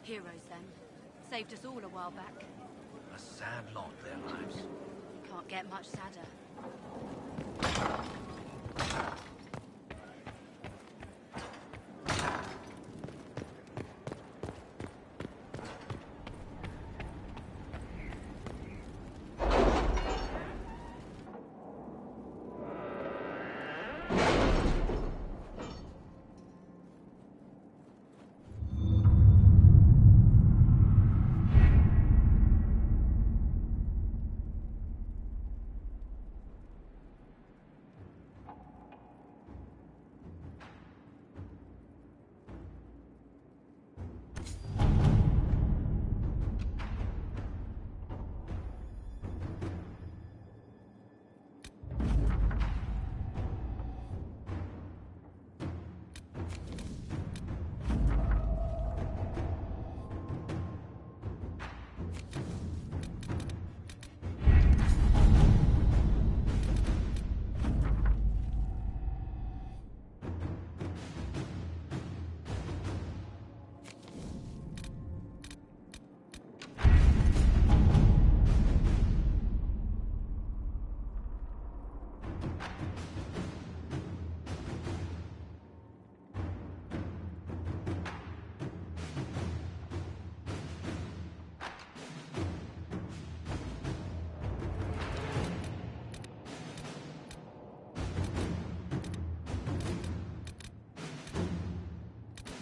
Heroes, then. Saved us all a while back. A sad lot, their lives. Can't get much sadder.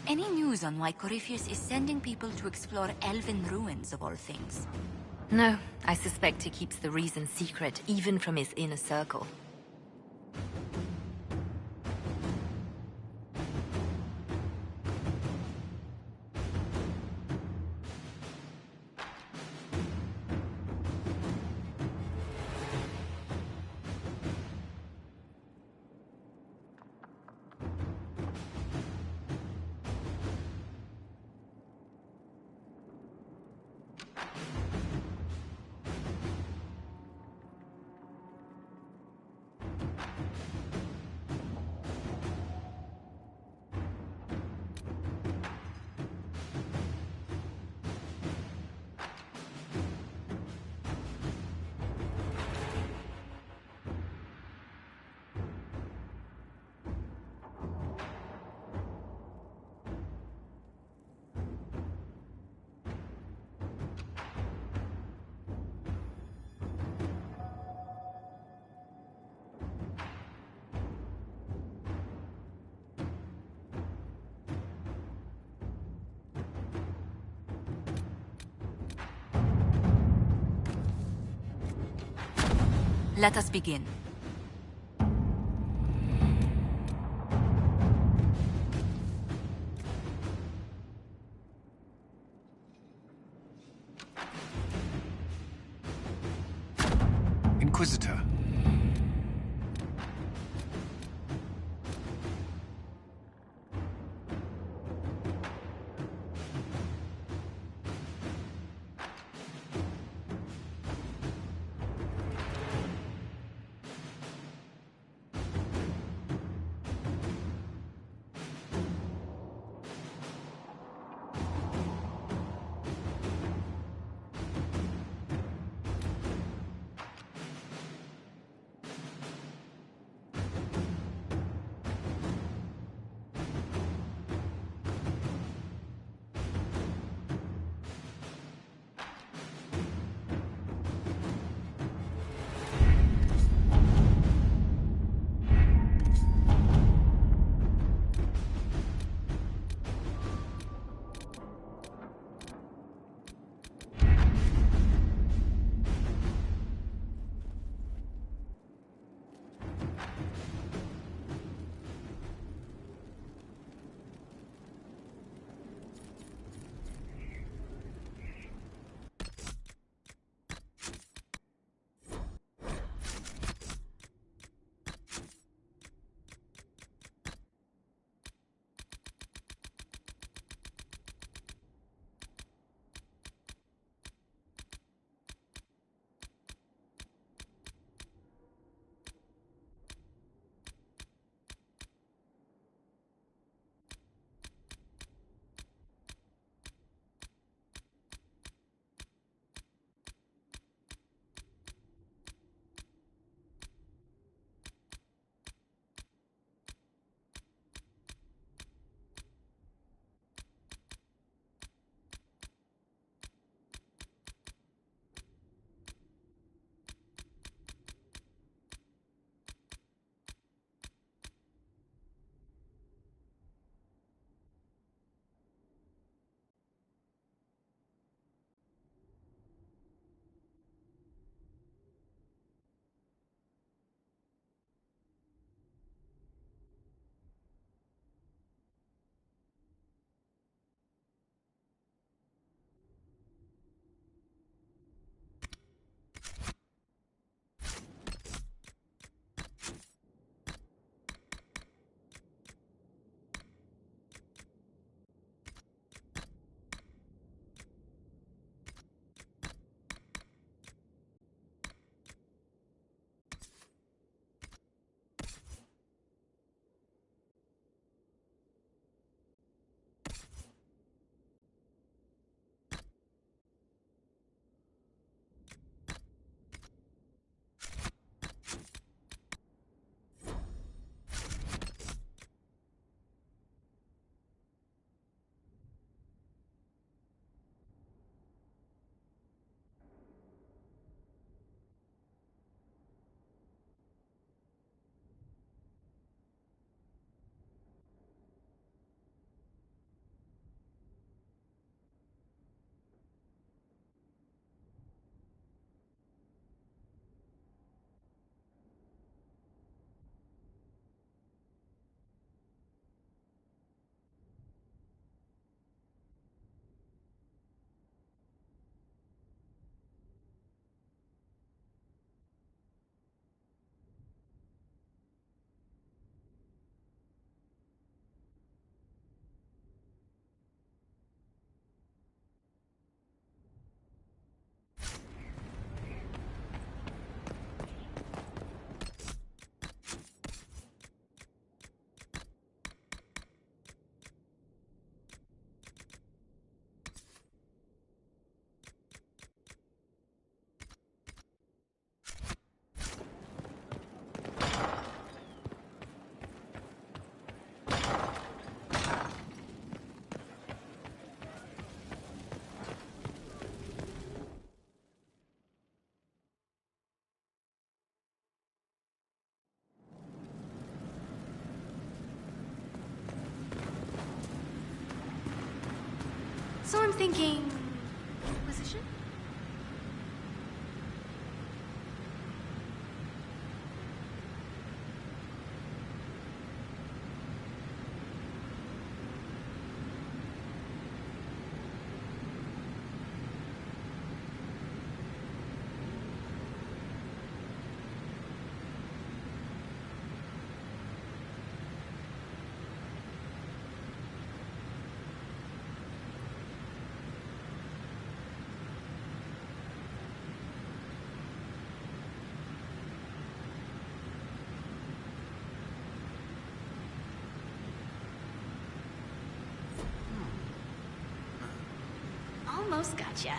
Any news on why Corypheus is sending people to explore elven ruins, of all things? No, I suspect he keeps the reason secret, even from his inner circle. Let us begin. Inquisitor. So I'm thinking... Inquisition? Almost gotcha.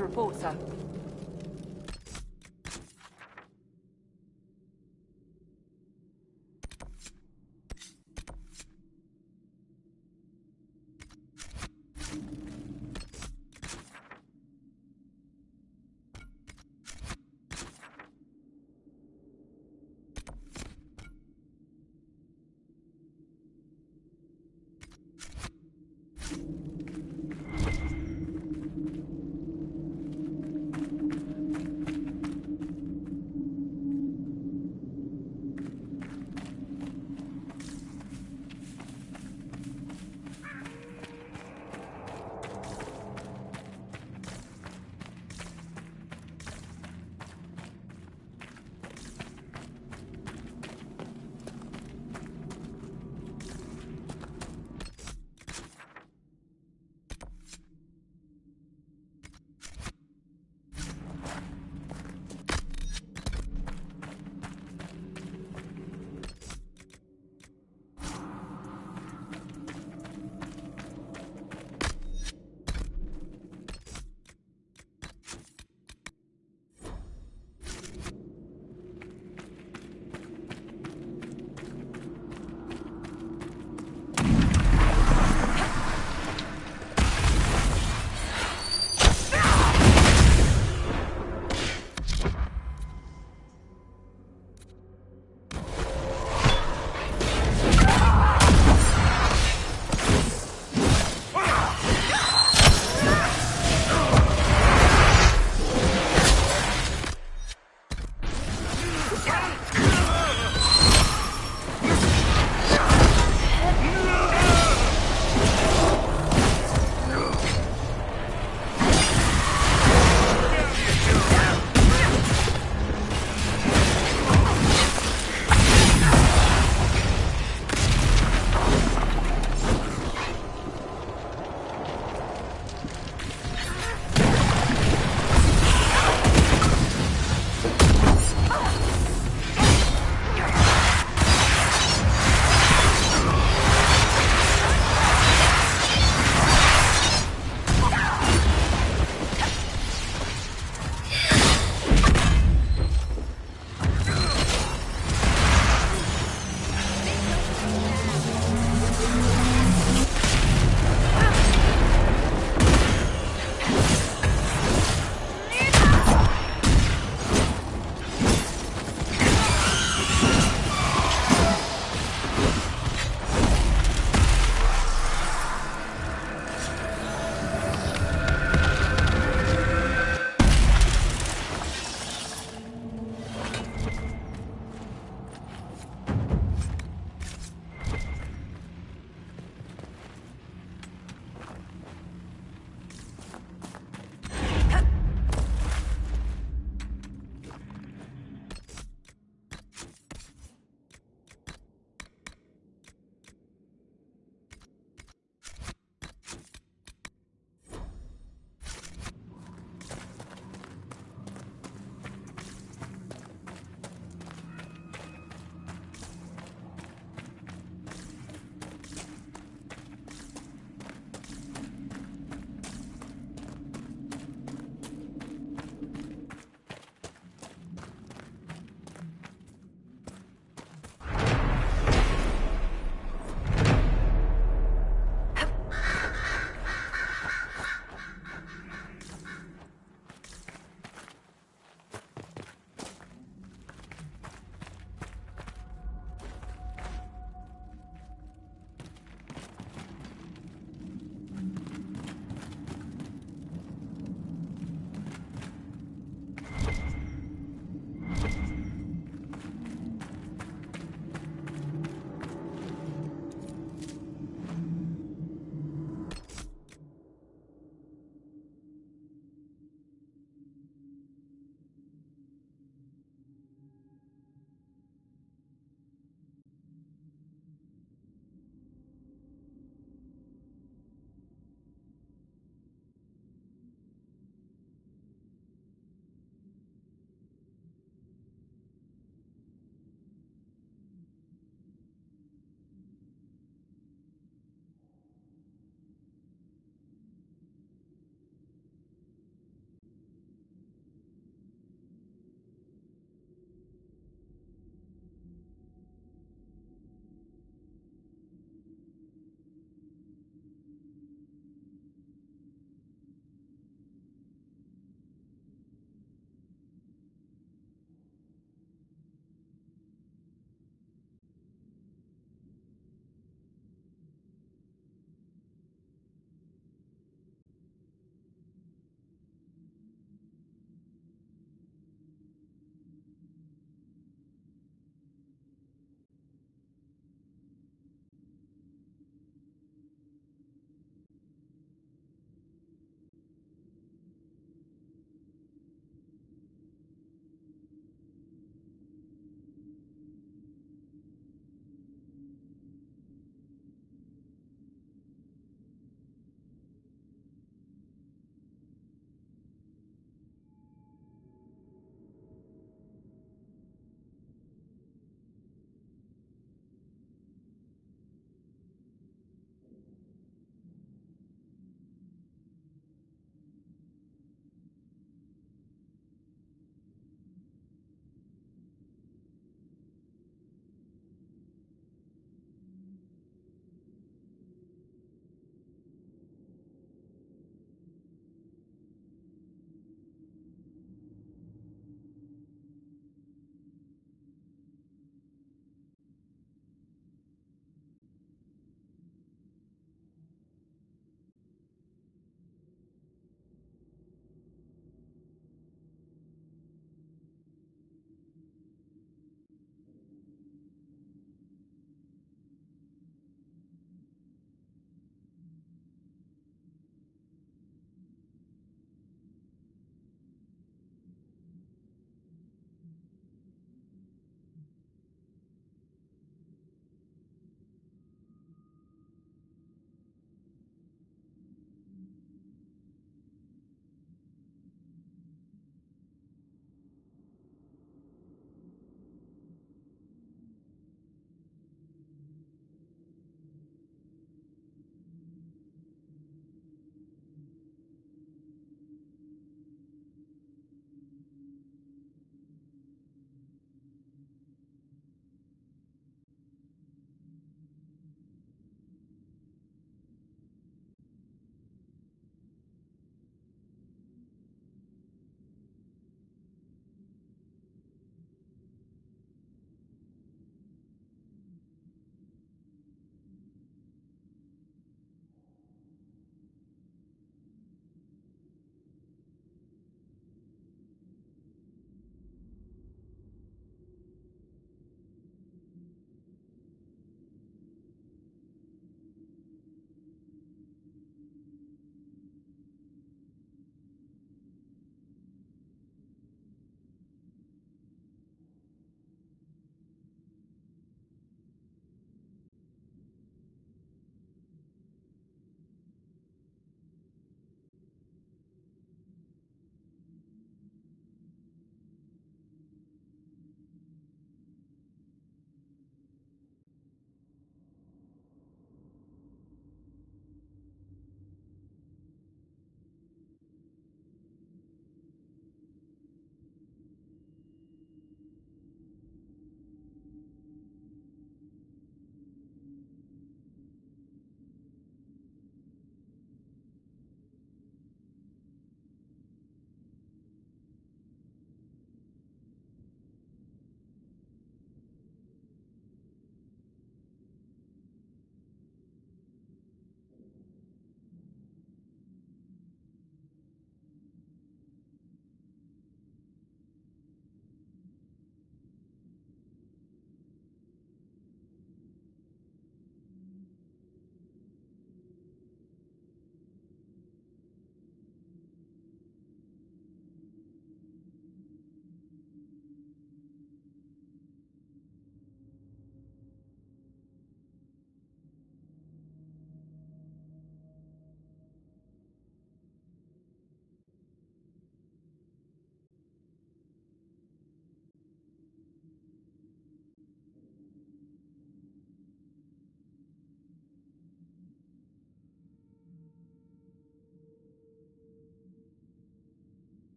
to report, sir.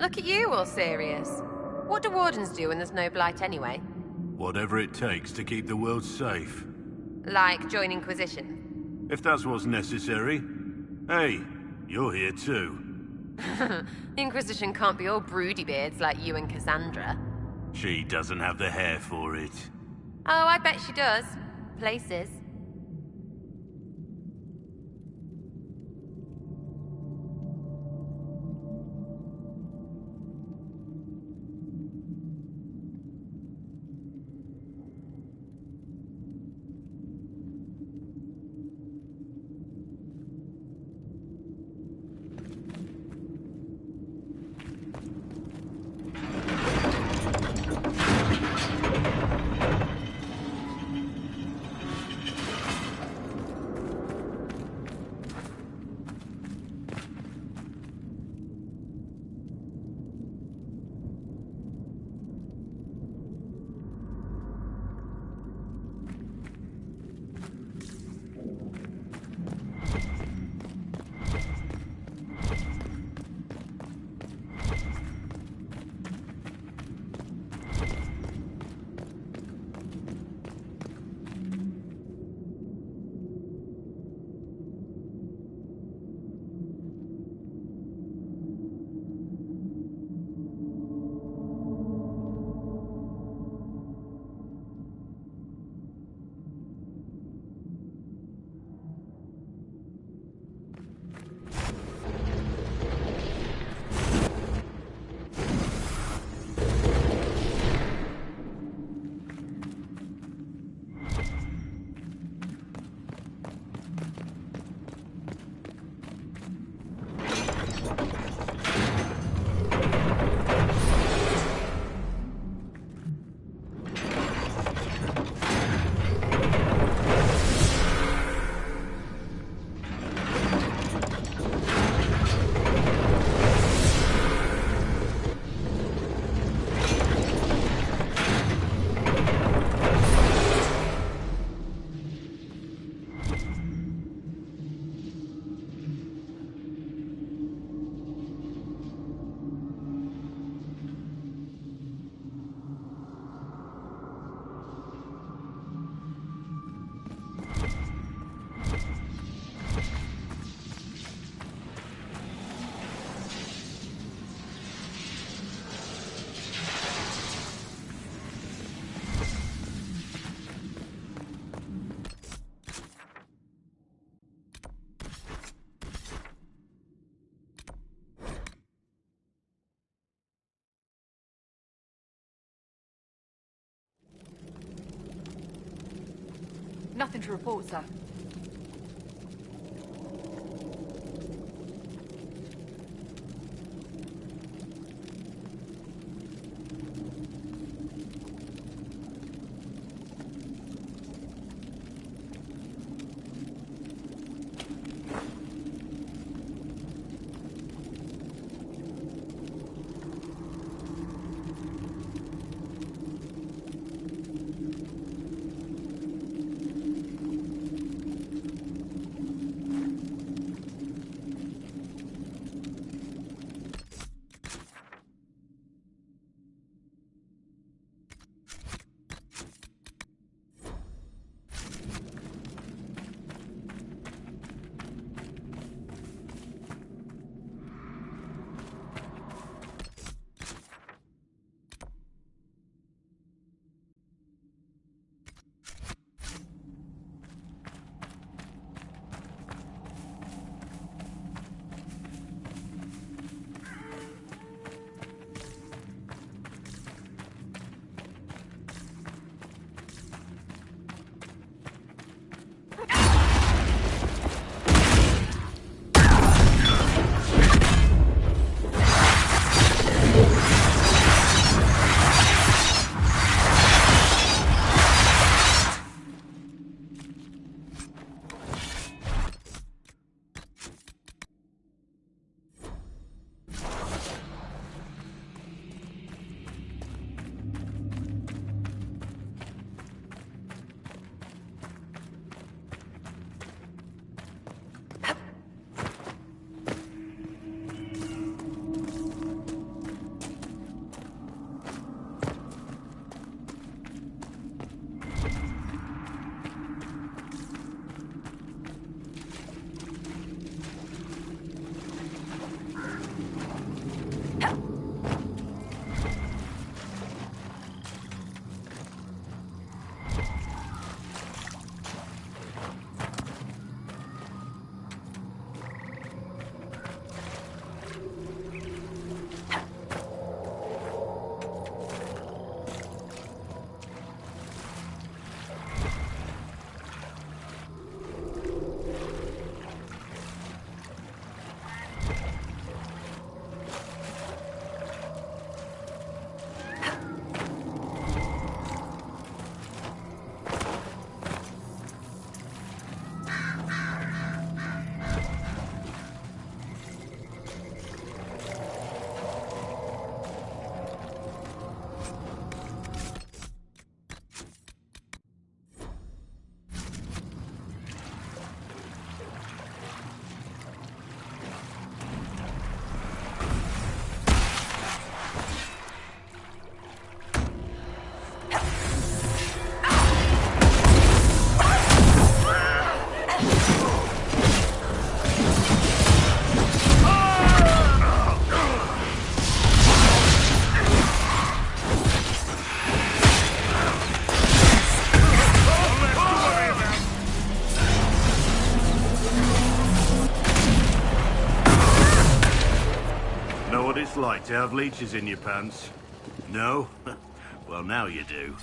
Look at you, all serious. What do wardens do when there's no blight anyway? Whatever it takes to keep the world safe. Like join Inquisition? If that's what's necessary. Hey, you're here too. The Inquisition can't be all broody beards like you and Cassandra. She doesn't have the hair for it. Oh, I bet she does. Places. Nothing to report, sir. what it's like to have leeches in your pants? No? Well, now you do.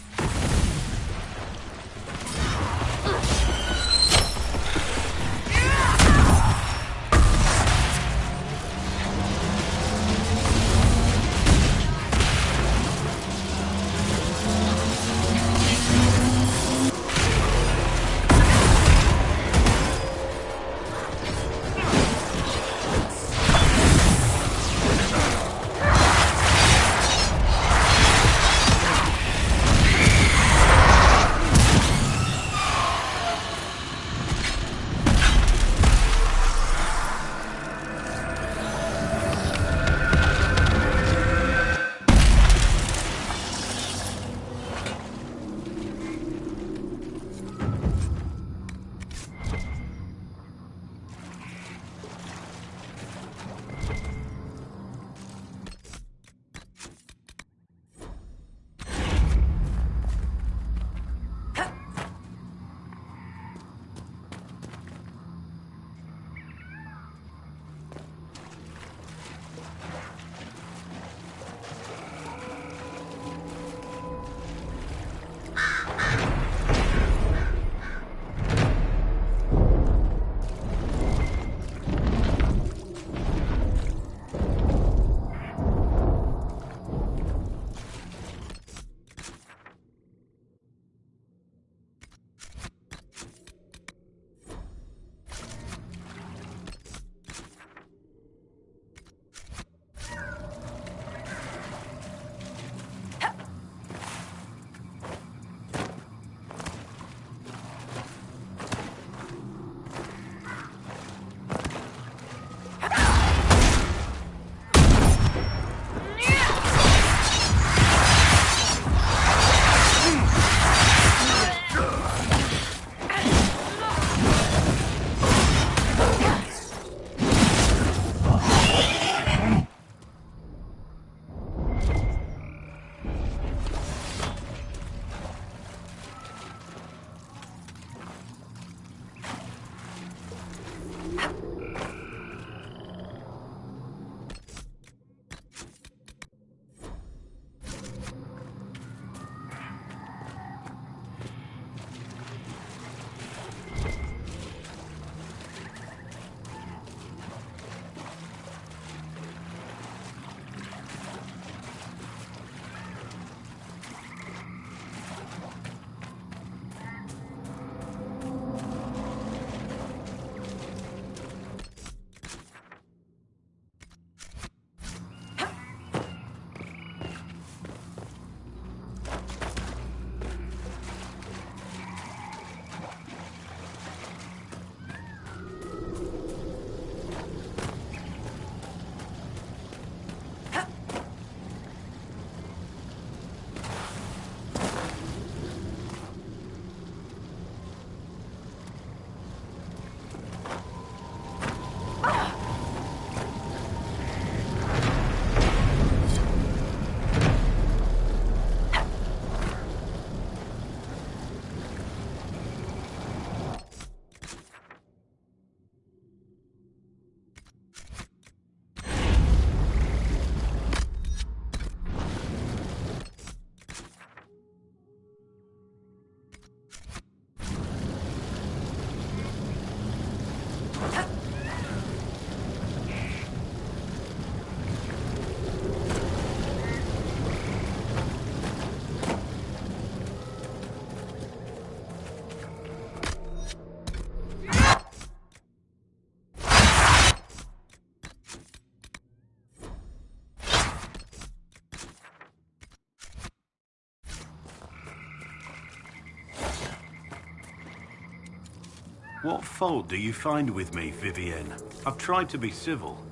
What fault do you find with me, Vivienne? I've tried to be civil.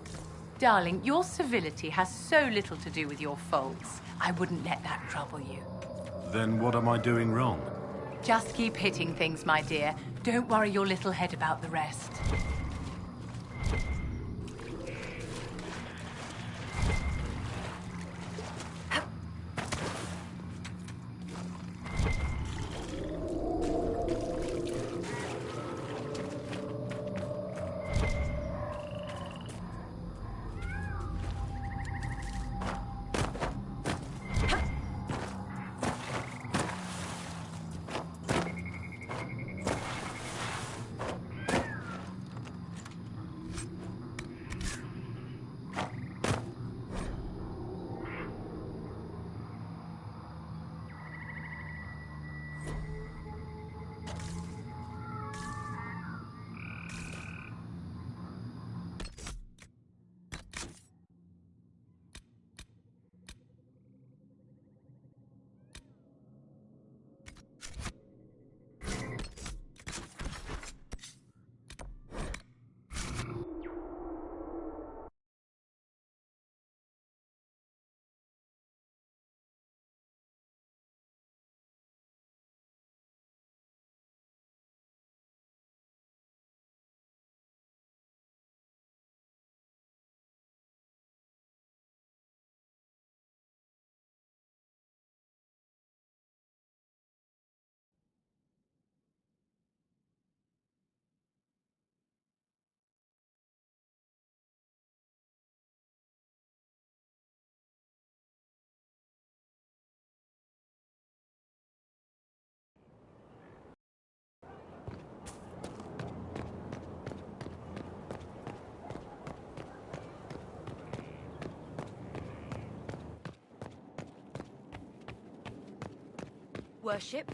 Darling, your civility has so little to do with your faults. I wouldn't let that trouble you. Then what am I doing wrong? Just keep hitting things, my dear. Don't worry your little head about the rest. Worship?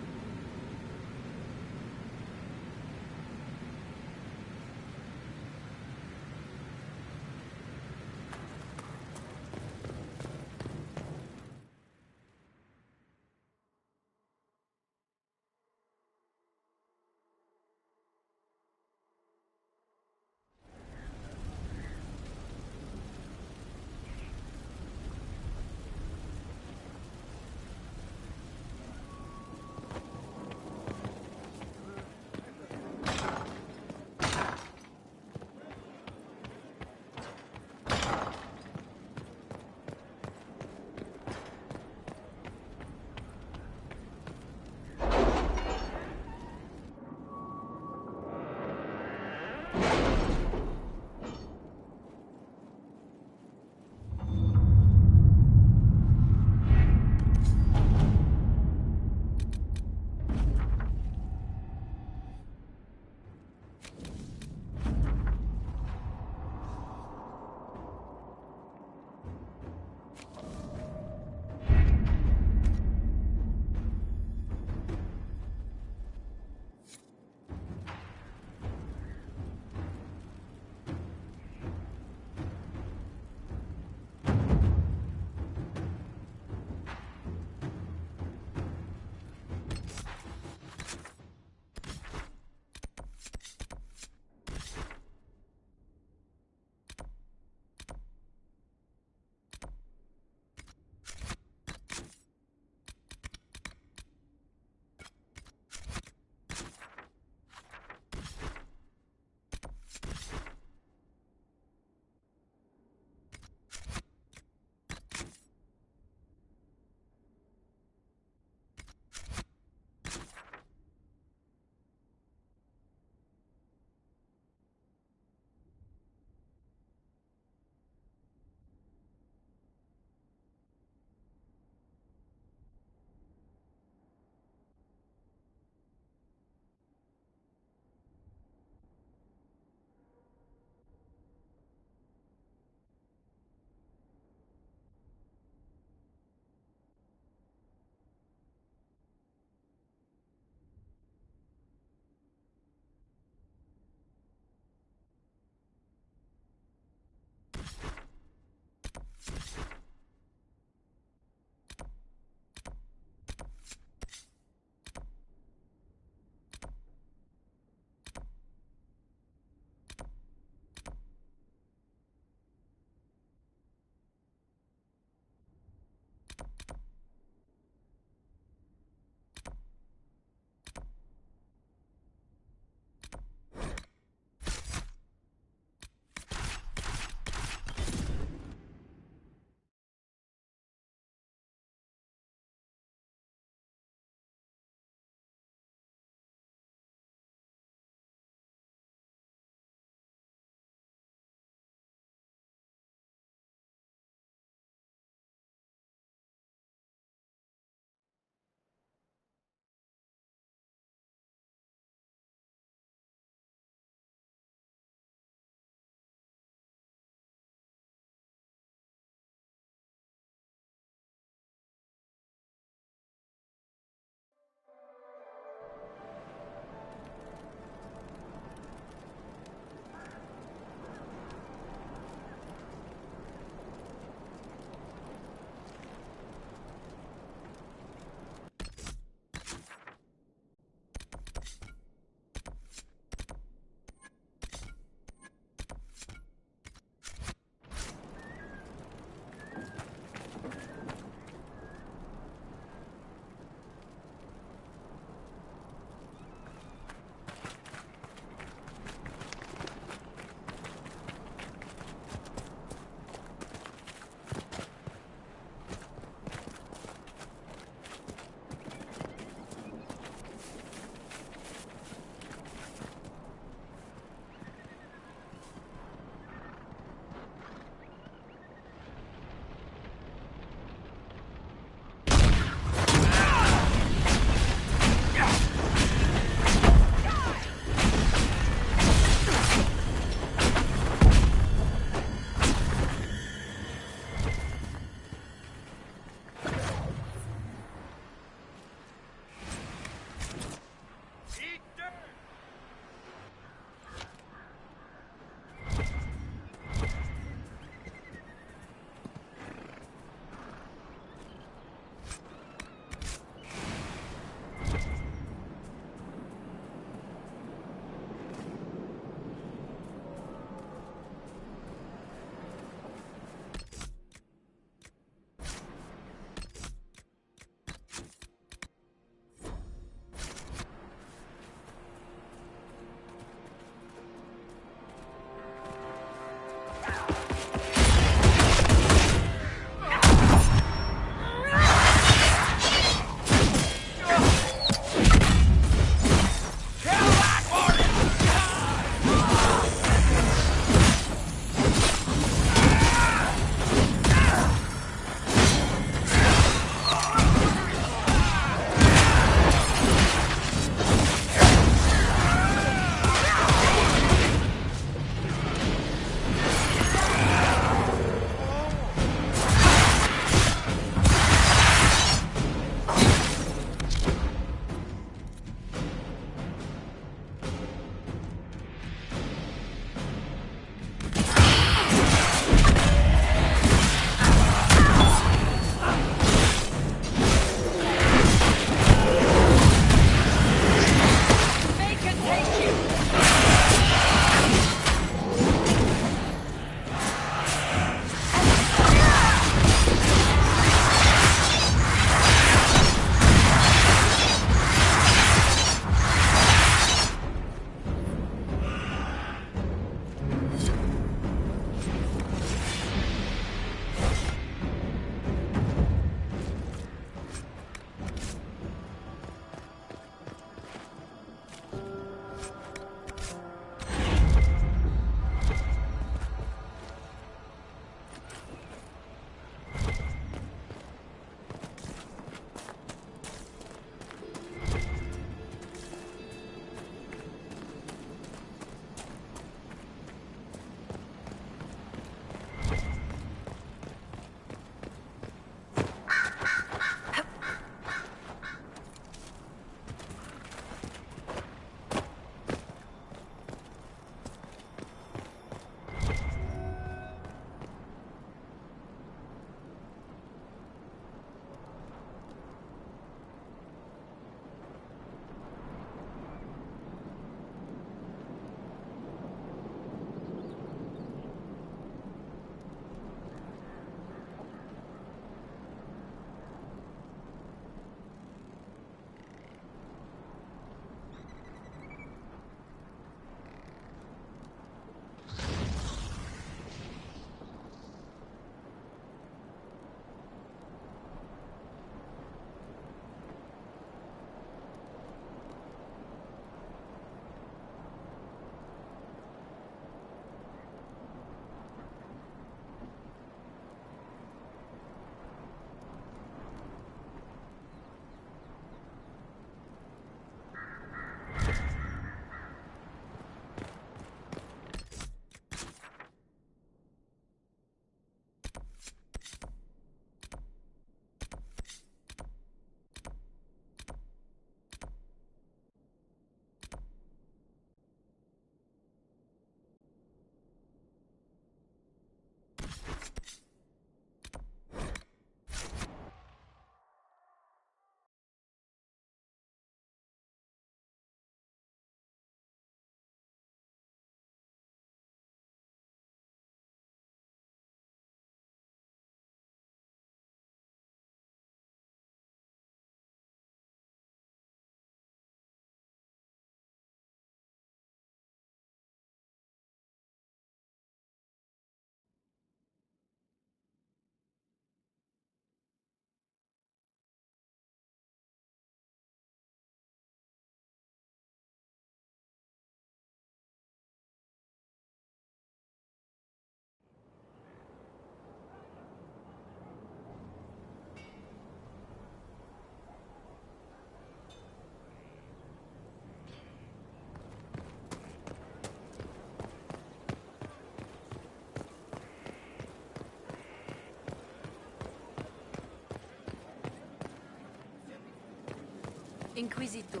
Inquisitor.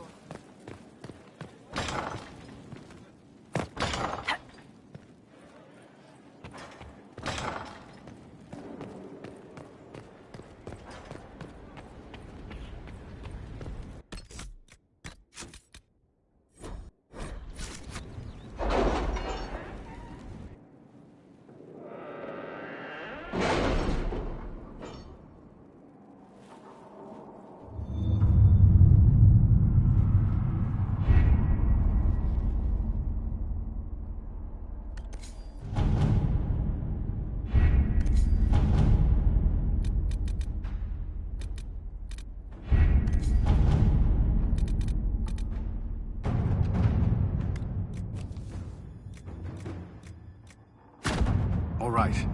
All right.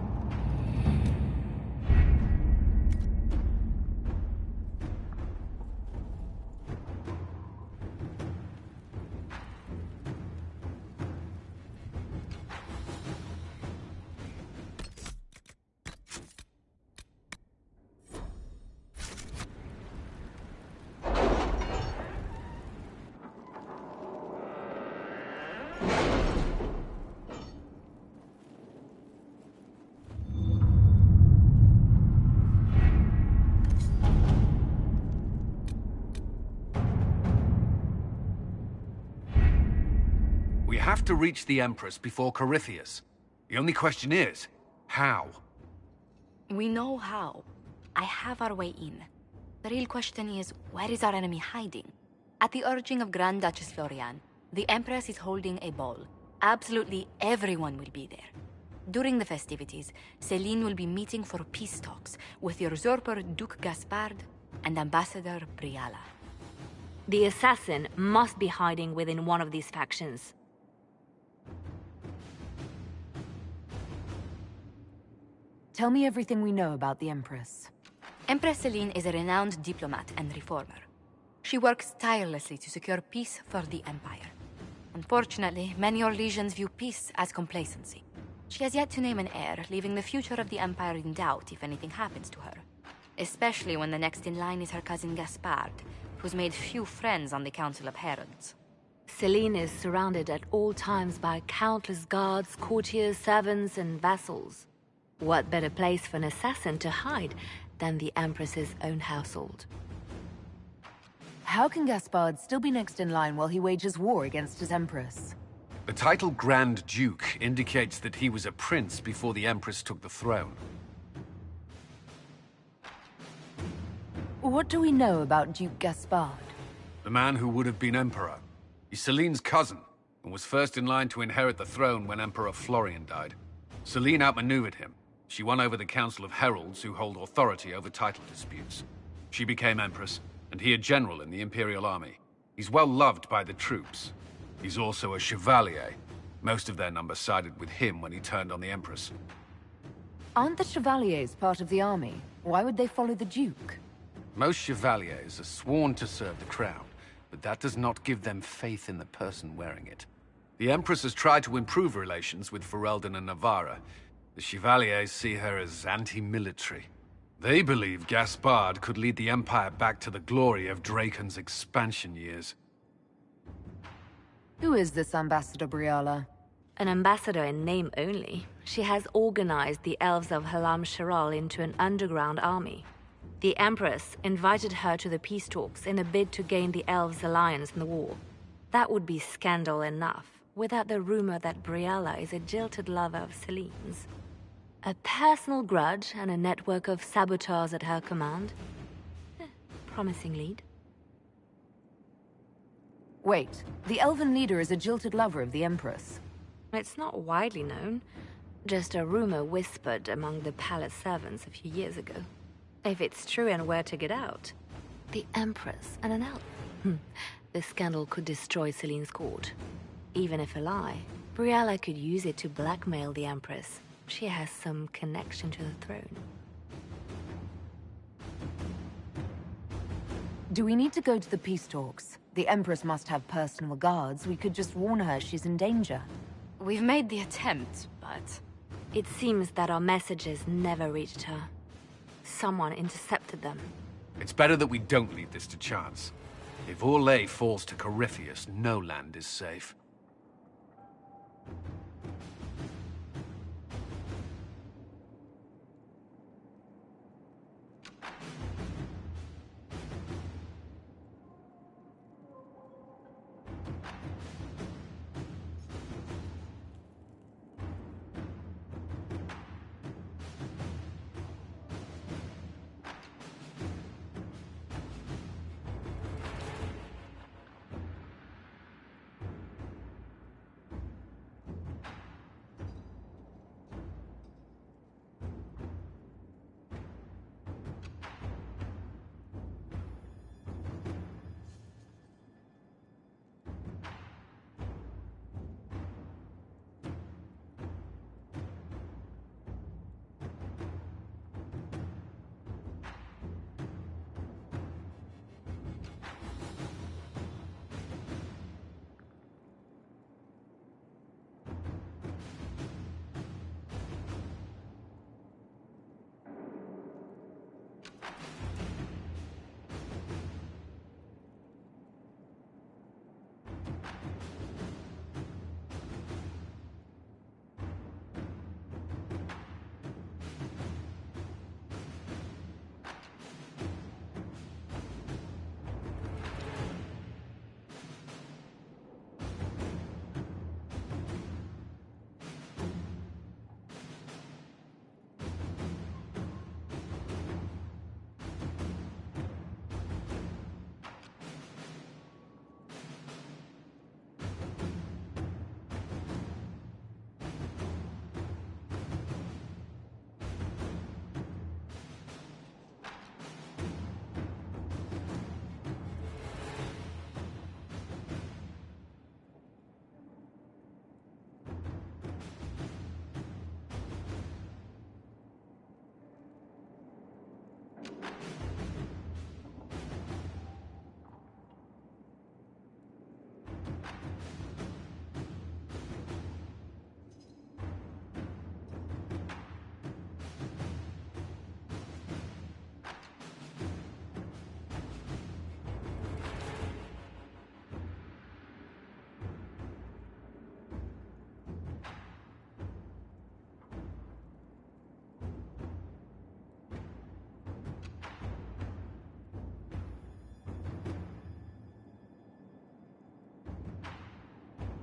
We have to reach the Empress before Corypheus. The only question is, how? We know how. I have our way in. The real question is, where is our enemy hiding? At the urging of Grand Duchess Florian, the Empress is holding a ball. Absolutely everyone will be there. During the festivities, Celine will be meeting for peace talks with the usurper Duke Gaspard and Ambassador Briala. The assassin must be hiding within one of these factions. Tell me everything we know about the Empress. Empress Celine is a renowned diplomat and reformer. She works tirelessly to secure peace for the Empire. Unfortunately, many Orlesians view peace as complacency. She has yet to name an heir, leaving the future of the Empire in doubt if anything happens to her. Especially when the next in line is her cousin Gaspard, who's made few friends on the Council of Heralds. Celine is surrounded at all times by countless guards, courtiers, servants, and vassals. What better place for an assassin to hide than the Empress's own household? How can Gaspard still be next in line while he wages war against his Empress? The title Grand Duke indicates that he was a prince before the Empress took the throne. What do we know about Duke Gaspard? The man who would have been emperor. He's Celine's cousin, and was first in line to inherit the throne when Emperor Florian died. Celine outmaneuvered him. She won over the Council of Heralds, who hold authority over title disputes. She became empress, and he a general in the Imperial Army. He's well loved by the troops. He's also a chevalier. Most of their number sided with him when he turned on the Empress. Aren't the Chevaliers part of the army? Why would they follow the Duke? Most chevaliers are sworn to serve the crown, but that does not give them faith in the person wearing it. The Empress has tried to improve relations with Ferelden and Navarra. The Chevaliers see her as anti-military. They believe Gaspard could lead the Empire back to the glory of Draken's expansion years. Who is this Ambassador Briala? An ambassador in name only. She has organized the elves of Halam Sharal into an underground army. The Empress invited her to the peace talks in a bid to gain the elves' alliance in the war. That would be scandal enough, without the rumor that Briala is a jilted lover of Celine's. A personal grudge and a network of saboteurs at her command. Promising lead. Wait, the elven leader is a jilted lover of the Empress. It's not widely known. Just a rumor whispered among the palace servants a few years ago. If it's true and were to get out, the Empress and an elf. The scandal could destroy Celine's court. Even if a lie, Briala could use it to blackmail the Empress. She has some connection to the throne. Do we need to go to the peace talks? The Empress must have personal guards. We could just warn her she's in danger. We've made the attempt, but... It seems that our messages never reached her. Someone intercepted them. It's better that we don't leave this to chance. If Orlais falls to Corypheus, no land is safe.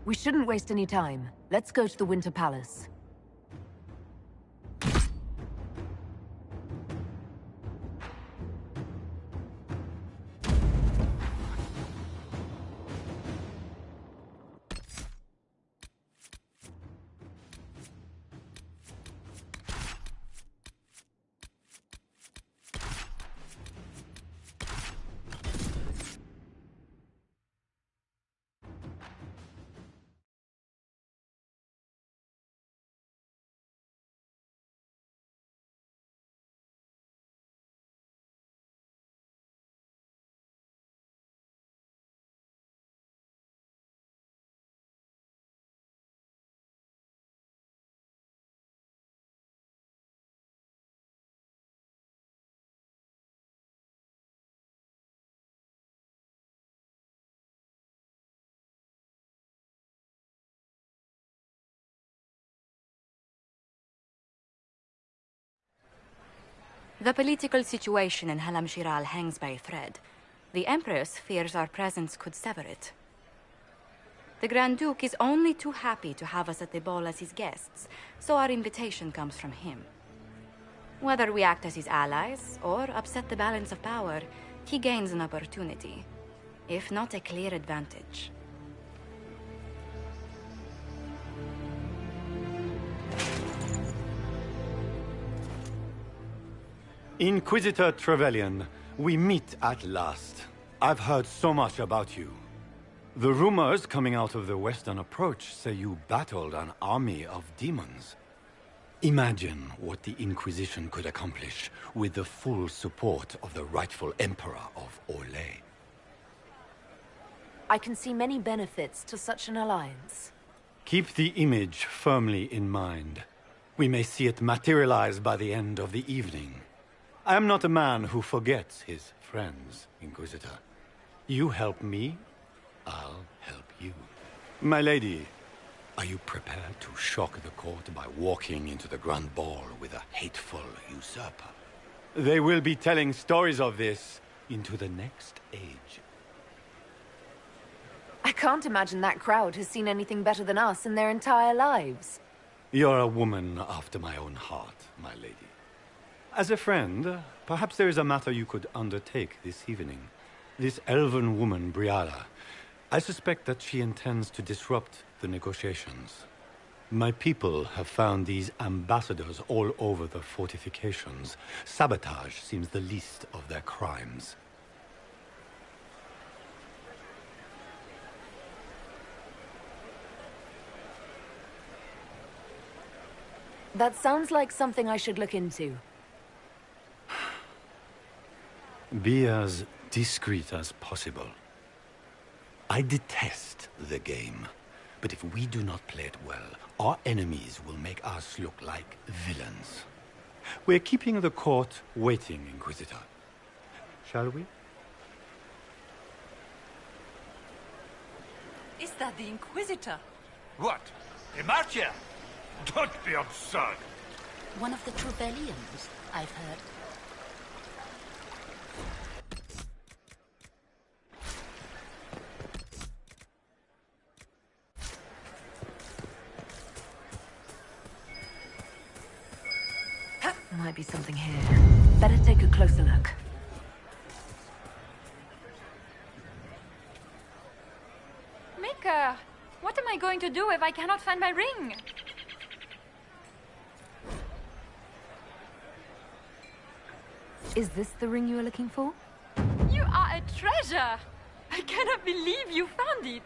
We shouldn't waste any time. Let's go to the Winter Palace. The political situation in Halam Shiral hangs by a thread. The Empress fears our presence could sever it. The Grand Duke is only too happy to have us at the ball as his guests, so our invitation comes from him. Whether we act as his allies or upset the balance of power, he gains an opportunity, if not a clear advantage. Inquisitor Trevelyan, we meet at last. I've heard so much about you. The rumors coming out of the Western Approach say you battled an army of demons. Imagine what the Inquisition could accomplish with the full support of the rightful Emperor of Orlais. I can see many benefits to such an alliance. Keep the image firmly in mind. We may see it materialize by the end of the evening. I am not a man who forgets his friends, Inquisitor. You help me, I'll help you. My lady, are you prepared to shock the court by walking into the Grand Ball with a hateful usurper? They will be telling stories of this into the next age. I can't imagine that crowd has seen anything better than us in their entire lives. You're a woman after my own heart, my lady. As a friend, perhaps there is a matter you could undertake this evening. This elven woman, Briala, I suspect that she intends to disrupt the negotiations. My people have found these ambassadors all over the fortifications. Sabotage seems the least of their crimes. That sounds like something I should look into. Be as discreet as possible. I detest the game, but if we do not play it well, our enemies will make us look like villains. We're keeping the court waiting, Inquisitor. Shall we? Is that the Inquisitor? What? Demartia? Don't be absurd. One of the Trevellians, I've heard. Might be something here. Better take a closer look. Mika, what am I going to do if I cannot find my ring? Is this the ring you are looking for? You are a treasure! I cannot believe you found it!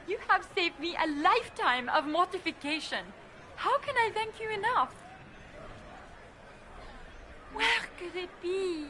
You have saved me a lifetime of mortification. How can I thank you enough? Where could it be?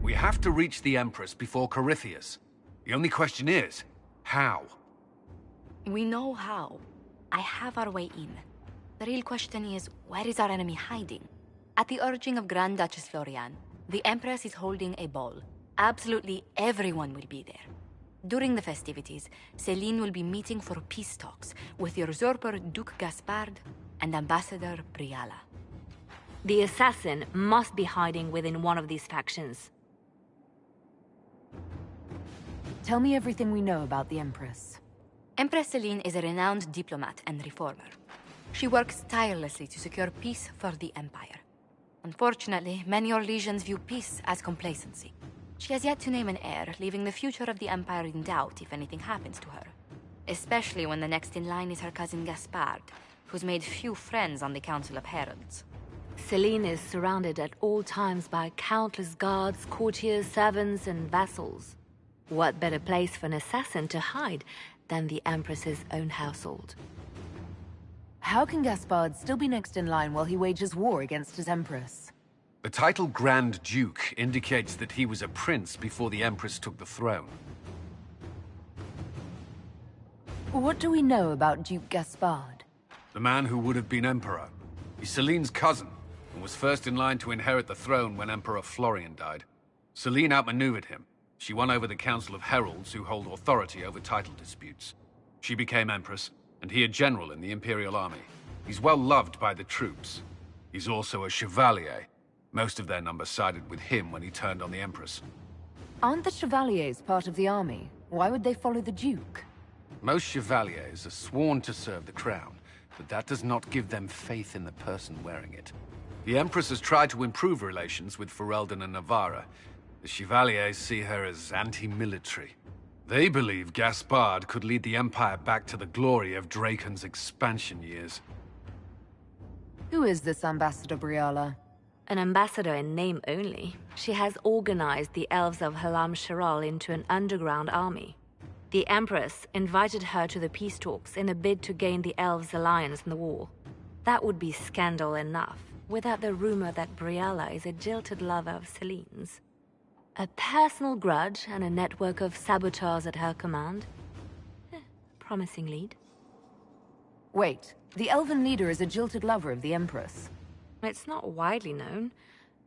We have to reach the Empress before Corypheus. The only question is, how? We know how. I have our way in. The real question is, where is our enemy hiding? At the urging of Grand Duchess Florian, the Empress is holding a ball. Absolutely everyone will be there. During the festivities, Celine will be meeting for peace talks with the usurper Duke Gaspard and Ambassador Briala. The assassin must be hiding within one of these factions. Tell me everything we know about the Empress. Empress Celine is a renowned diplomat and reformer. She works tirelessly to secure peace for the Empire. Unfortunately, many Orlesians view peace as complacency. She has yet to name an heir, leaving the future of the Empire in doubt if anything happens to her. Especially when the next in line is her cousin Gaspard, who's made few friends on the Council of Heralds. Celine is surrounded at all times by countless guards, courtiers, servants, and vassals. What better place for an assassin to hide than the Empress's own household? How can Gaspard still be next in line while he wages war against his Empress? The title Grand Duke indicates that he was a prince before the Empress took the throne. What do we know about Duke Gaspard? The man who would have been Emperor. He's Celine's cousin, and was first in line to inherit the throne when Emperor Florian died. Celine outmaneuvered him. She won over the Council of Heralds, who hold authority over title disputes. She became Empress, and he a general in the Imperial Army. He's well loved by the troops. He's also a chevalier. Most of their number sided with him when he turned on the Empress. Aren't the Chevaliers part of the army? Why would they follow the Duke? Most chevaliers are sworn to serve the crown, but that does not give them faith in the person wearing it. The Empress has tried to improve relations with Ferelden and Navarra. The Chevaliers see her as anti-military. They believe Gaspard could lead the Empire back to the glory of Draken's expansion years. Who is this Ambassador Briala? An ambassador in name only, she has organized the elves of Halam-Sharal into an underground army. The Empress invited her to the peace talks in a bid to gain the elves' alliance in the war. That would be scandal enough, without the rumor that Briala is a jilted lover of Celine's. A personal grudge and a network of saboteurs at her command. Promising lead. Wait, the elven leader is a jilted lover of the Empress. It's not widely known.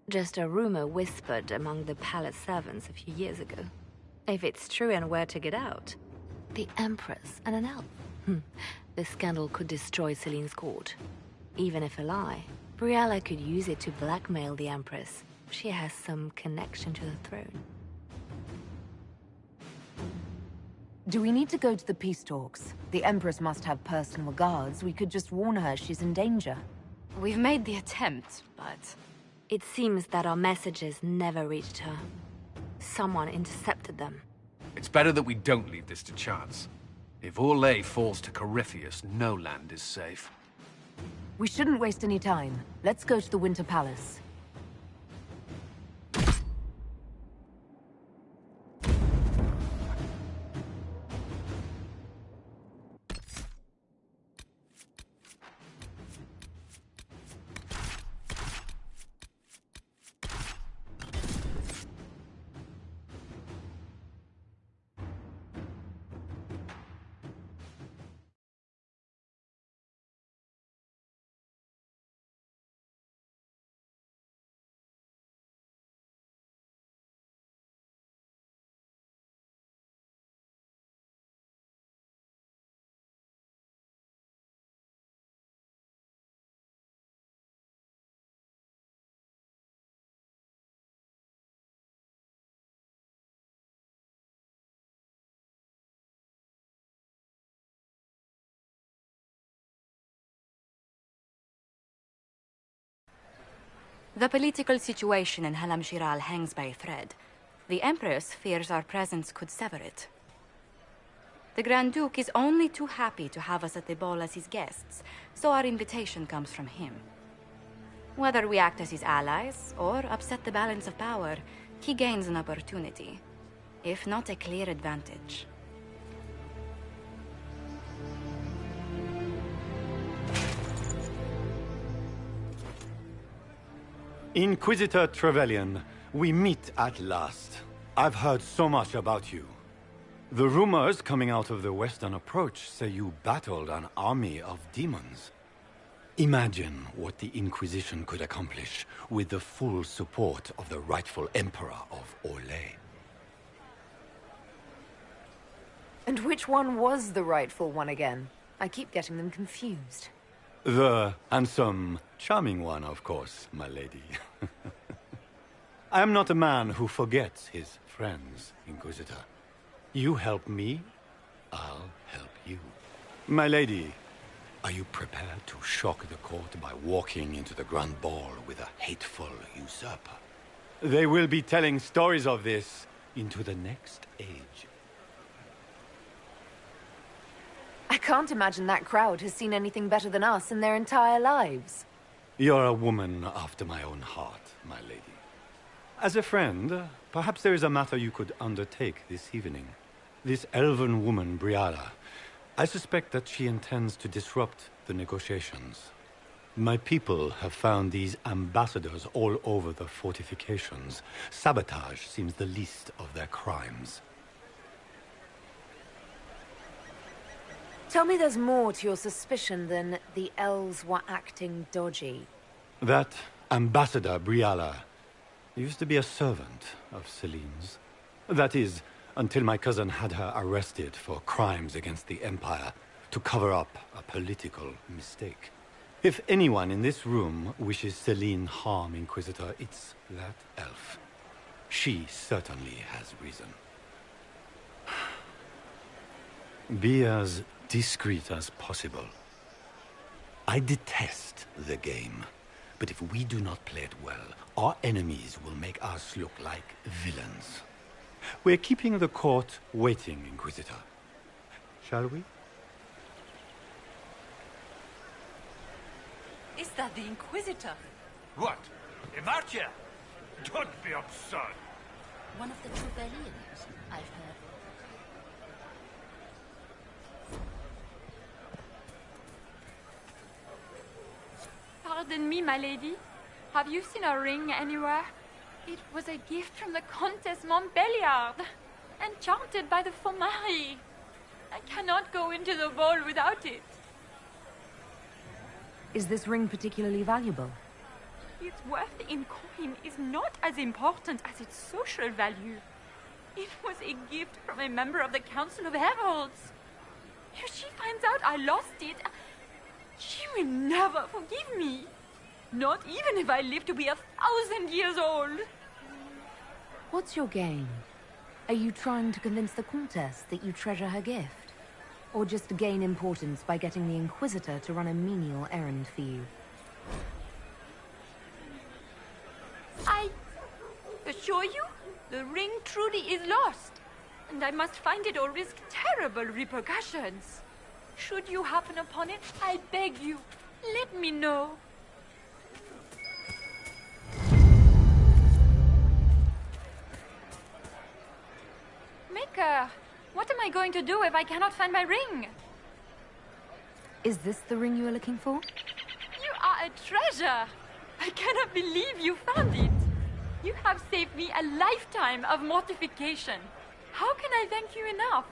Just a rumor whispered among the palace servants a few years ago. If it's true and were to get out, the Empress and an elf. The scandal could destroy Celine's court. Even if a lie, Briala could use it to blackmail the Empress. She has some connection to the throne. Do we need to go to the peace talks? The Empress must have personal guards. We could just warn her she's in danger. We've made the attempt, but... It seems that our messages never reached her. Someone intercepted them. It's better that we don't leave this to chance. If Orlais falls to Corypheus, no land is safe. We shouldn't waste any time. Let's go to the Winter Palace. The political situation in Halam-Shiral hangs by a thread. The Empress fears our presence could sever it. The Grand Duke is only too happy to have us at the ball as his guests, so our invitation comes from him. Whether we act as his allies, or upset the balance of power, he gains an opportunity, if not a clear advantage. Inquisitor Trevelyan, we meet at last. I've heard so much about you. The rumors coming out of the Western Approach say you battled an army of demons. Imagine what the Inquisition could accomplish with the full support of the rightful Emperor of Orlais. And which one was the rightful one again? I keep getting them confused. The handsome, charming one, of course, my lady. I am not a man who forgets his friends, Inquisitor. You help me, I'll help you. My lady, are you prepared to shock the court by walking into the Grand Ball with a hateful usurper? They will be telling stories of this into the next age. I can't imagine that crowd has seen anything better than us in their entire lives. You're a woman after my own heart, my lady. As a friend, perhaps there is a matter you could undertake this evening. This elven woman, Briala, I suspect that she intends to disrupt the negotiations. My people have found these ambassadors all over the fortifications. Sabotage seems the least of their crimes. Tell me there's more to your suspicion than the elves were acting dodgy. That ambassador, Briala, used to be a servant of Celine's. That is, until my cousin had her arrested for crimes against the Empire to cover up a political mistake. If anyone in this room wishes Celine harm, Inquisitor, it's that elf. She certainly has reason. Be as discreet as possible. I detest the game, but if we do not play it well, our enemies will make us look like villains. We're keeping the court waiting, Inquisitor. Shall we? Is that the Inquisitor? What? Imartia? Don't be absurd. One of the Trevellians, I've heard. Pardon me, my lady. Have you seen a ring anywhere? It was a gift from the Countess Montbelliard, enchanted by the Fomari. I cannot go into the ball without it. Is this ring particularly valuable? Its worth in coin is not as important as its social value. It was a gift from a member of the Council of Heralds. If she finds out I lost it, she will never forgive me. Not even if I live to be 1,000 years old. What's your game? Are you trying to convince the Countess that you treasure her gift? Or just to gain importance by getting the Inquisitor to run a menial errand for you? I assure you, the ring truly is lost, and I must find it or risk terrible repercussions. Should you happen upon it, I beg you, let me know. Maker, what am I going to do if I cannot find my ring? Is this the ring you were looking for? You are a treasure! I cannot believe you found it! You have saved me a lifetime of mortification. How can I thank you enough?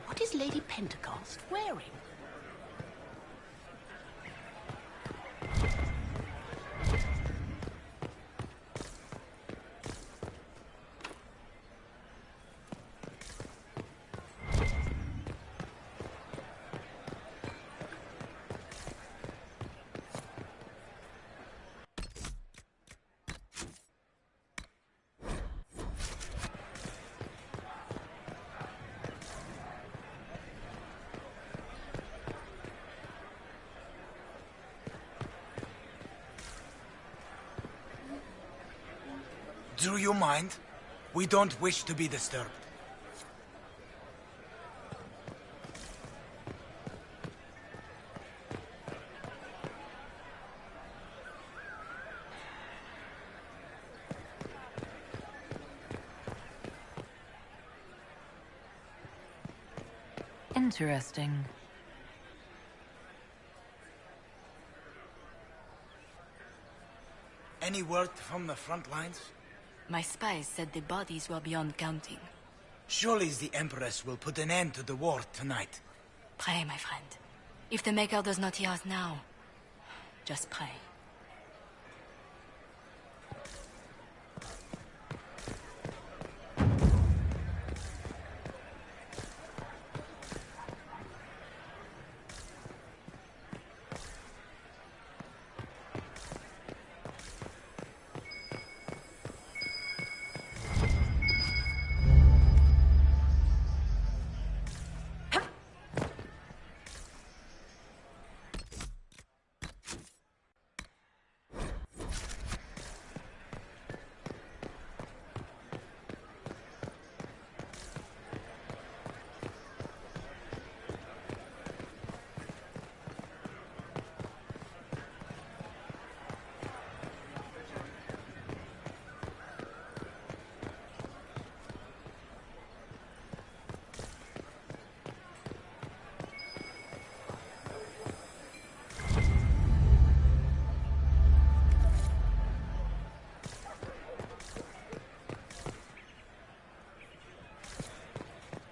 What is Lady Pentecost wearing? Do you mind? We don't wish to be disturbed. Interesting. Any word from the front lines? My spies said the bodies were beyond counting. Surely the Empress will put an end to the war tonight. Pray, my friend. If the Maker does not hear us now, just pray.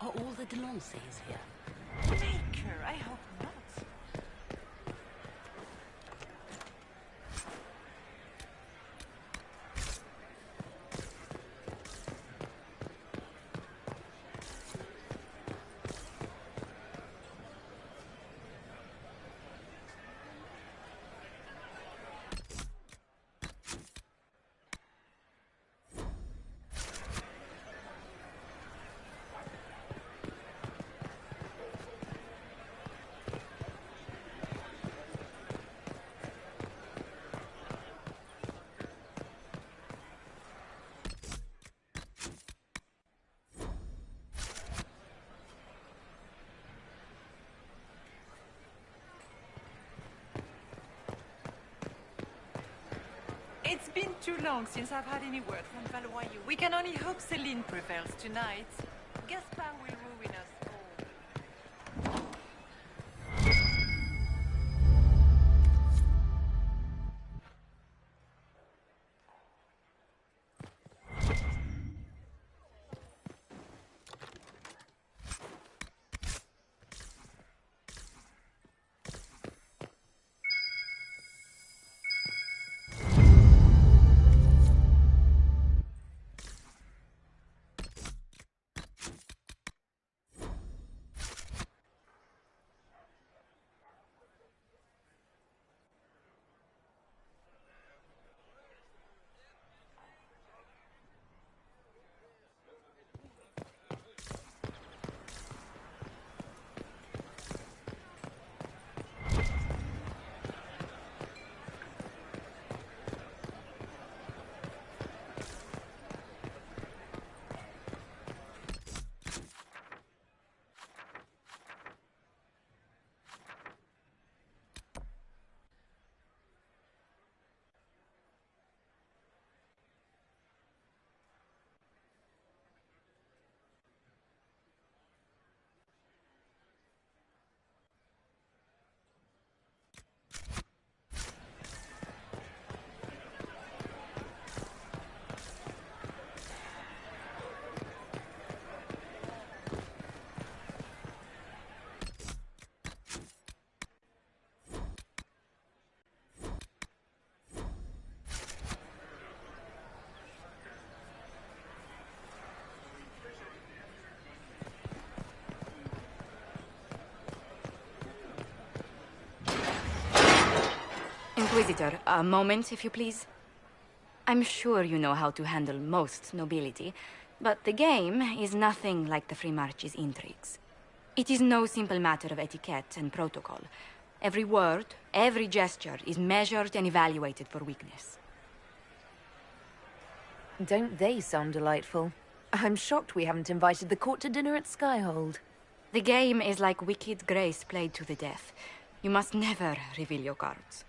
Are all the Delancey's here? Maker, I hope not. It's been too long since I've had any word from Valois. We can only hope Celine prevails tonight. Gaspard will ruin us all. Inquisitor, a moment, if you please. I'm sure you know how to handle most nobility, but the game is nothing like the Free March's intrigues. It is no simple matter of etiquette and protocol. Every word, every gesture is measured and evaluated for weakness. Don't they sound delightful? I'm shocked we haven't invited the court to dinner at Skyhold. The game is like Wicked Grace played to the death. You must never reveal your cards.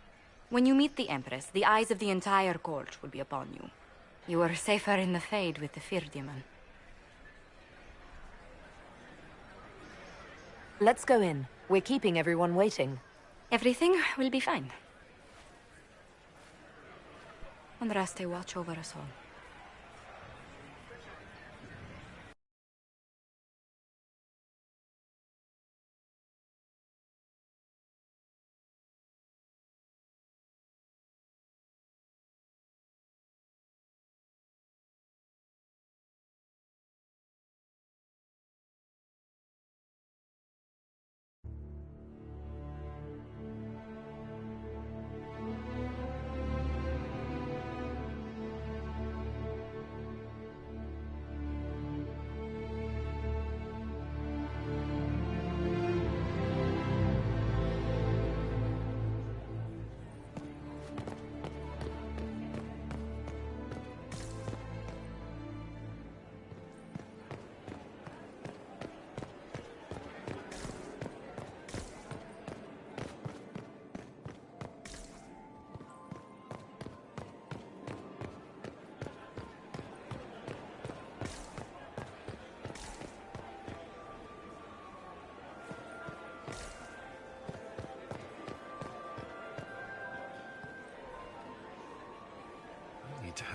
When you meet the Empress, the eyes of the entire court will be upon you. You are safer in the Fade with the Fear Demon. Let's go in. We're keeping everyone waiting. Everything will be fine. Andraste, watch over us all.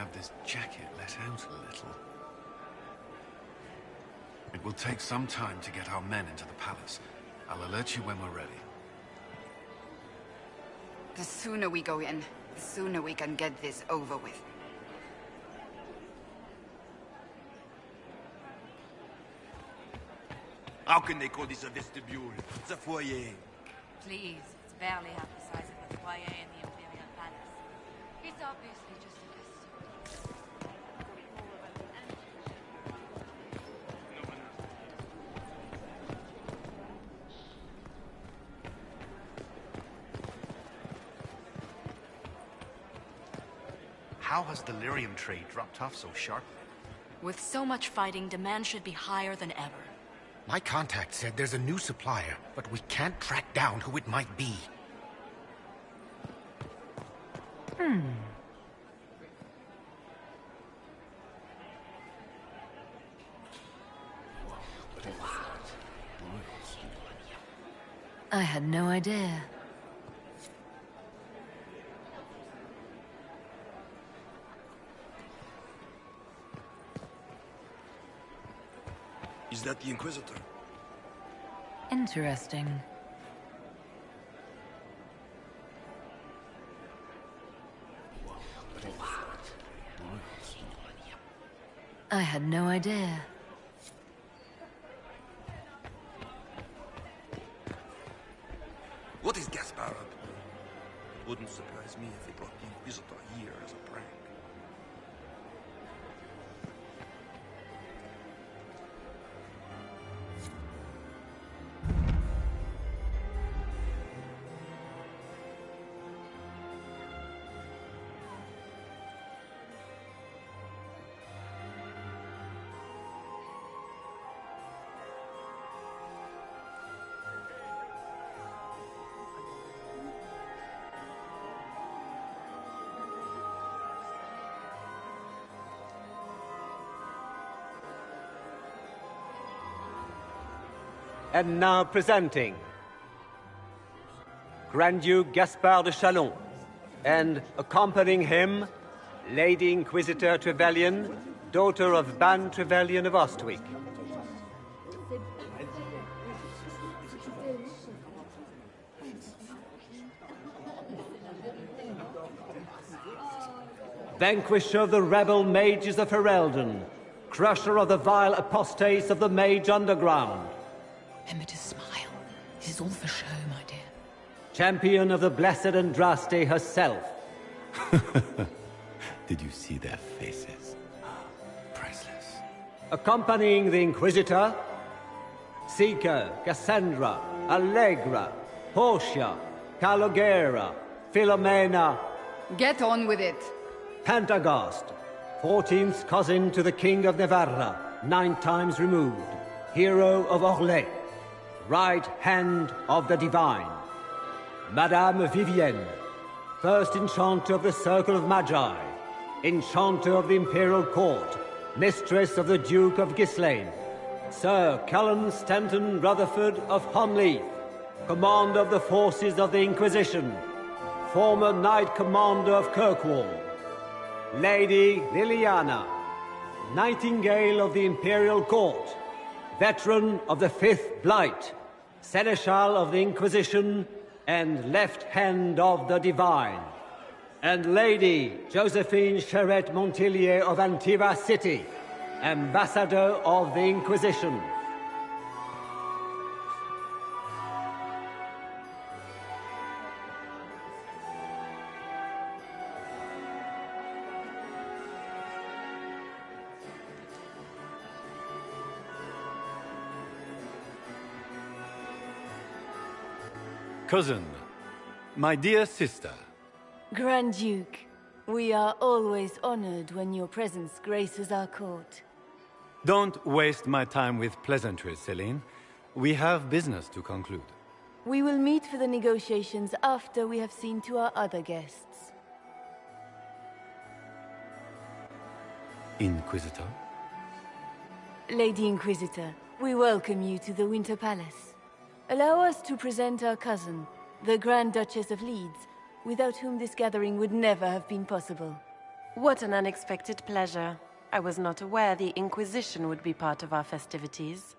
have this jacket let out a little. It will take some time to get our men into the palace. I'll alert you when we're ready. The sooner we go in, the sooner we can get this over with. How can they call this a vestibule? It's a foyer. Please, it's barely half the size of the foyer in the Imperial Palace. It's obviously just a vestibule. How has the lyrium trade dropped off so sharply? With so much fighting, demand should be higher than ever. My contact said there's a new supplier, but we can't track down who it might be. I had no idea. Is that the Inquisitor? Interesting. I had no idea. What is Gaspar up to? Wouldn't surprise me if he brought the Inquisitor here as a prank. And now presenting Grand Duke Gaspard de Chalon, and accompanying him, Lady Inquisitor Trevelyan, daughter of Ban Trevelyan of Ostwick. Vanquisher of the rebel mages of Ferelden, crusher of the vile apostates of the Mage Underground. Remember to smile. This is all for show, my dear. Champion of the Blessed Andraste herself. Did you see their faces? Priceless. Accompanying the Inquisitor, Seeker, Cassandra, Allegra, Portia, Calogera, Philomena. Get on with it. Pantagast, 14th cousin to the King of Navarra, 9 times removed, hero of Orlais, right hand of the Divine. Madame Vivienne, first enchanter of the Circle of Magi, enchanter of the Imperial Court, mistress of the Duke of Ghislaine. Sir Callan Stanton Rutherford of Homleaf, commander of the forces of the Inquisition, former Knight Commander of Kirkwall. Lady Liliana, Nightingale of the Imperial Court, veteran of the 5th Blight, Seneschal of the Inquisition, and left hand of the Divine. And Lady Josephine Charette Montillier of Antiva City, Ambassador of the Inquisition. Cousin, my dear sister. Grand Duke, we are always honored when your presence graces our court. Don't waste my time with pleasantries, Celine. We have business to conclude. We will meet for the negotiations after we have seen to our other guests. Inquisitor? Lady Inquisitor, we welcome you to the Winter Palace. Allow us to present our cousin, the Grand Duchess of Leeds, without whom this gathering would never have been possible. What an unexpected pleasure. I was not aware the Inquisition would be part of our festivities.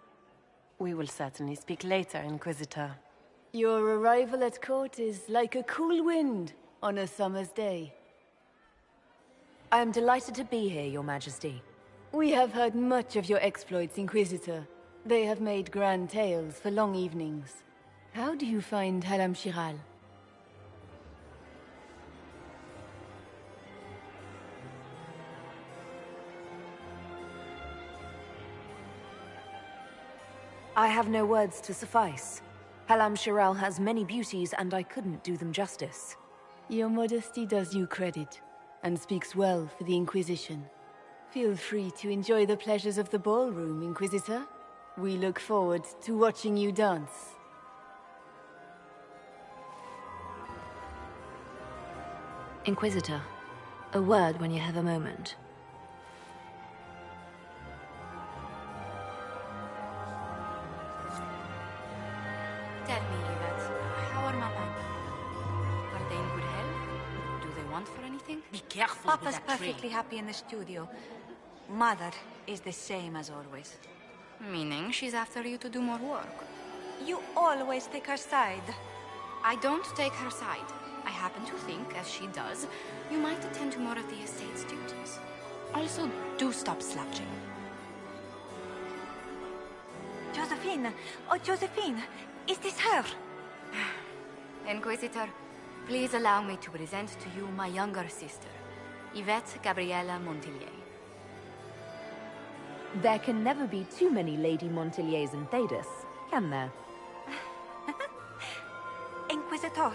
We will certainly speak later, Inquisitor. Your arrival at court is like a cool wind on a summer's day. I am delighted to be here, Your Majesty. We have heard much of your exploits, Inquisitor. They have made grand tales for long evenings. How do you find Halam Shiral? I have no words to suffice. Halam Shiral has many beauties, and I couldn't do them justice. Your modesty does you credit, and speaks well for the Inquisition. Feel free to enjoy the pleasures of the ballroom, Inquisitor. We look forward to watching you dance. Inquisitor, a word when you have a moment. Tell me, Yvette, how are Mama and Papa? Are they in good health? Do they want for anything? Be careful. Papa's perfectly happy in the studio. Mother is the same as always. Meaning she's after you to do more work. You always take her side. I don't take her side. I happen to think, as she does, you might attend to more of the estate's duties. Also, do stop slouching. Josephine! Oh, Josephine! Is this her? Inquisitor, please allow me to present to you my younger sister, Yvette Gabriella Montillier. There can never be too many Lady Montilliers in Thedas, can there? Inquisitor,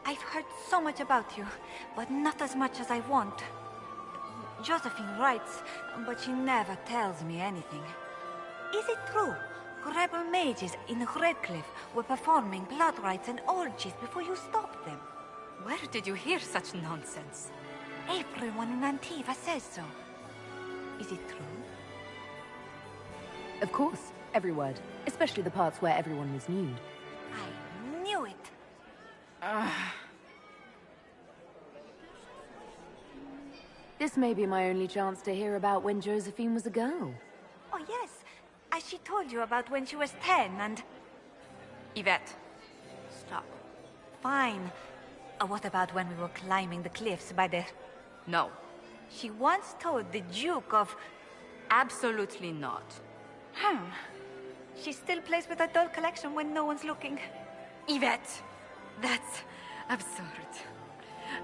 I've heard so much about you, but not as much as I want. Josephine writes, but she never tells me anything. Is it true? Rebel mages in Redcliffe were performing blood rites and orgies before you stopped them. Where did you hear such nonsense? Everyone in Antiva says so. Is it true? Of course, every word. Especially the parts where everyone was nude. I knew it. This may be my only chance to hear about when Josephine was a girl. Oh yes, as she told you about when she was 10 and... Yvette, stop. Fine. What about when we were climbing the cliffs by the... No. She once told the Duke of... Absolutely not. She still plays with her doll collection when no one's looking. Yvette, that's absurd.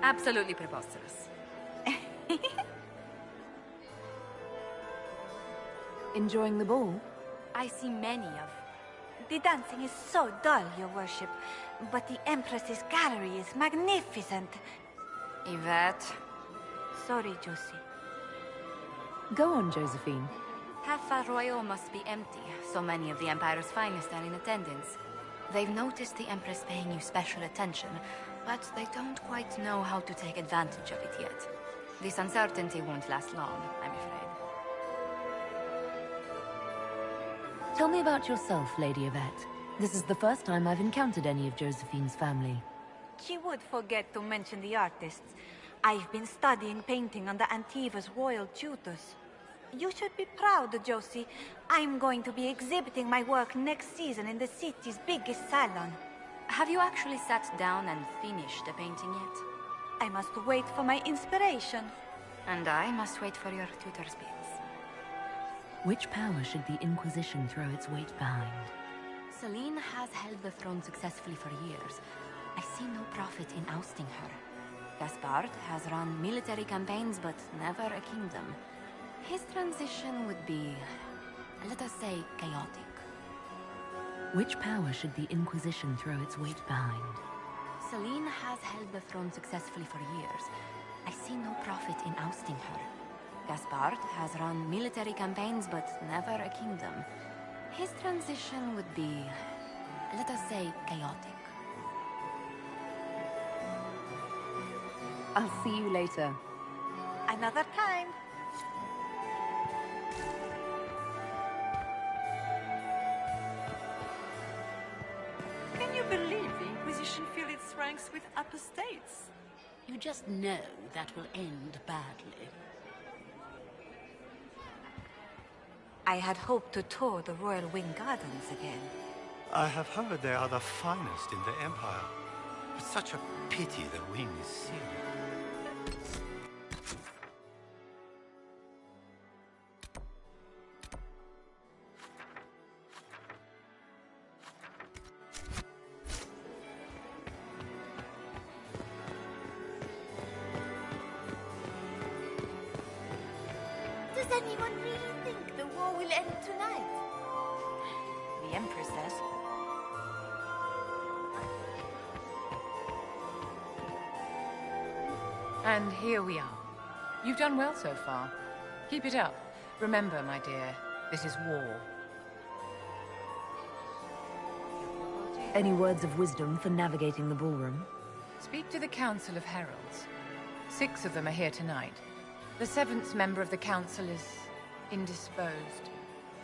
Absolutely preposterous. Enjoying the ball? I see many of... The dancing is so dull, Your Worship. But the Empress's gallery is magnificent. Yvette. Sorry, Josie. Go on, Josephine. Half Royal must be empty. So many of the Empire's finest are in attendance. They've noticed the Empress paying you special attention, but they don't quite know how to take advantage of it yet. This uncertainty won't last long, I'm afraid. Tell me about yourself, Lady Yvette. This is the first time I've encountered any of Josephine's family. She would forget to mention the artists. I've been studying painting under Antiva's royal tutors. You should be proud, Josie. I'm going to be exhibiting my work next season in the city's biggest salon. Have you actually sat down and finished the painting yet? I must wait for my inspiration. And I must wait for your tutor's bits. Which power should the Inquisition throw its weight behind? Celine has held the throne successfully for years. I see no profit in ousting her. Gaspard has run military campaigns, but never a kingdom. His transition would be, let us say, chaotic. Which power should the Inquisition throw its weight behind? Celine has held the throne successfully for years. I see no profit in ousting her. Gaspard has run military campaigns, but never a kingdom. His transition would be, let us say, chaotic. I'll see you later. Another time. Can you believe the Inquisition fill its ranks with apostates? You just know that will end badly. I had hoped to tour the Royal Wing Gardens again. I have heard they are the finest in the Empire. It's such a pity the wing is sealed. Does anyone really think the war will end tonight? The Empress says. And here we are. You've done well so far. Keep it up. Remember, my dear, this is war. Any words of wisdom for navigating the ballroom? Speak to the Council of Heralds. 6 of them are here tonight. The 7th member of the Council is indisposed.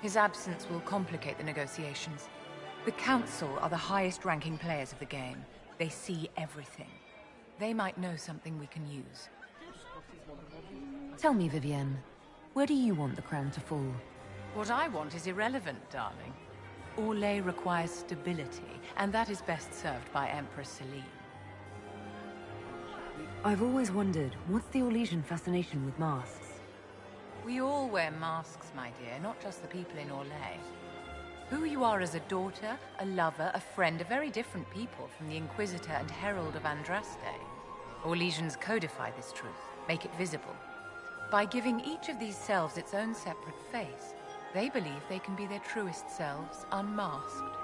His absence will complicate the negotiations. The Council are the highest-ranking players of the game. They see everything. They might know something we can use. Tell me, Vivienne, where do you want the crown to fall? What I want is irrelevant, darling. Orlais requires stability, and that is best served by Empress Celine. I've always wondered, what's the Orlesian fascination with masks? We all wear masks, my dear, not just the people in Orlais. Who you are as a daughter, a lover, a friend, are very different people from the Inquisitor and Herald of Andraste. Orlesians codify this truth, make it visible. By giving each of these selves its own separate face, they believe they can be their truest selves, unmasked.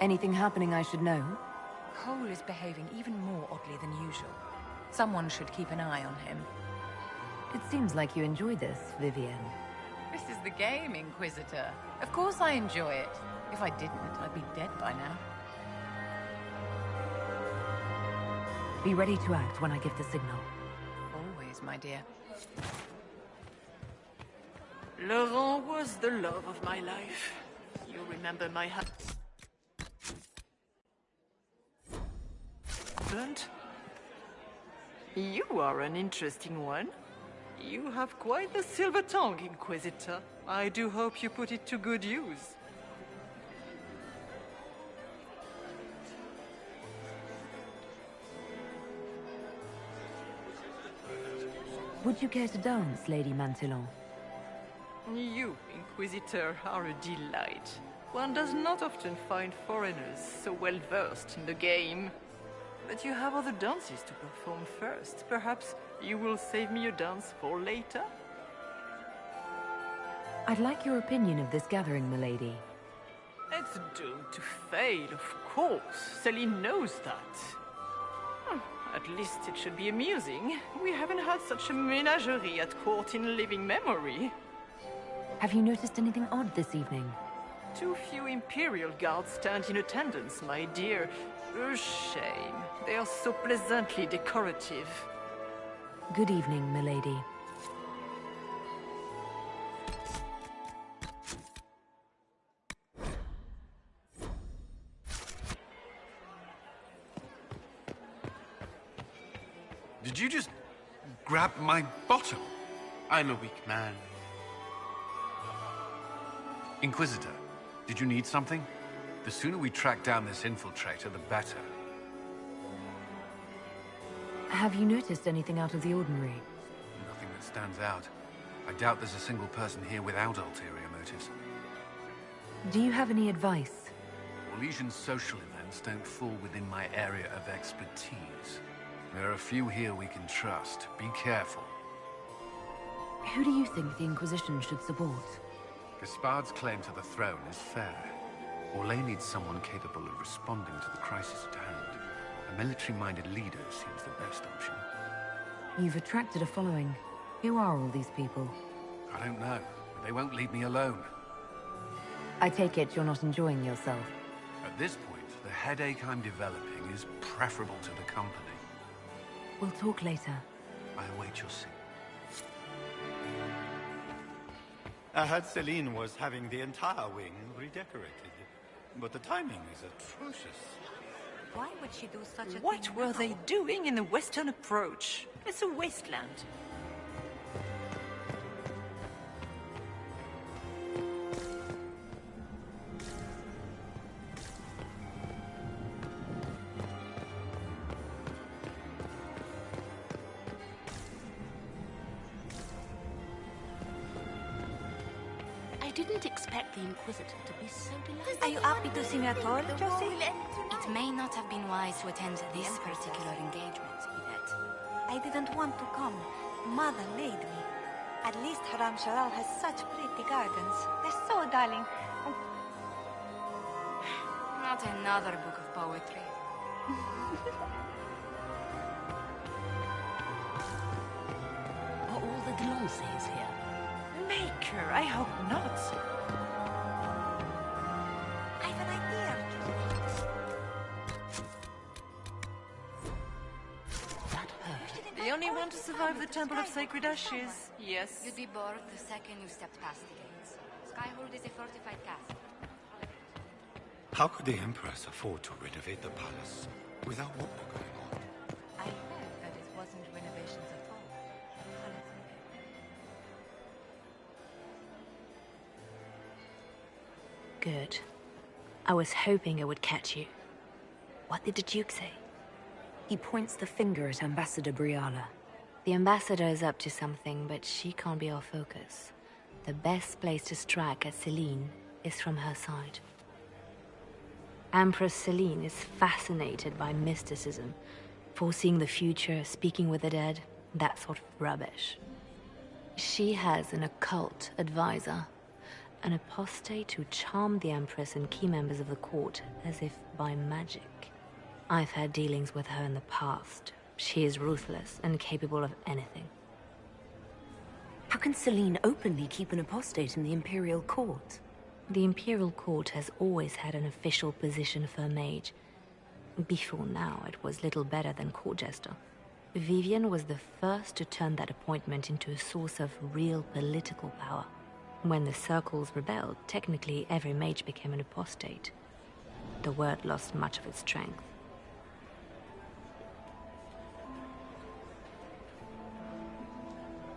Anything happening I should know? Cole is behaving even more oddly than usual. Someone should keep an eye on him. It seems like you enjoy this, Vivienne. This is the game, Inquisitor. Of course I enjoy it. If I didn't, I'd be dead by now. Be ready to act when I give the signal. Always, my dear. Laurent was the love of my life. You remember my husband? You are an interesting one. You have quite the silver tongue, Inquisitor. I do hope you put it to good use. Would you care to dance, Lady Mantillon? You, Inquisitor, are a delight. One does not often find foreigners so well versed in the game. But you have other dances to perform first. Perhaps you will save me a dance for later? I'd like your opinion of this gathering, milady. It's doomed to fail, of course. Celine knows that. At least it should be amusing. We haven't had such a menagerie at court in living memory. Have you noticed anything odd this evening? Too few Imperial guards stand in attendance, my dear. A shame. They are so pleasantly decorative. Good evening, milady. Did you just grab my bottom? I'm a weak man. Inquisitor, did you need something? The sooner we track down this infiltrator, the better. Have you noticed anything out of the ordinary? Nothing that stands out. I doubt there's a single person here without ulterior motives. Do you have any advice? Orlesian social events don't fall within my area of expertise. There are a few here we can trust. Be careful. Who do you think the Inquisition should support? Gaspard's claim to the throne is fair. Orlais needs someone capable of responding to the crisis at hand. A military-minded leader seems the best option. You've attracted a following. Who are all these people? I don't know, but they won't leave me alone. I take it you're not enjoying yourself. At this point, the headache I'm developing is preferable to the company. We'll talk later. I await your signal. I heard Celine was having the entire wing redecorated, but the timing is atrocious. Why would she do such a thing? What were now? they doing in the western approach? It's a wasteland. I didn't expect the Inquisitor to be so delighted. Are you happy to see me at all, Josie? It may not have been wise to attend this particular engagement, Yvette. I didn't want to come. Mother made me. At least Haram Sharal has such pretty gardens. They're so darling. Not another book of poetry. Are all the Glonces here? Maker, I hope not. I've an idea. That hurt. The only one to survive the Temple of Sacred Ashes. Yes. You'd be bored the second you stepped past the gates. Skyhold is a fortified castle. How could the Empress afford to renovate the palace without war going on? I heard that it wasn't renovations at all. Good. I was hoping it would catch you. What did the Duke say? He points the finger at Ambassador Briala. The ambassador is up to something, but she can't be our focus. The best place to strike at Celine is from her side. Empress Celine is fascinated by mysticism, foreseeing the future, speaking with the dead, that sort of rubbish. She has an occult advisor, an apostate who charmed the Empress and key members of the court as if by magic. I've had dealings with her in the past. She is ruthless and capable of anything. How can Celine openly keep an apostate in the Imperial Court? The Imperial Court has always had an official position for a mage. Before now, it was little better than court jester. Vivian was the first to turn that appointment into a source of real political power. When the circles rebelled, technically every mage became an apostate. The word lost much of its strength.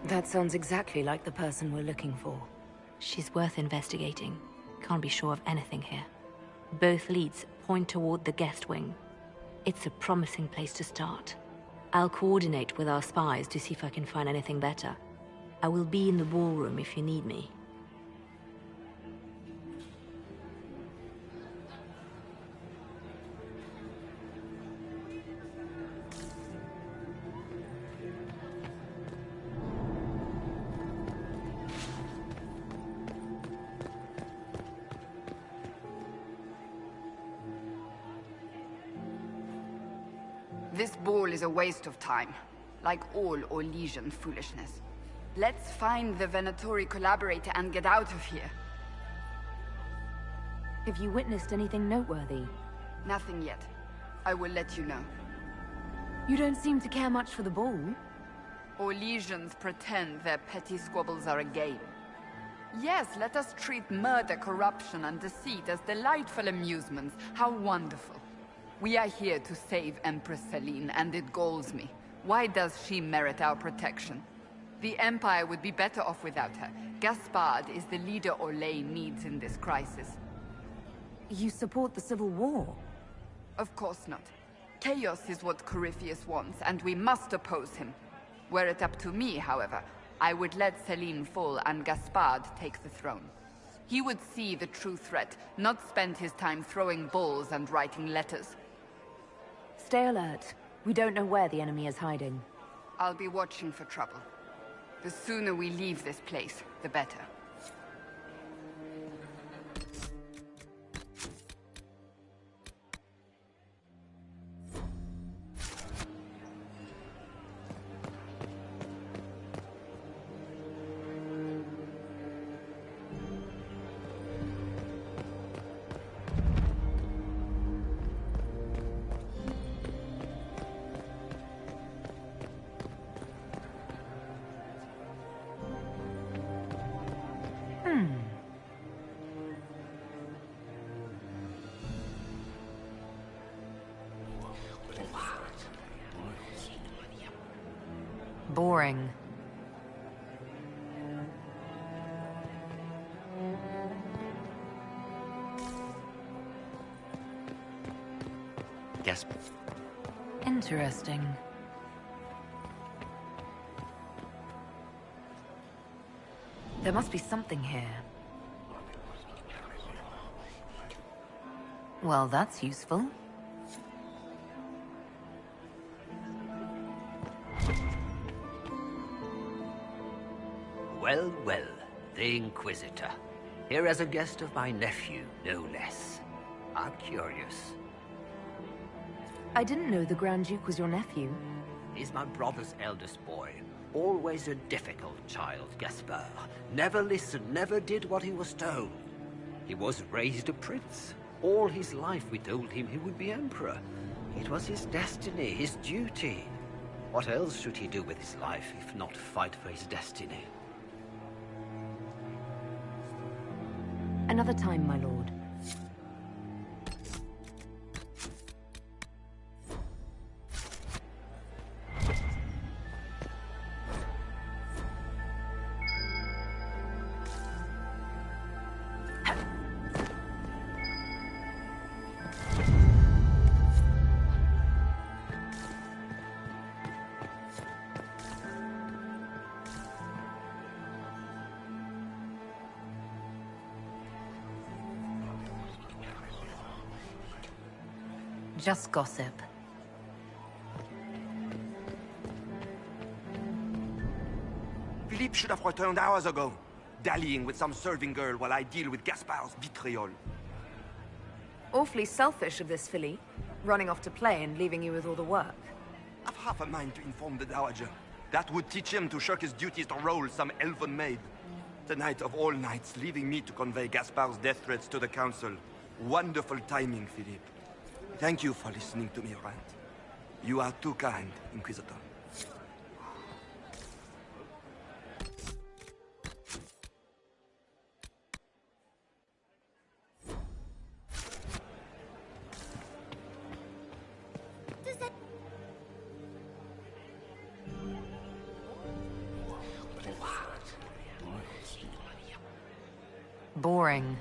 That sounds exactly like the person we're looking for. She's worth investigating. Can't be sure of anything here. Both leads point toward the guest wing. It's a promising place to start. I'll coordinate with our spies to see if I can find anything better. I will be in the ballroom if you need me. This ball is a waste of time, like all Orlesian foolishness. Let's find the Venatori collaborator and get out of here. Have you witnessed anything noteworthy? Nothing yet. I will let you know. You don't seem to care much for the ball. Orlesians pretend their petty squabbles are a game. Yes, let us treat murder, corruption, and deceit as delightful amusements. How wonderful. We are here to save Empress Celine, and it galls me. Why does she merit our protection? The Empire would be better off without her. Gaspard is the leader Orlais needs in this crisis. You support the Civil War? Of course not. Chaos is what Corypheus wants, and we must oppose him. Were it up to me, however, I would let Celine fall and Gaspard take the throne. He would see the true threat, not spend his time throwing balls and writing letters. Stay alert. We don't know where the enemy is hiding. I'll be watching for trouble. The sooner we leave this place, the better. Boring. Gasp. Interesting. There must be something here. Well, that's useful. Well, well, the Inquisitor. Here as a guest of my nephew, no less. I'm curious. I didn't know the Grand Duke was your nephew. He's my brother's eldest boy. Always a difficult child, Gaspard. Never listened, never did what he was told. He was raised a prince. All his life we told him he would be emperor. It was his destiny, his duty. What else should he do with his life, if not fight for his destiny? Another time, my lord. Just gossip. Philippe should have returned hours ago, dallying with some serving girl while I deal with Gaspard's vitriol. Awfully selfish of this filly, running off to play and leaving you with all the work. I've half a mind to inform the Dowager. That would teach him to shirk his duties to roll some elven maid. Tonight of all nights, leaving me to convey Gaspard's death threats to the Council. Wonderful timing, Philippe. Thank you for listening to me rant. You are too kind, Inquisitor. Boring.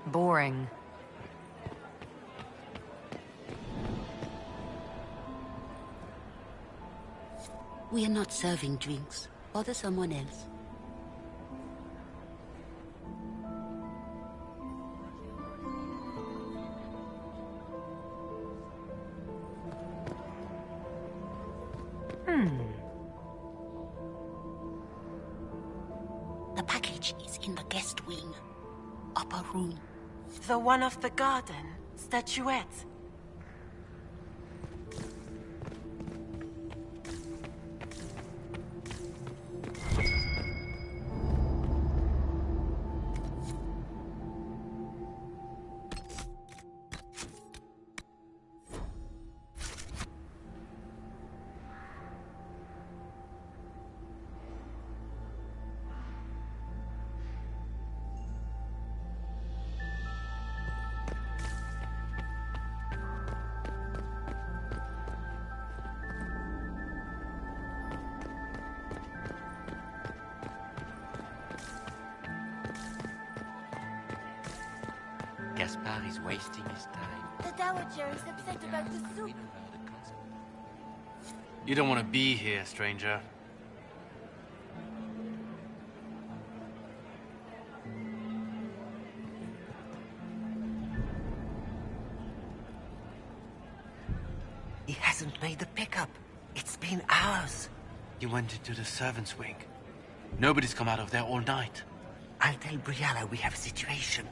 Boring. We are not serving drinks. Bother someone else. The package is in the guest wing. Upper room. The one of the garden. Statuette. Gaspard is wasting his time. The Dowager is upset about the soup. You don't want to be here, stranger. He hasn't made the pickup. It's been hours. You went into the servants' wing. Nobody's come out of there all night. I'll tell Briala we have a situation.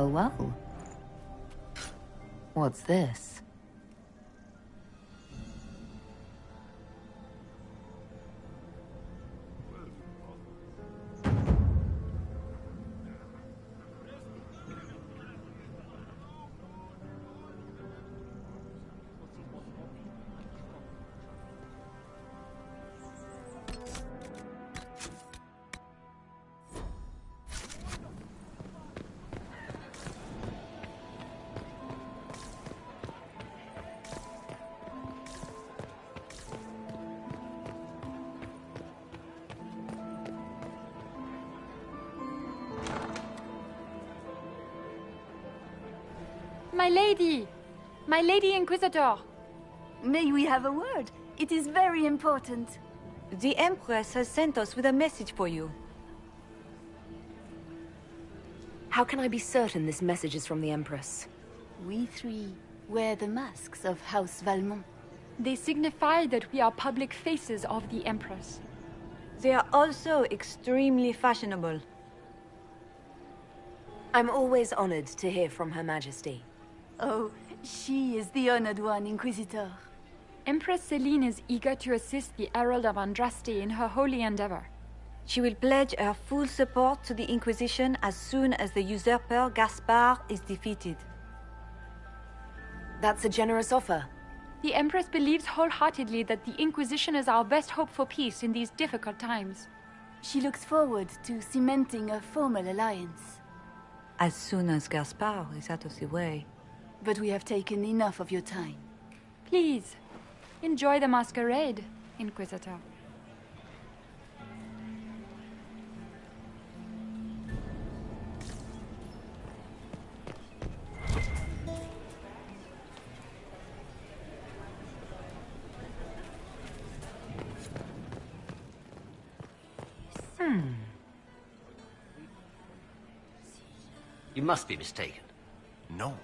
Well, well. What's this? My lady! My lady Inquisitor! May we have a word? It is very important. The Empress has sent us with a message for you. How can I be certain this message is from the Empress? We three wear the masks of House Valmont. They signify that we are public faces of the Empress. They are also extremely fashionable. I'm always honored to hear from Her Majesty. Oh, she is the honored one, Inquisitor. Empress Celine is eager to assist the Herald of Andraste in her holy endeavor. She will pledge her full support to the Inquisition as soon as the usurper Gaspard is defeated. That's a generous offer. The Empress believes wholeheartedly that the Inquisition is our best hope for peace in these difficult times. She looks forward to cementing a formal alliance. As soon as Gaspard is out of the way. But we have taken enough of your time. Please, enjoy the masquerade, Inquisitor. You must be mistaken. No,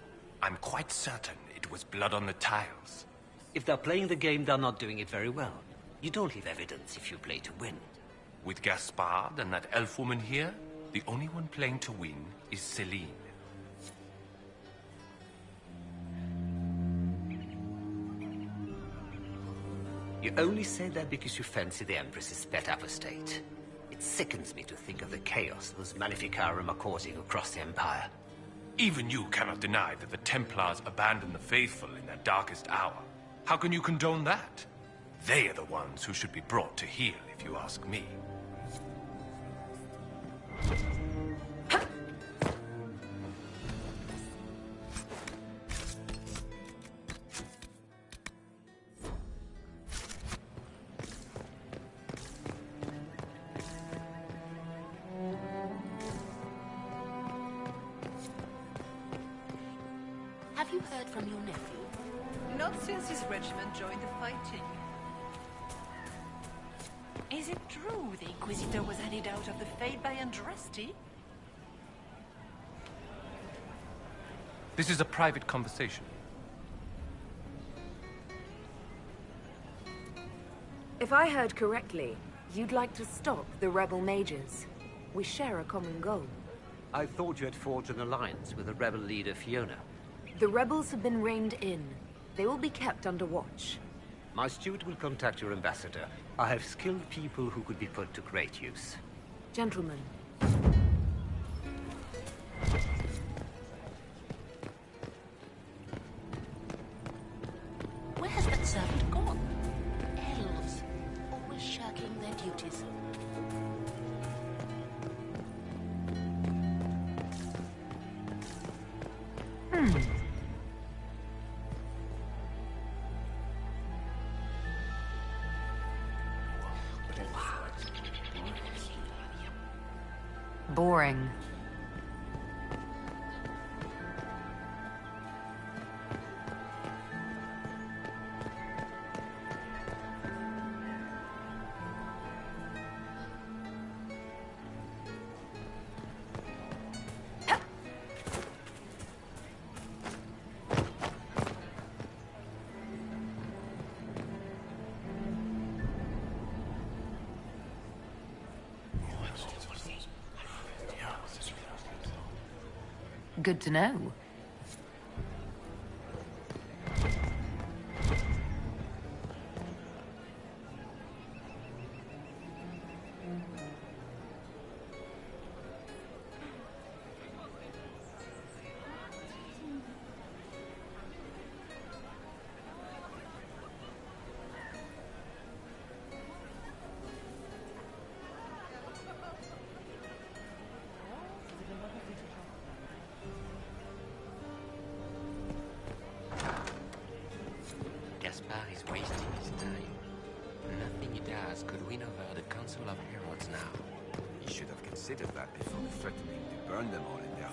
I'm quite certain it was blood on the tiles. If they're playing the game, they're not doing it very well. You don't leave evidence if you play to win. With Gaspard and that elf woman here, the only one playing to win is Celine. You only say that because you fancy the Empress's pet apostate. It sickens me to think of the chaos those Maleficarum are causing across the Empire. Even you cannot deny that the Templars abandoned the faithful in their darkest hour. How can you condone that? They are the ones who should be brought to heel, if you ask me. Have you heard from your nephew? Not since his regiment joined the fighting. Is it true the Inquisitor was headed out of the Fade by Andraste? This is a private conversation. If I heard correctly, you'd like to stop the rebel mages. We share a common goal. I thought you had forged an alliance with the rebel leader Fiona. The rebels have been reined in. They will be kept under watch. My steward will contact your ambassador. I have skilled people who could be put to great use. Gentlemen. Where has that servant gone? Elves, always shirking their duties. Boring. Good to know. Gaspard is wasting his time. Nothing he does could win over the Council of Heralds now. He should have considered that before threatening to burn them all in there.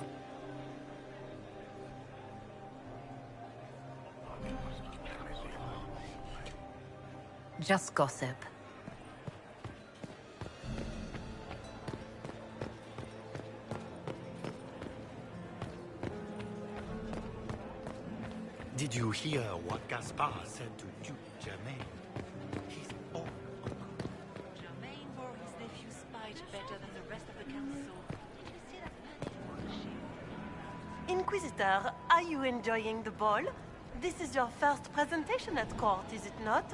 Just gossip. Did you hear what Gaspard said to Duke Germain? He's all Germain wore his nephew's spite better than the rest of the council. Did you see that Inquisitor, are you enjoying the ball? This is your first presentation at court, is it not?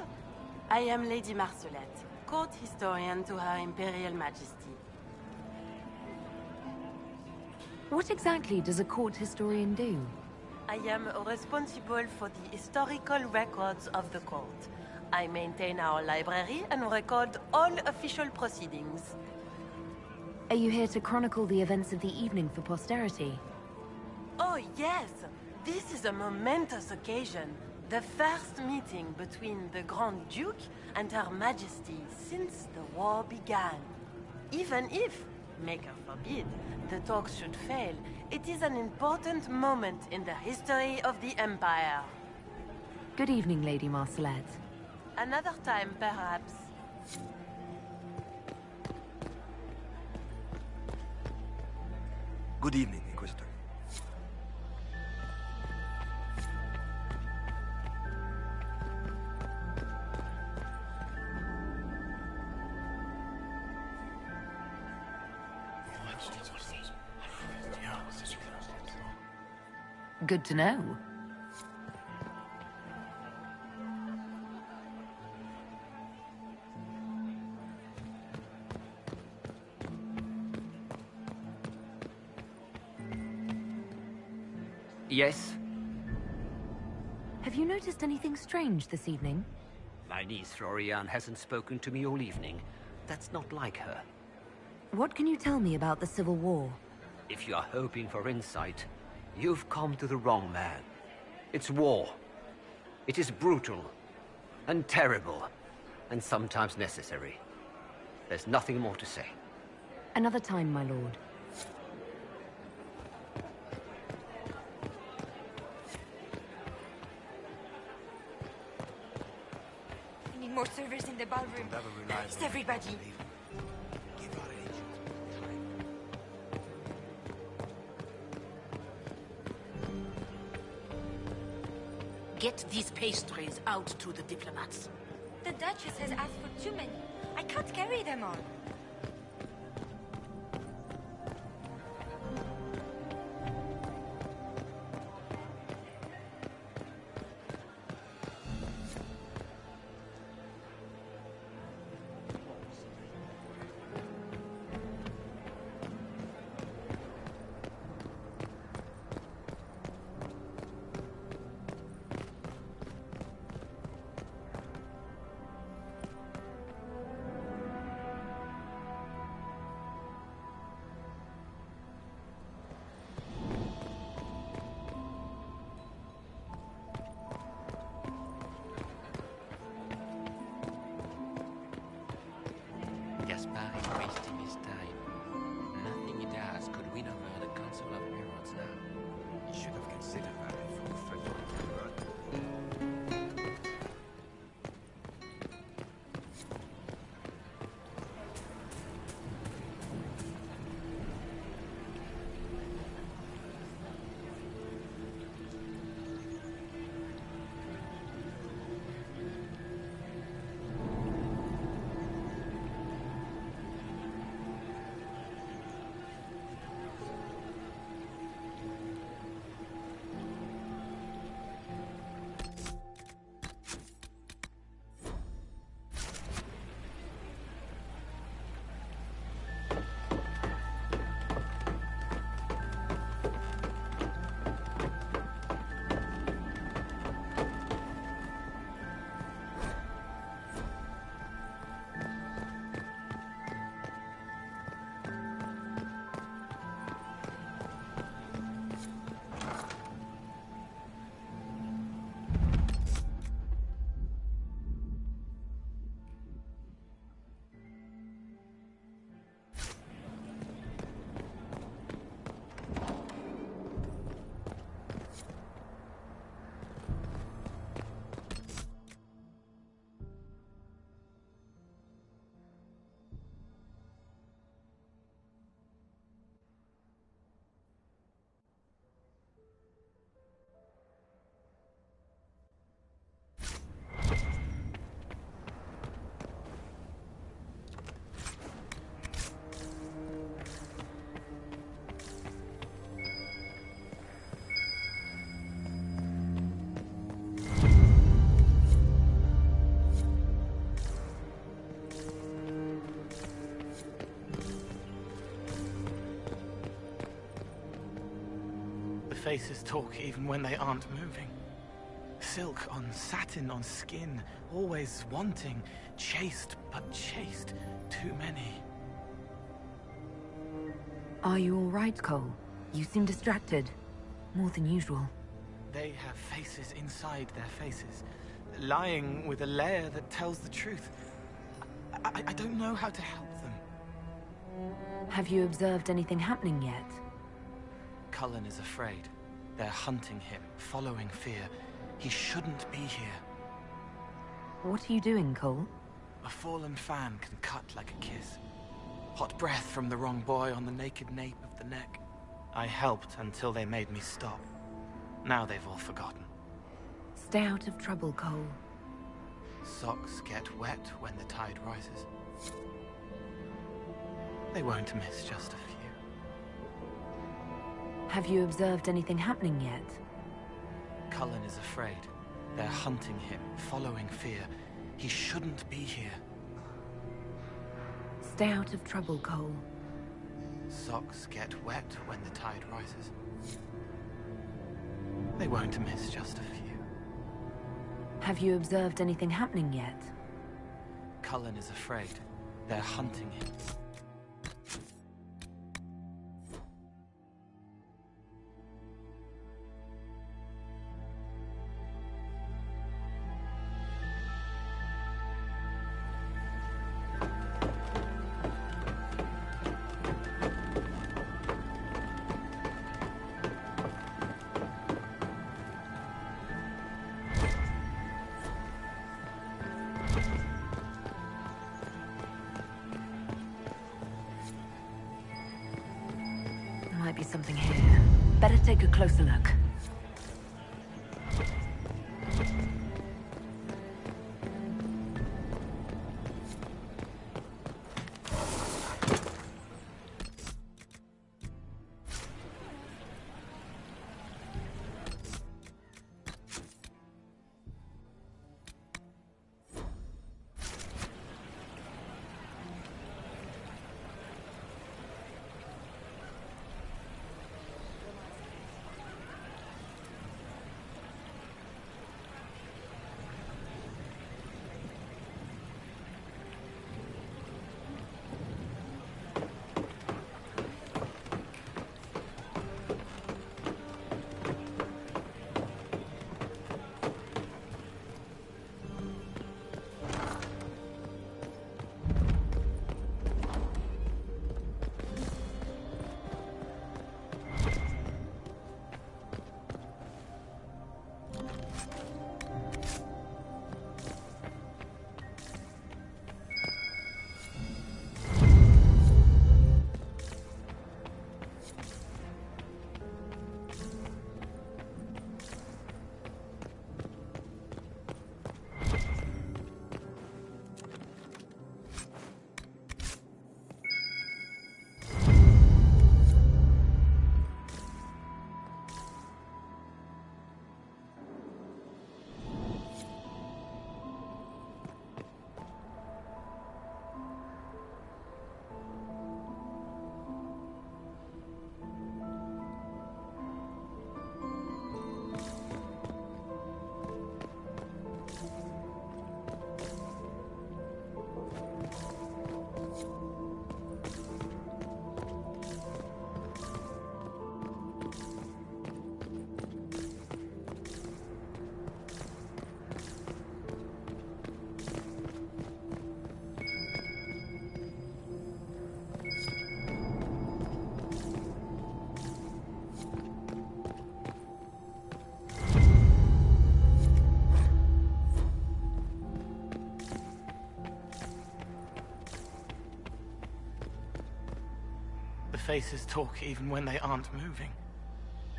I am Lady Marcelette, court historian to Her Imperial Majesty. What exactly does a court historian do? I am responsible for the historical records of the court. I maintain our library and record all official proceedings. Are you here to chronicle the events of the evening for posterity? Oh yes! This is a momentous occasion. The first meeting between the Grand Duke and Her Majesty since the war began. Even if, Maker forbid, the talks should fail, it is an important moment in the history of the Empire. Good evening, Lady Marcelette. Another time, perhaps. Good evening, Inquisitor. Good to know. Yes? Have you noticed anything strange this evening? My niece Florian hasn't spoken to me all evening. That's not like her. What can you tell me about the Civil War? If you are hoping for insight, you've come to the wrong man. It's war. It is brutal, and terrible, and sometimes necessary. There's nothing more to say. Another time, my lord. We need more servers in the ballroom. It's everybody. Get these pastries out to the diplomats. The Duchess has asked for too many. I can't carry them all. Gaspard is wasting his time. Nothing he does could win over the Council of Heralds now. He should have considered that before threatening to burn. faces talk even when they aren't moving. Silk on satin on skin, always wanting. Chaste, but chaste. Too many. Are you all right, Cole? You seem distracted. More than usual. They have faces inside their faces, lying with a layer that tells the truth. I don't know how to help them. Have you observed anything happening yet? Cullen is afraid. They're hunting him, following fear. He shouldn't be here. What are you doing, Cole? A fallen fan can cut like a kiss. Hot breath from the wrong boy on the naked nape of the neck. I helped until they made me stop. Now they've all forgotten. Stay out of trouble, Cole. Socks get wet when the tide rises. They won't miss just a few. Have you observed anything happening yet? Cullen is afraid. They're hunting him, following fear. He shouldn't be here. Stay out of trouble, Cole. Socks get wet when the tide rises. They won't miss just a few. Have you observed anything happening yet? Cullen is afraid. They're hunting him. Might be something here. Better take a closer look. Faces talk even when they aren't moving.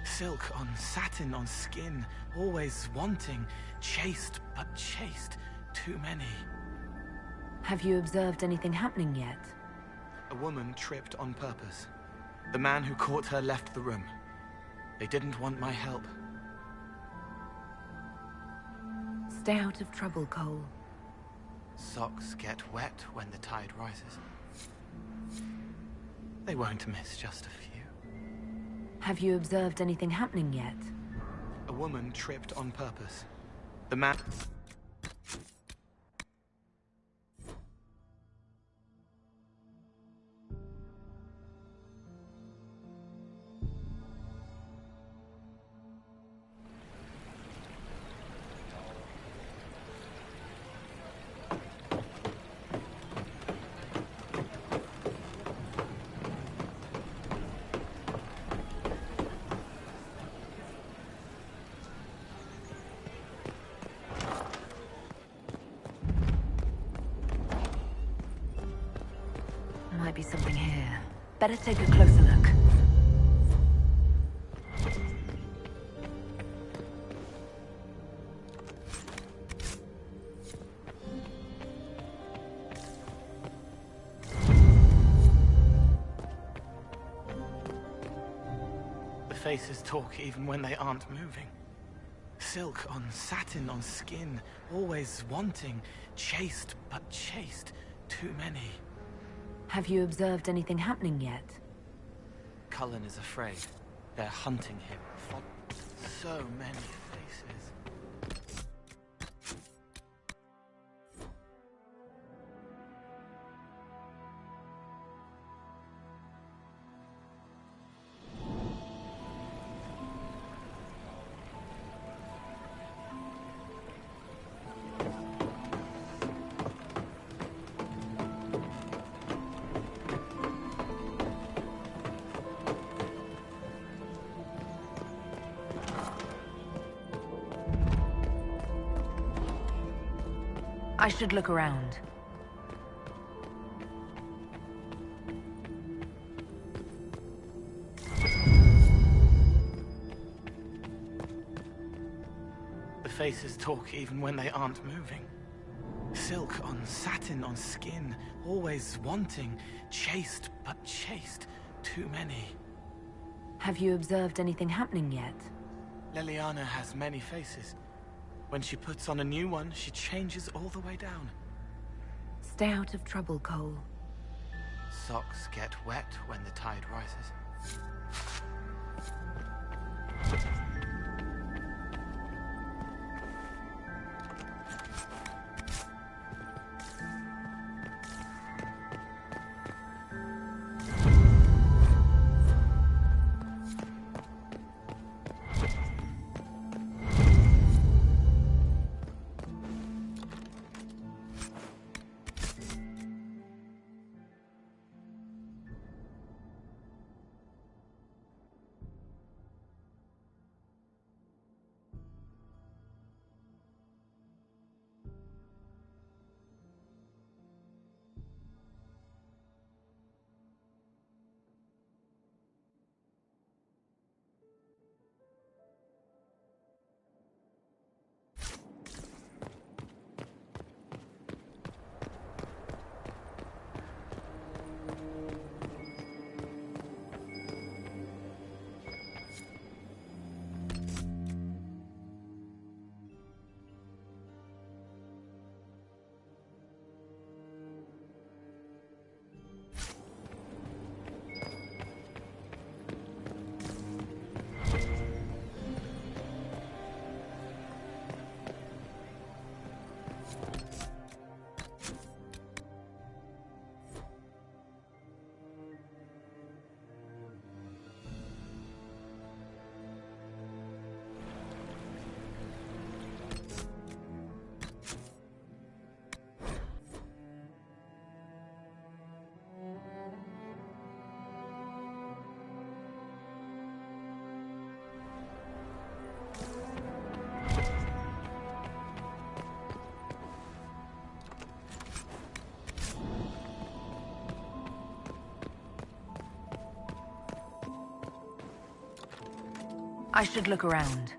Silk on satin on skin, always wanting. Chaste, but chaste. Too many. Have you observed anything happening yet? A woman tripped on purpose. The man who caught her left the room. They didn't want my help. Stay out of trouble, Cole. Socks get wet when the tide rises. They won't miss just a few. Have you observed anything happening yet? A woman tripped on purpose. The man... Might be something here. Better take a closer look. The faces talk even when they aren't moving. Silk on satin on skin, always wanting, chaste but chaste, too many. Have you observed anything happening yet? Cullen is afraid. They're hunting him. So many faces. I should look around. The faces talk even when they aren't moving. Silk on satin on skin, always wanting, chaste but chaste, too many. Have you observed anything happening yet? Leliana has many faces. When she puts on a new one, she changes all the way down. Stay out of trouble, Cole. Socks get wet when the tide rises. I should look around.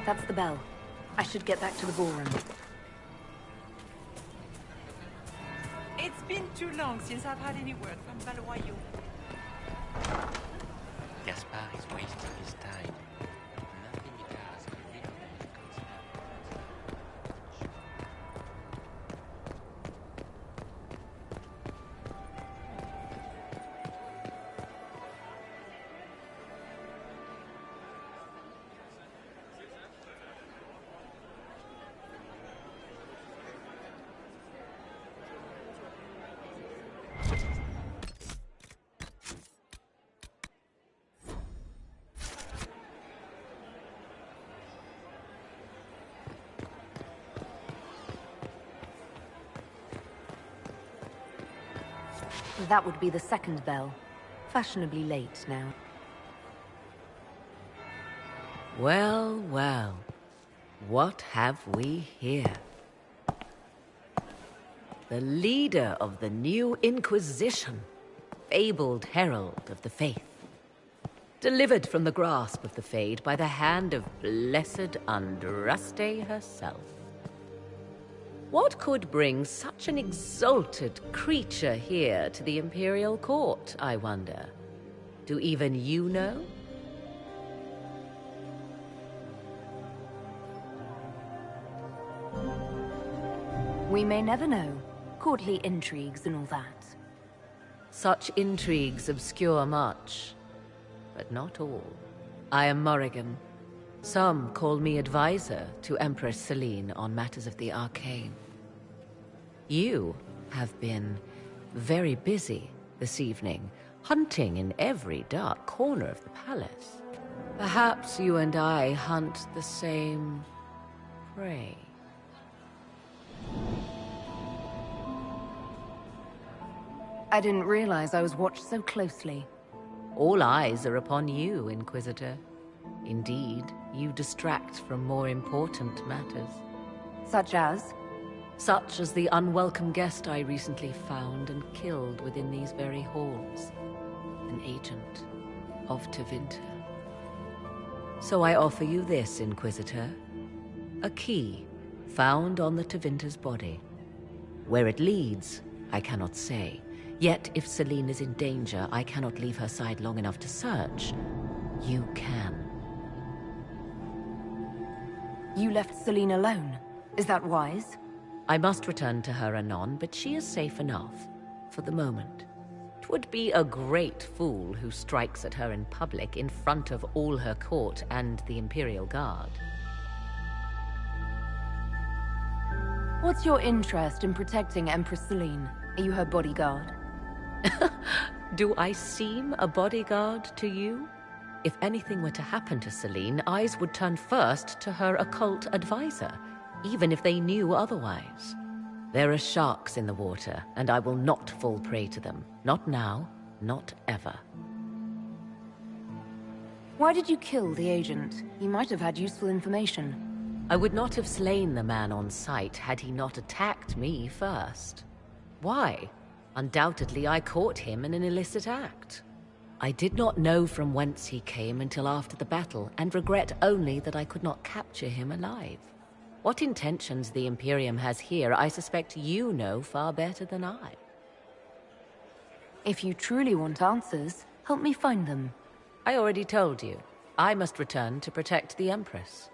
That's the bell. I should get back to the ballroom. It's been too long since I've had any word from Valoyo. Gaspard is wasting his time. Nothing he does could really be considered. That would be the second bell. Fashionably late now. Well, well. What have we here? The leader of the new Inquisition, fabled herald of the faith. Delivered from the grasp of the Fade by the hand of blessed Andraste herself. What could bring such an exalted creature here to the Imperial Court, I wonder? Do even you know? We may never know. Courtly intrigues and all that. Such intrigues obscure much, but not all. I am Morrigan. Some call me advisor to Empress Celine on matters of the arcane. You have been very busy this evening, hunting in every dark corner of the palace. Perhaps you and I hunt the same prey. I didn't realize I was watched so closely. All eyes are upon you, Inquisitor. Indeed, you distract from more important matters. Such as? Such as the unwelcome guest I recently found and killed within these very halls. An agent of Tevinter. So I offer you this, Inquisitor. A key found on the Tevinter's body. Where it leads, I cannot say. Yet if Celine is in danger, I cannot leave her side long enough to search. You can. You left Celine alone. Is that wise? I must return to her anon, but she is safe enough, for the moment. 'Twould be a great fool who strikes at her in public in front of all her court and the Imperial Guard. What's your interest in protecting Empress Celine? Are you her bodyguard? Do I seem a bodyguard to you? If anything were to happen to Celine, eyes would turn first to her occult advisor, even if they knew otherwise. There are sharks in the water, and I will not fall prey to them. Not now, not ever. Why did you kill the agent? He might have had useful information. I would not have slain the man on sight had he not attacked me first. Why? Undoubtedly, I caught him in an illicit act. I did not know from whence he came until after the battle, and regret only that I could not capture him alive. What intentions the Imperium has here, I suspect you know far better than I. If you truly want answers, help me find them. I already told you. I must return to protect the Empress.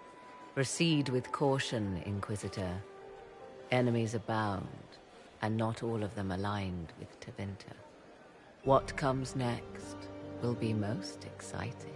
Proceed with caution, Inquisitor. Enemies abound, and not all of them aligned with Tevinter. What comes next will be most exciting.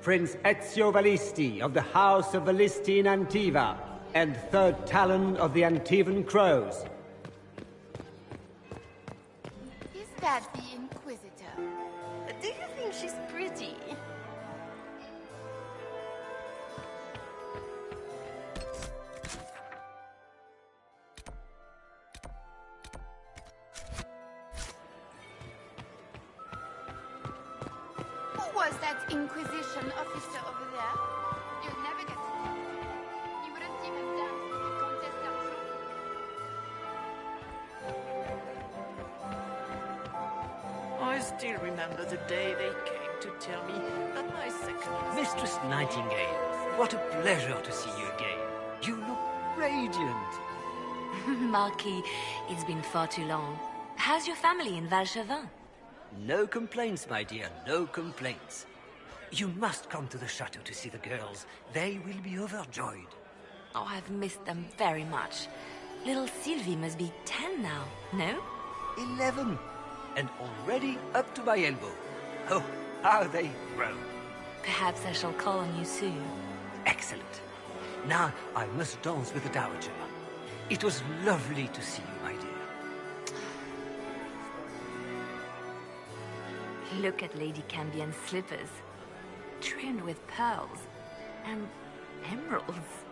Prince Ezio Valisti of the House of Valisti in Antiva, and third Talon of the Antivan Crows. Is that the Inquisitor? Do you think she's pretty? was that Inquisition officer over there? You'll never guess it. You wouldn't even dance with the Comtesse d'Argent. I still remember the day they came to tell me that my second... Mistress Nightingale, what a pleasure to see you again. You look radiant. Marquis, it's been far too long. How's your family in Valchevin? No complaints, my dear, no complaints. You must come to the chateau to see the girls. They will be overjoyed. Oh, I've missed them very much. Little Sylvie must be 10 now, no? 11. And already up to my elbow. Oh, how they grow. Perhaps I shall call on you soon. Excellent. Now I must dance with the Dowager. It was lovely to see you, my dear. Look at Lady Cambien's slippers. Trimmed with pearls. And emeralds.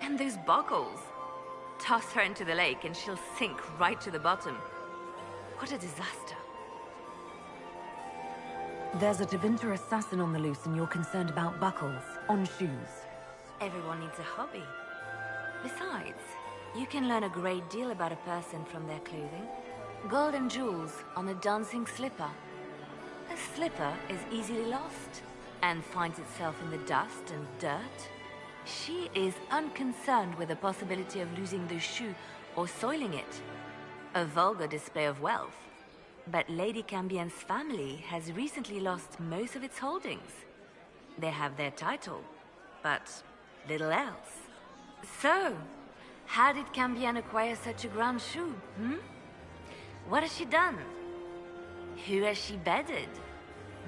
And those buckles. Toss her into the lake and she'll sink right to the bottom. What a disaster. There's a Tevinter assassin on the loose and you're concerned about buckles on shoes. Everyone needs a hobby. Besides, you can learn a great deal about a person from their clothing. Gold and jewels on a dancing slipper. A slipper is easily lost and finds itself in the dust and dirt. She is unconcerned with the possibility of losing the shoe or soiling it. A vulgar display of wealth. But Lady Cambien's family has recently lost most of its holdings. They have their title, but little else. So, how did Cambien acquire such a grand shoe, What has she done? Who has she bedded?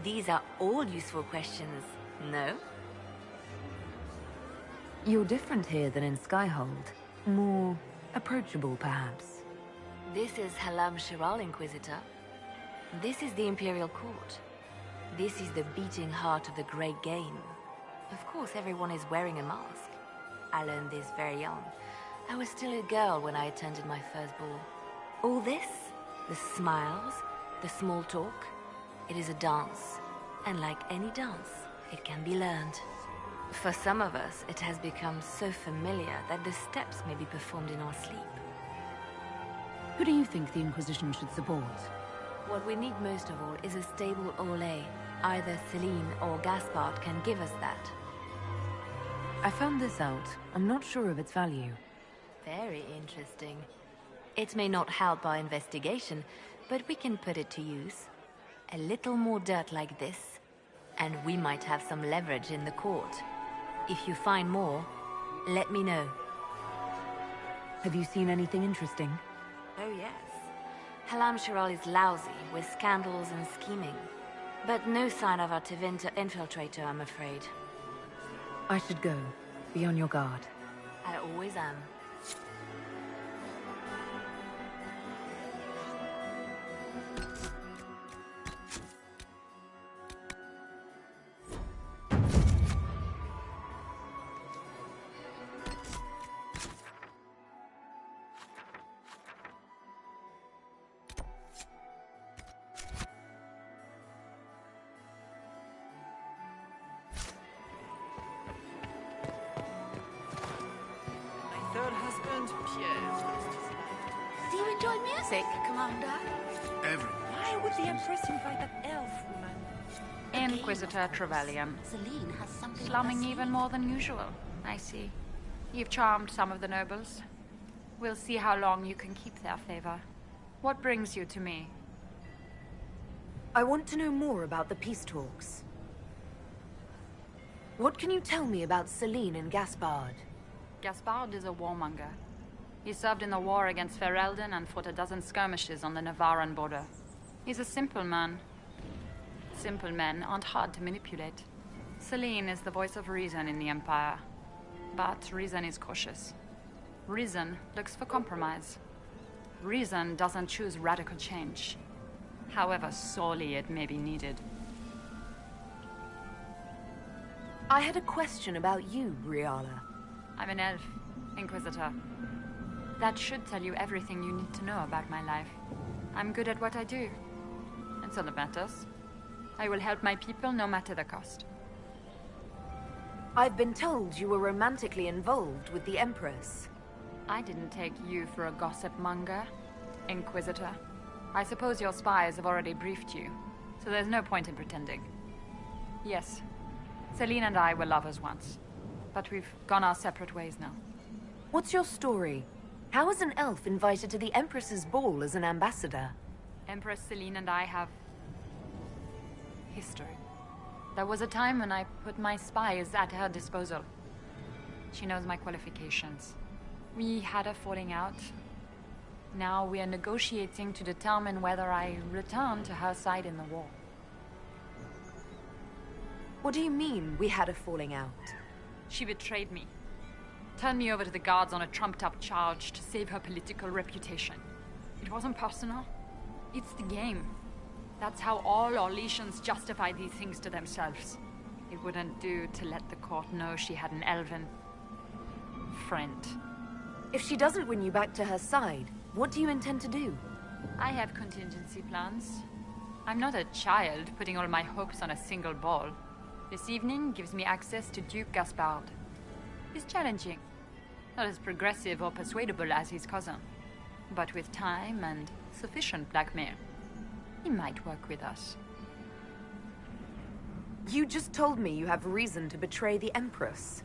These are all useful questions, no? You're different here than in Skyhold. More approachable, perhaps. This is Halam Shiral, Inquisitor. This is the Imperial Court. This is the beating heart of the Great Game. Of course, everyone is wearing a mask. I learned this very young. I was still a girl when I attended my first ball. All this, the smiles, the small talk, it is a dance. And like any dance, it can be learned. For some of us, it has become so familiar that the steps may be performed in our sleep. Who do you think the Inquisition should support? What we need most of all is a stable Orlais. Either Celine or Gaspard can give us that. I found this out. I'm not sure of its value. Very interesting. It may not help our investigation, but we can put it to use. A little more dirt like this, and we might have some leverage in the court. If you find more, let me know. Have you seen anything interesting? Oh yes. Halam Shiral is lousy with scandals and scheming. But no sign of our Tevinter infiltrator, I'm afraid. I should go. Be on your guard. I always am. Third husband, Pierre. Do you enjoy music, Commander? Why would the Empress invite that elf woman? Inquisitor Trevelyan. Celine has something Slumming even more than usual, I see. You've charmed some of the nobles. We'll see how long you can keep their favor. What brings you to me? I want to know more about the peace talks. What can you tell me about Celine and Gaspard? Gaspard is a warmonger. He served in the war against Ferelden and fought a dozen skirmishes on the Navarran border. He's a simple man. Simple men aren't hard to manipulate. Celine is the voice of reason in the Empire. But reason is cautious. Reason looks for compromise. Reason doesn't choose radical change, however sorely it may be needed. I had a question about you, Briala. I'm an elf, Inquisitor. That should tell you everything you need to know about my life. I'm good at what I do. That's all that matters. I will help my people no matter the cost. I've been told you were romantically involved with the Empress. I didn't take you for a gossip monger, Inquisitor. I suppose your spies have already briefed you, so there's no point in pretending. Yes, Celine and I were lovers once, but we've gone our separate ways now. What's your story? How is an elf invited to the Empress's ball as an ambassador? Empress Celine and I have history. There was a time when I put my spies at her disposal. She knows my qualifications. We had a falling out. Now we are negotiating to determine whether I return to her side in the war. What do you mean, we had a falling out? She betrayed me. Turned me over to the guards on a trumped-up charge to save her political reputation. It wasn't personal. It's the game. That's how all Orlesians justify these things to themselves. It wouldn't do to let the court know she had an elven friend. If she doesn't win you back to her side, what do you intend to do? I have contingency plans. I'm not a child putting all my hopes on a single ball. This evening gives me access to Duke Gaspard. He's challenging. Not as progressive or persuadable as his cousin. But with time and sufficient blackmail, he might work with us. You just told me you have reason to betray the Empress.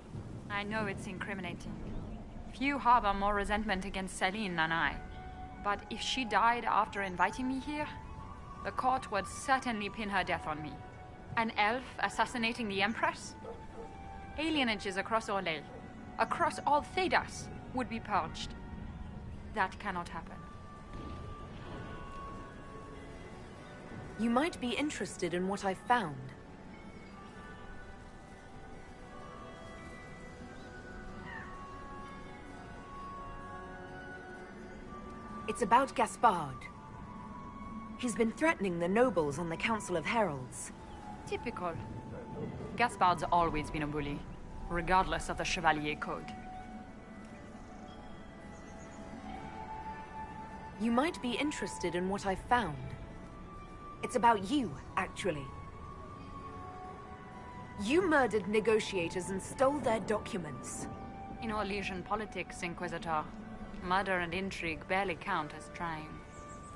I know it's incriminating. Few harbor more resentment against Celine than I. But if she died after inviting me here, the court would certainly pin her death on me. An elf assassinating the Empress? Alienages across Orlais, across all Thedas, would be purged. That cannot happen. You might be interested in what I've found. It's about Gaspard. He's been threatening the nobles on the Council of Heralds. Typical. Gaspard's always been a bully, regardless of the Chevalier Code. You might be interested in what I've found. It's about you, actually. You murdered negotiators and stole their documents. In Orlesian politics, Inquisitor, murder and intrigue barely count as crime.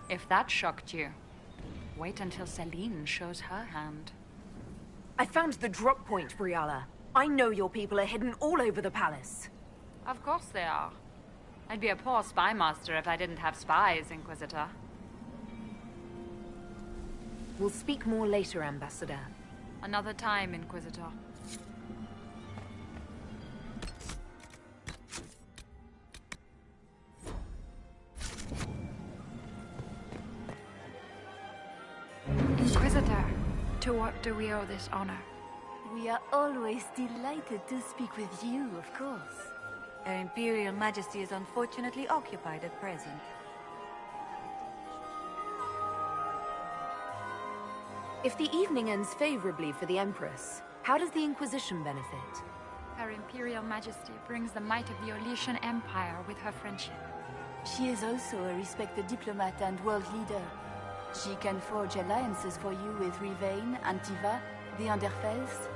If that shocked you, wait until Celine shows her hand. I found the drop point, Briala. I know your people are hidden all over the palace. Of course they are. I'd be a poor spy master if I didn't have spies, Inquisitor. We'll speak more later, Ambassador. Another time, Inquisitor. Inquisitor, to what do we owe this honor? We are always delighted to speak with you, of course. Her Imperial Majesty is unfortunately occupied at present. If the evening ends favorably for the Empress, how does the Inquisition benefit? Her Imperial Majesty brings the might of the Orlesian Empire with her friendship. She is also a respected diplomat and world leader. She can forge alliances for you with Rivain, Antiva, the Underfells.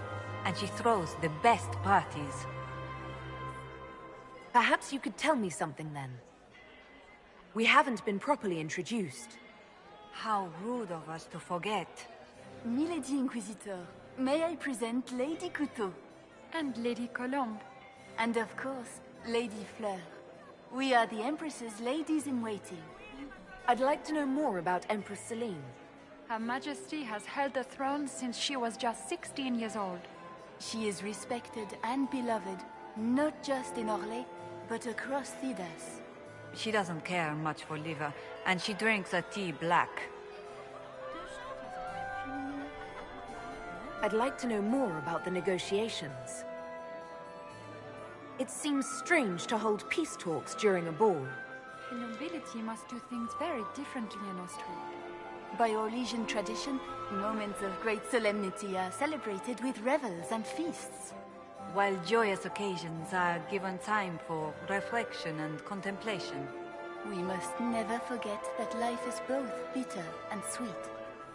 And she throws the best parties. Perhaps you could tell me something then. We haven't been properly introduced. How rude of us to forget. Milady Inquisitor, may I present Lady Couteau? And Lady Colombe. And of course, Lady Fleur. We are the Empress's ladies-in-waiting. I'd like to know more about Empress Celine. Her Majesty has held the throne since she was just 16 years old. She is respected and beloved, not just in Orlais, but across Thedas. She doesn't care much for liver, and she drinks her tea black. I'd like to know more about the negotiations. It seems strange to hold peace talks during a ball. The nobility must do things very differently in Austria. By Orlesian tradition, moments of great solemnity are celebrated with revels and feasts. While joyous occasions are given time for reflection and contemplation. We must never forget that life is both bitter and sweet.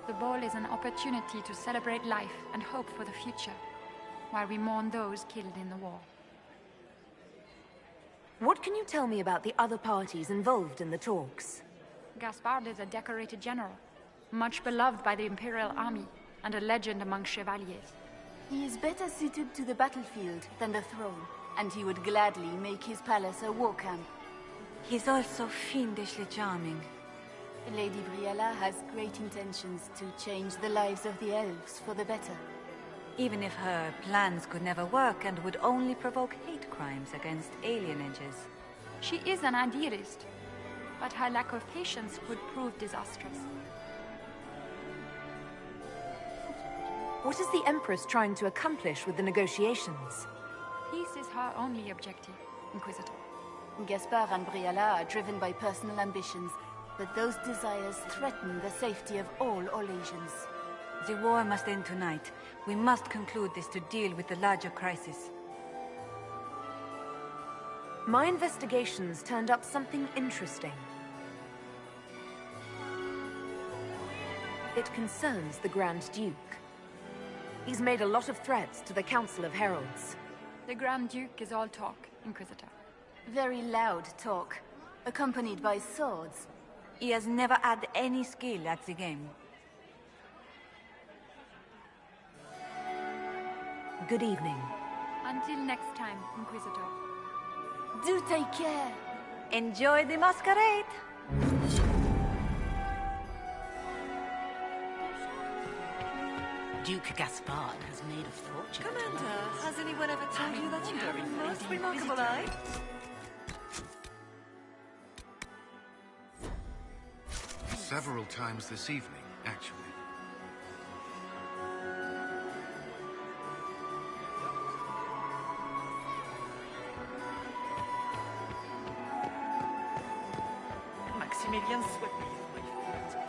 The ball is an opportunity to celebrate life and hope for the future, while we mourn those killed in the war. What can you tell me about the other parties involved in the talks? Gaspard is a decorated general, much beloved by the Imperial Army, and a legend among chevaliers. He is better suited to the battlefield than the throne, and he would gladly make his palace a war camp. He's also fiendishly charming. Lady Briella has great intentions to change the lives of the elves for the better. Even if her plans could never work and would only provoke hate crimes against alienages. She is an idealist, but her lack of patience could prove disastrous. What is the Empress trying to accomplish with the negotiations? Peace is her only objective, Inquisitor. Gaspard and Briella are driven by personal ambitions, but those desires threaten the safety of all Olasians. The war must end tonight. We must conclude this to deal with the larger crisis. My investigations turned up something interesting. It concerns the Grand Duke. He's made a lot of threats to the Council of Heralds. The Grand Duke is all talk, Inquisitor. Very loud talk, accompanied by swords. He has never had any skill at the game. Good evening. Until next time, Inquisitor. Do take care. Enjoy the masquerade! Duke Gaspard has made a fortune. Commander, has anyone ever told you that you have a most remarkable eye? Several times this evening, actually. Maximilian swept me off my feet.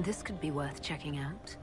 This could be worth checking out.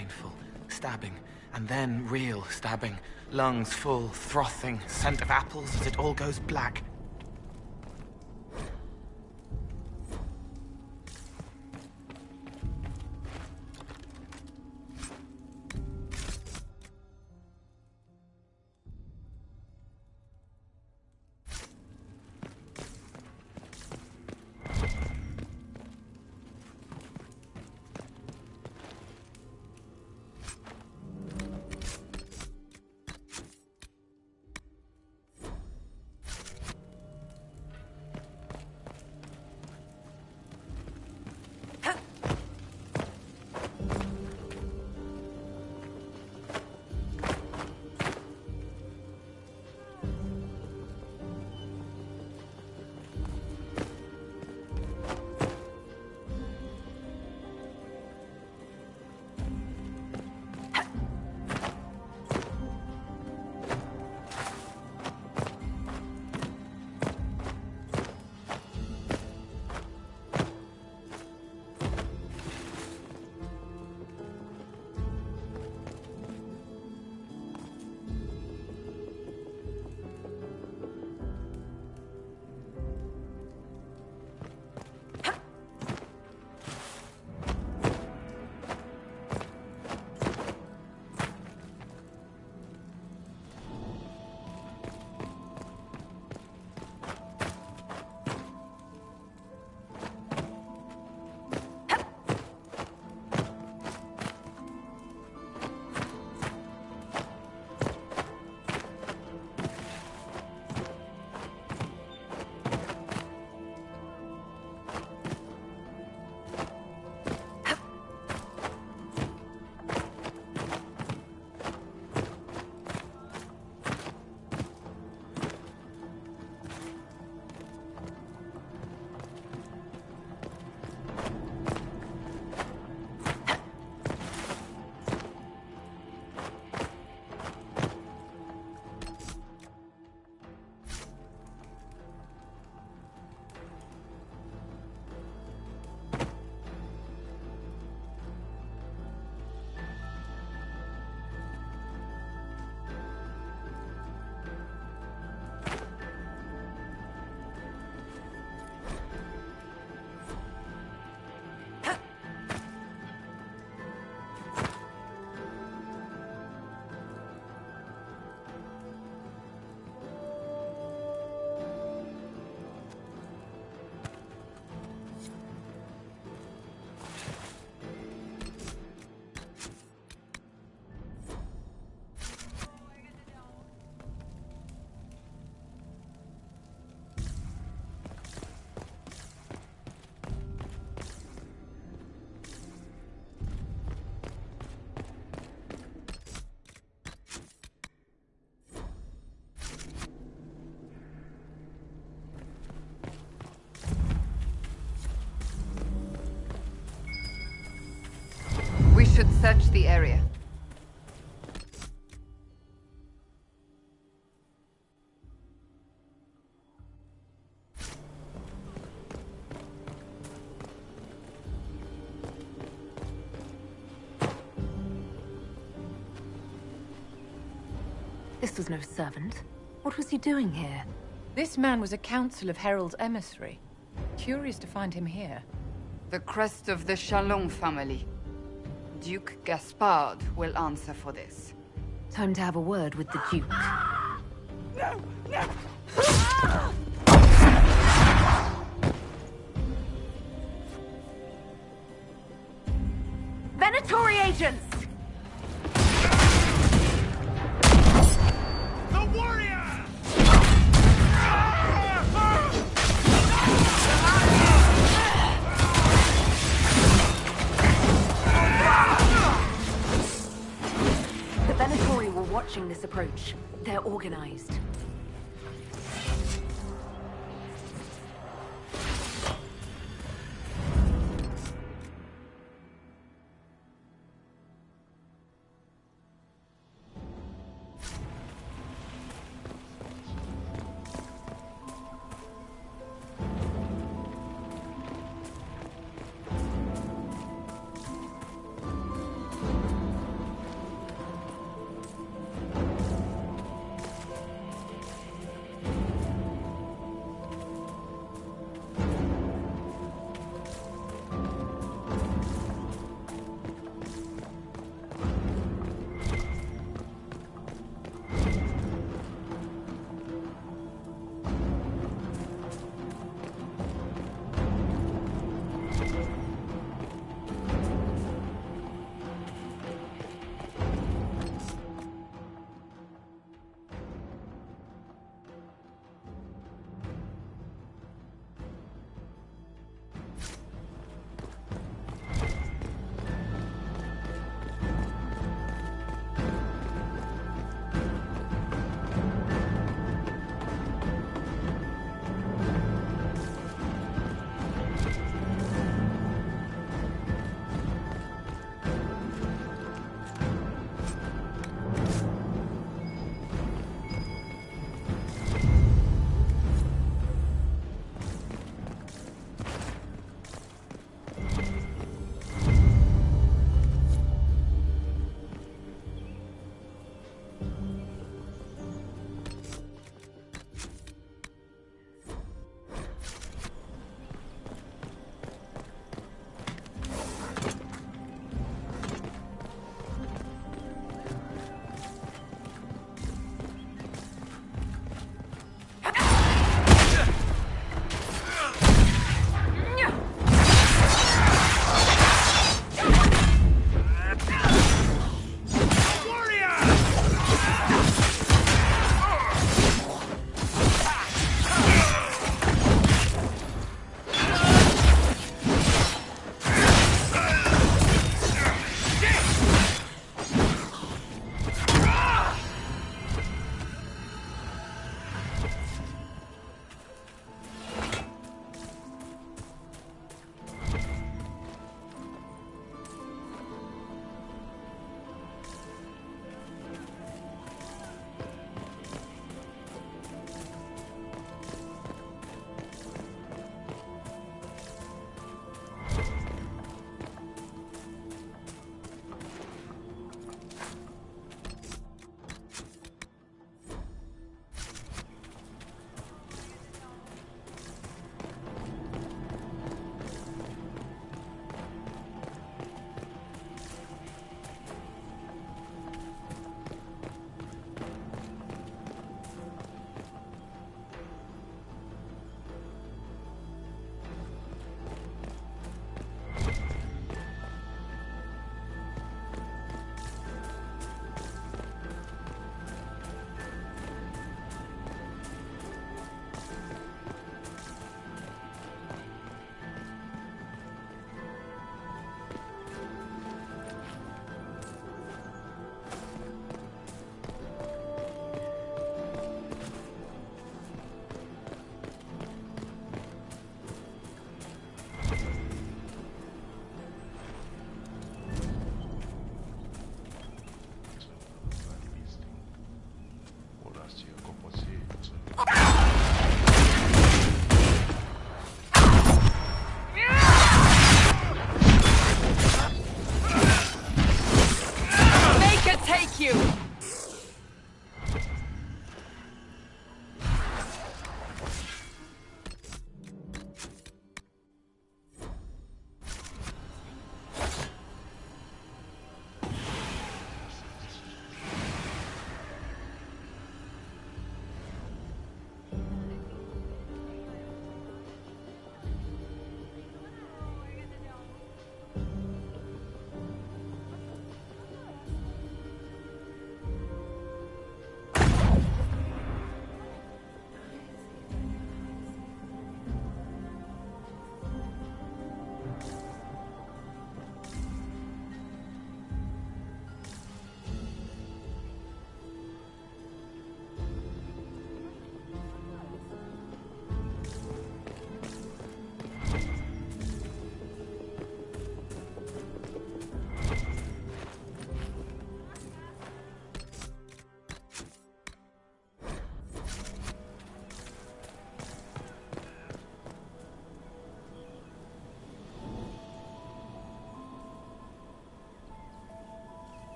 painful. Stabbing, and then real stabbing. Lungs full, frothing, scent of apples as it all goes black. We should search the area. This was no servant. What was he doing here? This man was a council of Herald's emissary. Curious to find him here. The crest of the Chalon family. Duke Gaspard will answer for this. Time to have a word with the Duke. No! No! Venatori agents! The warrior! The Venatori were watching this approach. They're organized.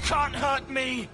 can't hurt me!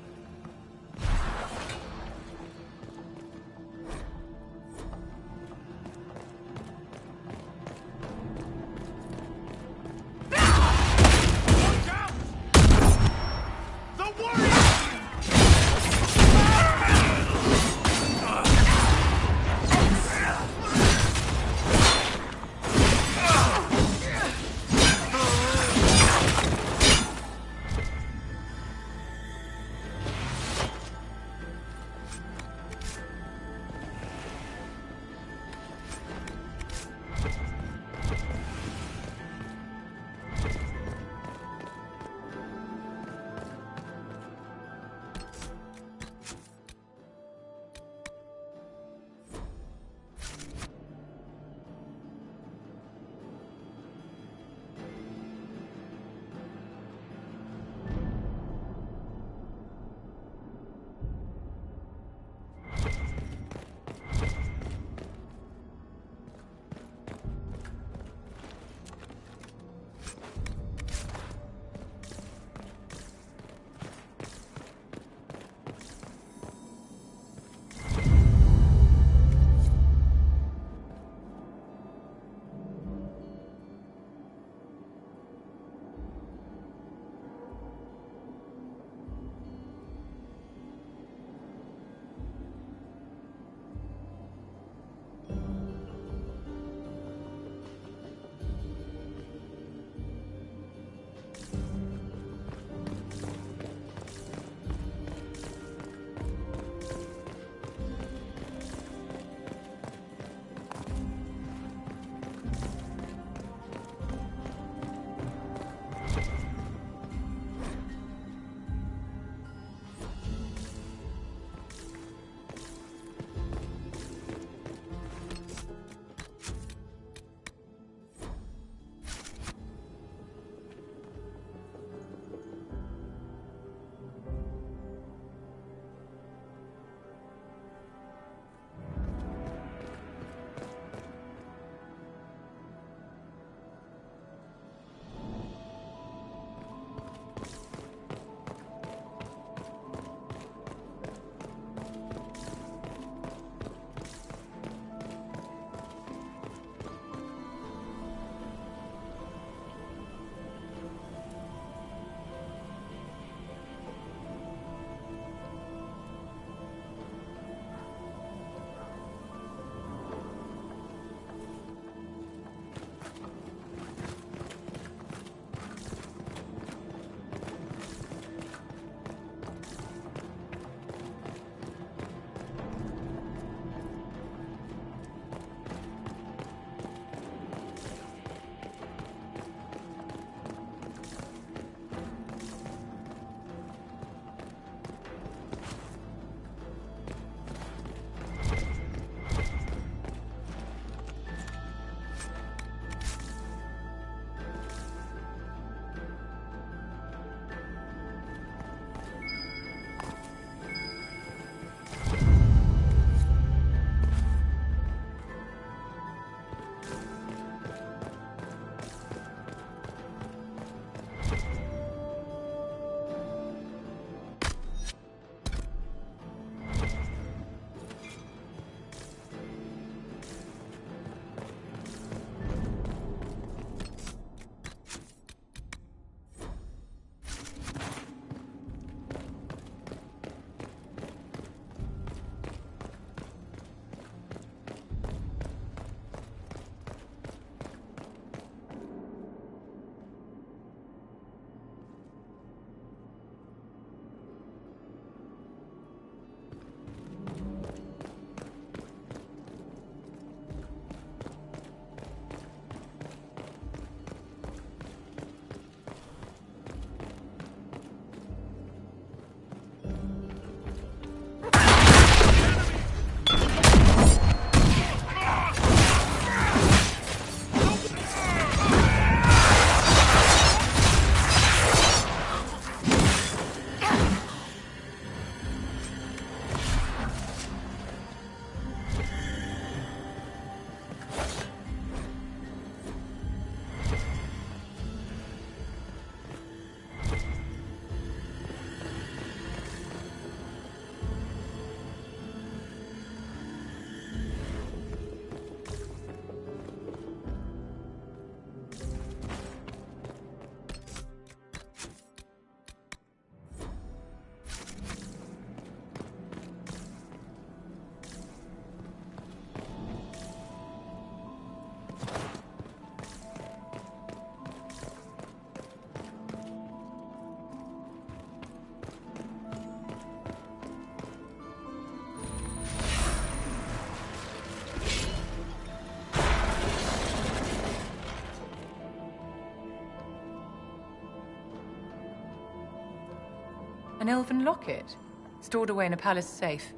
An elven locket? Stored away in a palace safe.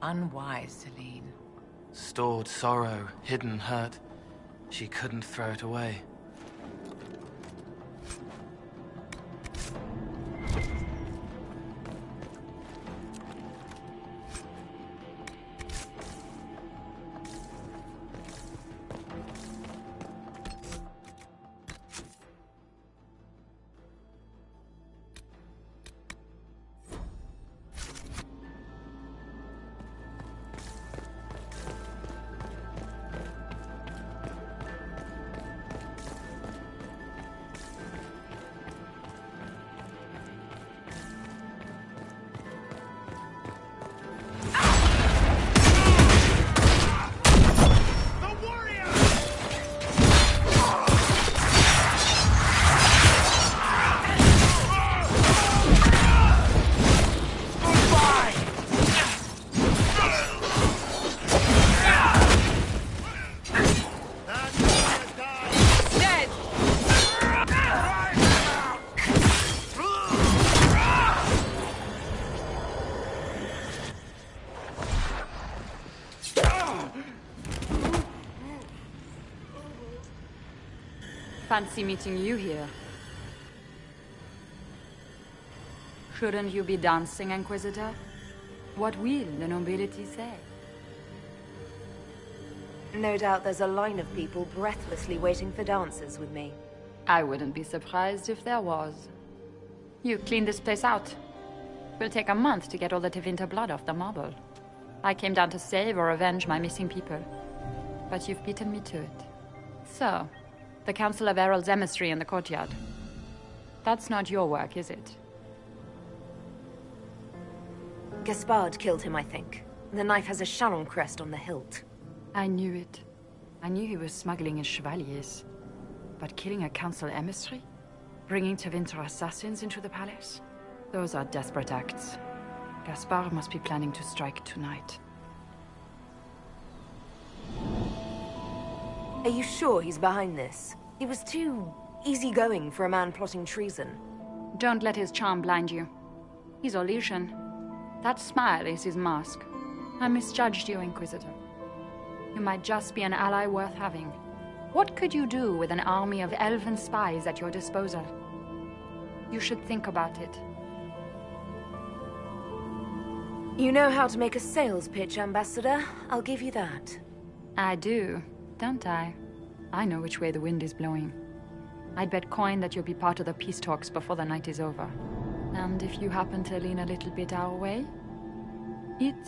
Unwise, Celine. Stored sorrow, hidden hurt. She couldn't throw it away. Fancy meeting you here. Shouldn't you be dancing, Inquisitor? What will the nobility say? No doubt there's a line of people breathlessly waiting for dances with me. I wouldn't be surprised if there was. You cleaned this place out. Will take a month to get all the Tevinter blood off the marble. I came down to save or avenge my missing people. But you've beaten me to it. So, the Council of Herald's emissary in the courtyard. That's not your work, is it? Gaspard killed him, I think. The knife has a Chalon crest on the hilt. I knew it. I knew he was smuggling his chevaliers. But killing a council emissary? Bringing Tevinter assassins into the palace? Those are desperate acts. Gaspard must be planning to strike tonight. Are you sure he's behind this? He was too easygoing for a man plotting treason. Don't let his charm blind you. He's Orlesian. That smile is his mask. I misjudged you, Inquisitor. You might just be an ally worth having. What could you do with an army of elven spies at your disposal? You should think about it. You know how to make a sales pitch, Ambassador. I'll give you that. I do, don't I? I know which way the wind is blowing. I'd bet coin that you'll be part of the peace talks before the night is over. And if you happen to lean a little bit our way, it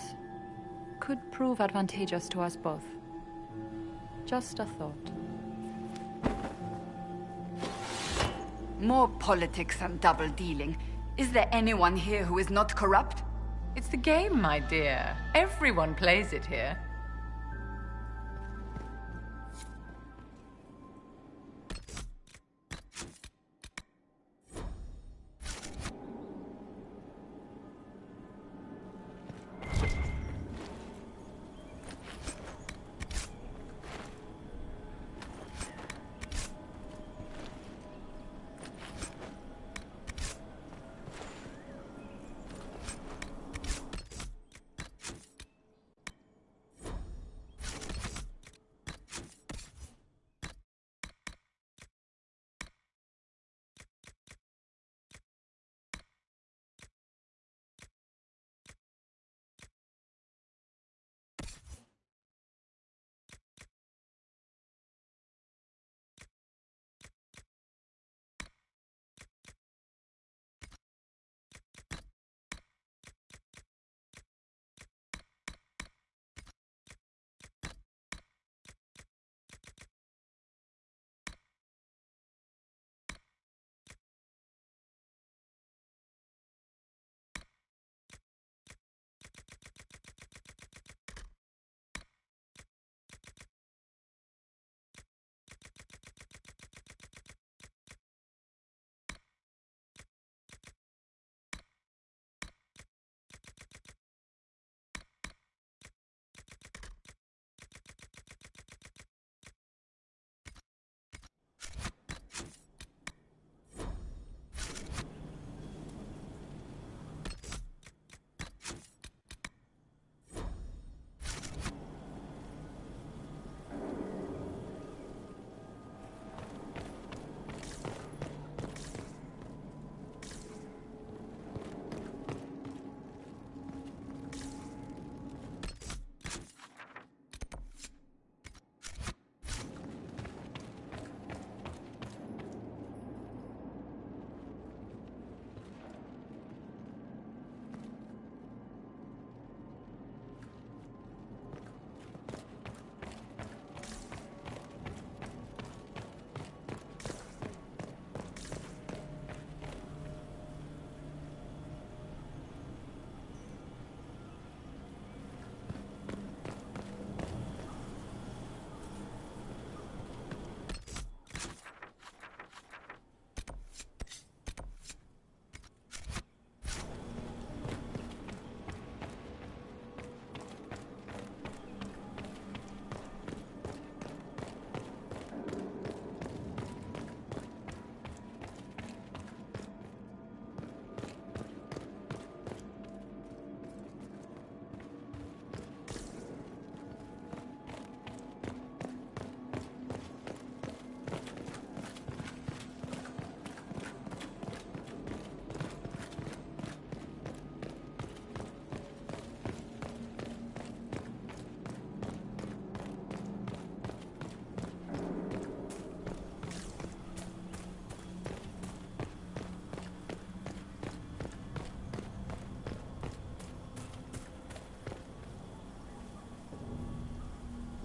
could prove advantageous to us both. Just a thought. More politics and double-dealing. Is there anyone here who is not corrupt? It's the game, my dear. Everyone plays it here.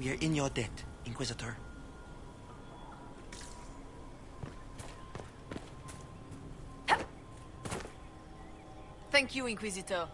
We are in your debt, Inquisitor. Thank you, Inquisitor.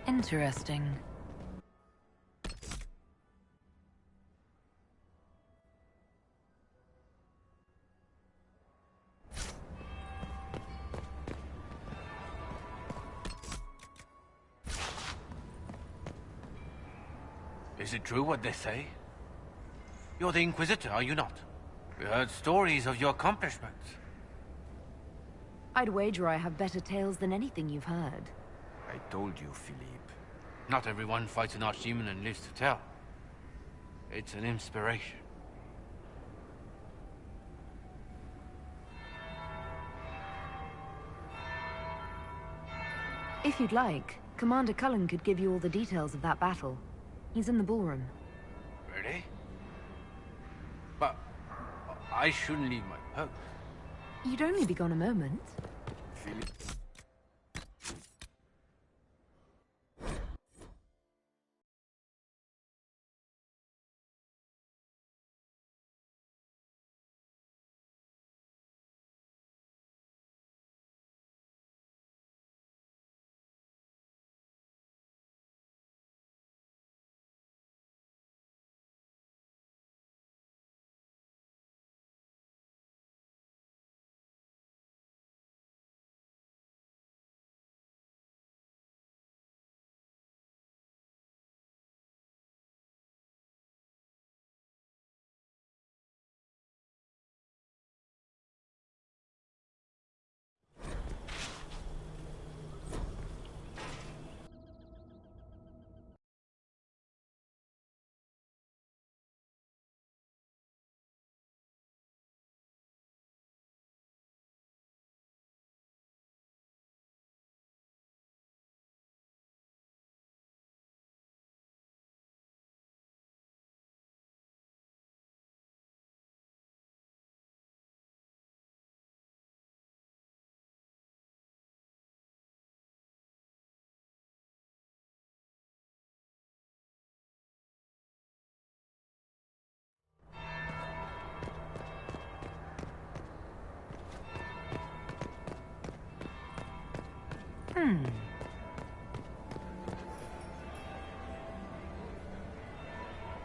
Interesting. Is it true what they say? You're the Inquisitor, are you not? We heard stories of your accomplishments. I'd wager I have better tales than anything you've heard. I told you, Philippe. Not everyone fights an archdemon and lives to tell. It's an inspiration. If you'd like, Commander Cullen could give you all the details of that battle. He's in the ballroom. Really? But I shouldn't leave my post. You'd only be gone a moment. Philippe.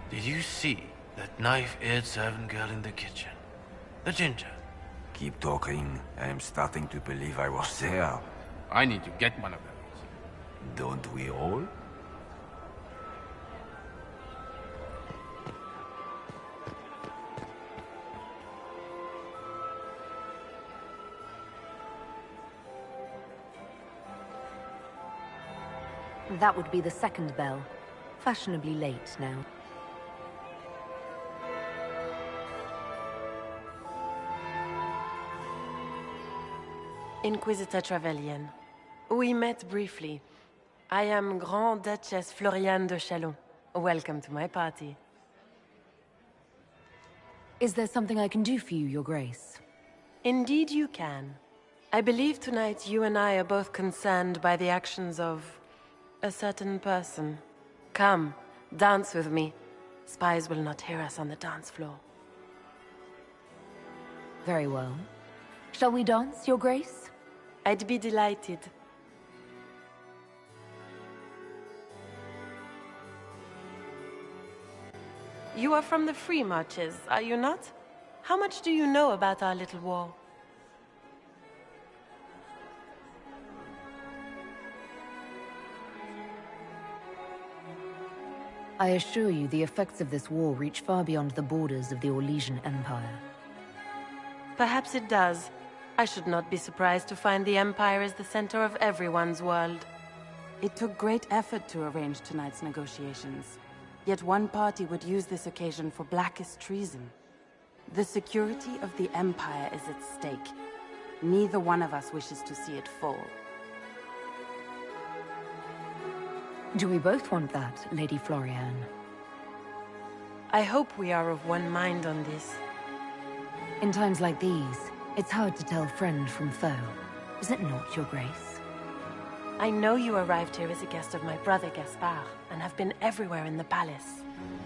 Did you see that knife-eared servant girl in the kitchen? The ginger. Keep talking. I am starting to believe I was there. I need to get one of those. Don't we all? That would be the second bell. Fashionably late now. Inquisitor Trevelyan. We met briefly. I am Grand Duchess Floriane de Chalon. Welcome to my party. Is there something I can do for you, Your Grace? Indeed you can. I believe tonight you and I are both concerned by the actions of a certain person. Come, dance with me. Spies will not hear us on the dance floor. Very well. Shall we dance, Your Grace? I'd be delighted. You are from the Free Marches, are you not? How much do you know about our little war? I assure you the effects of this war reach far beyond the borders of the Orlesian Empire. Perhaps it does. I should not be surprised to find the Empire is the center of everyone's world. It took great effort to arrange tonight's negotiations. Yet one party would use this occasion for blackest treason. The security of the Empire is at stake. Neither one of us wishes to see it fall. Do we both want that, Lady Florian? I hope we are of one mind on this. In times like these, it's hard to tell friend from foe. Is it not, Your Grace? I know you arrived here as a guest of my brother Gaspard, and have been everywhere in the palace.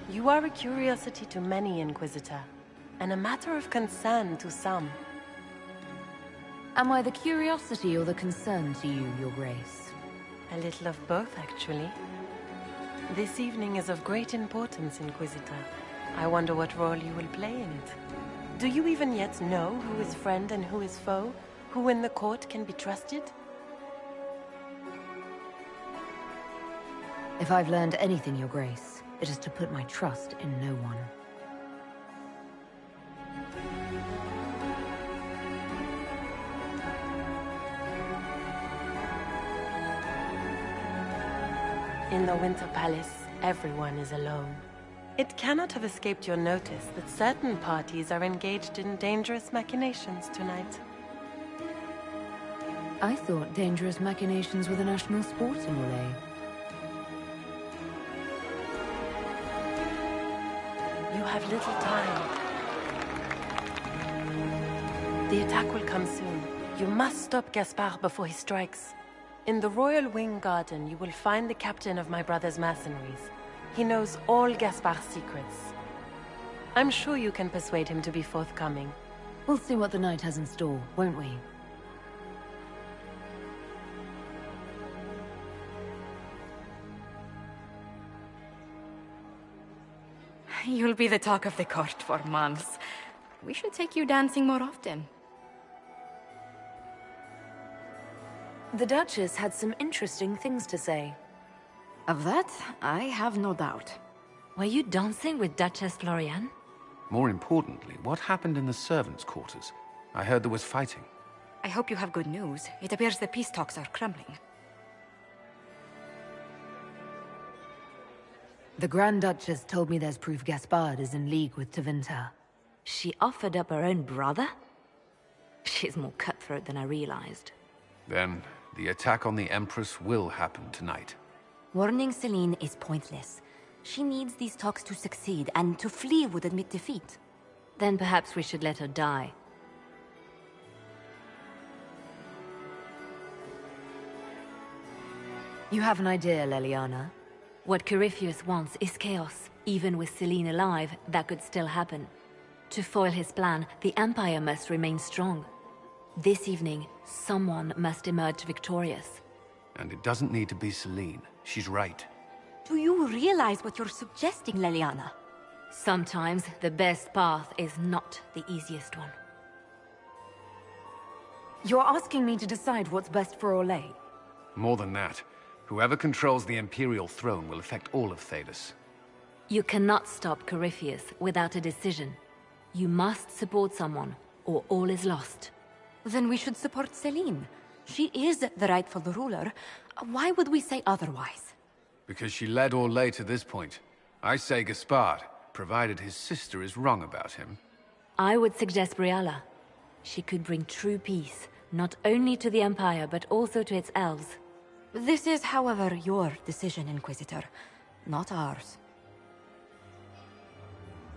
You are a curiosity to many, Inquisitor, and a matter of concern to some. Am I the curiosity or the concern to you, Your Grace? A little of both, actually. This evening is of great importance, Inquisitor. I wonder what role you will play in it. Do you even yet know who is friend and who is foe? Who in the court can be trusted? If I've learned anything, Your Grace, it is to put my trust in no one. In the Winter Palace, everyone is alone. It cannot have escaped your notice that certain parties are engaged in dangerous machinations tonight. I thought dangerous machinations were the national sport in Orlais. You have little time. The attack will come soon. You must stop Gaspard before he strikes. In the Royal Wing Garden, you will find the captain of my brother's mercenaries. He knows all Gaspard's secrets. I'm sure you can persuade him to be forthcoming. We'll see what the night has in store, won't we? You'll be the talk of the court for months. We should take you dancing more often. The Duchess had some interesting things to say. Of that, I have no doubt. Were you dancing with Duchess Florian? More importantly, what happened in the servants' quarters? I heard there was fighting. I hope you have good news. It appears the peace talks are crumbling. The Grand Duchess told me there's proof Gaspard is in league with Tevinter. She offered up her own brother? She's more cutthroat than I realized. Then, the attack on the Empress will happen tonight. Warning Celine is pointless. She needs these talks to succeed, and to flee would admit defeat. Then perhaps we should let her die. You have an idea, Leliana? What Corypheus wants is chaos. Even with Celine alive, that could still happen. To foil his plan, the Empire must remain strong. This evening, someone must emerge victorious. And it doesn't need to be Celine. She's right. Do you realize what you're suggesting, Leliana? Sometimes the best path is not the easiest one. You're asking me to decide what's best for Orlais? More than that, whoever controls the Imperial throne will affect all of Thedas. You cannot stop Corypheus without a decision. You must support someone, or all is lost. Then we should support Celine. She is the rightful ruler. Why would we say otherwise? Because she led Orlais to this point. I say Gaspard, provided his sister is wrong about him. I would suggest Briella. She could bring true peace, not only to the Empire, but also to its elves. This is, however, your decision, Inquisitor, not ours.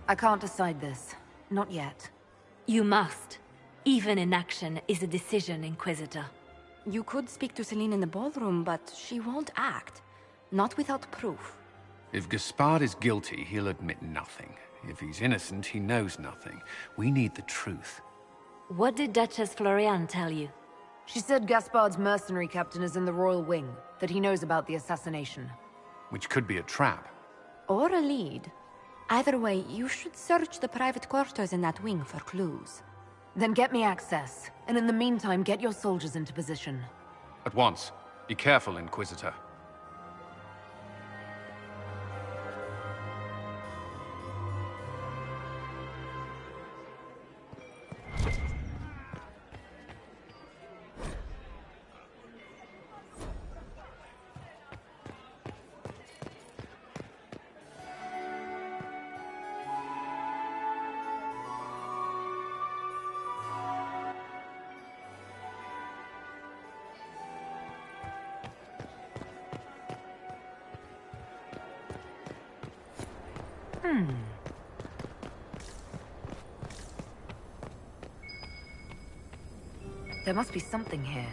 I can't decide this. Not yet. You must. Even inaction is a decision, Inquisitor. You could speak to Celine in the ballroom, but she won't act. Not without proof. If Gaspard is guilty, he'll admit nothing. If he's innocent, he knows nothing. We need the truth. What did Duchess Florian tell you? She said Gaspard's mercenary captain is in the Royal Wing, that he knows about the assassination. Which could be a trap. Or a lead. Either way, you should search the private quarters in that wing for clues. Then get me access, and in the meantime, get your soldiers into position. At once. Be careful, Inquisitor. There must be something here.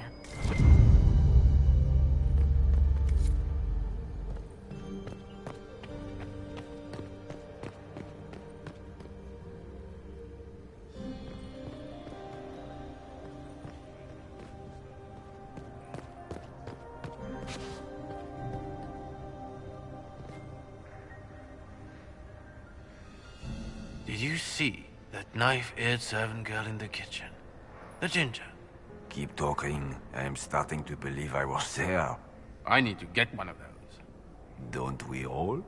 Did you see that knife-eared servant girl in the kitchen? The ginger? Keep talking. I'm starting to believe I was there. I need to get one of those. Don't we all?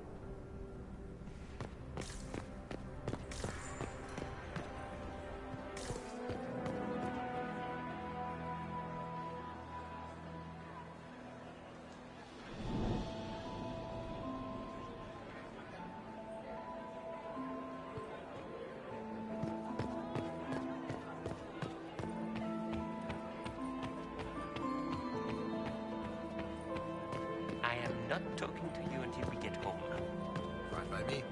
I am not talking to you until we get home. Fine by me.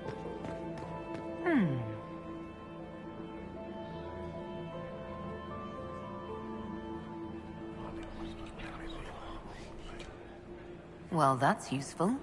Well, that's useful.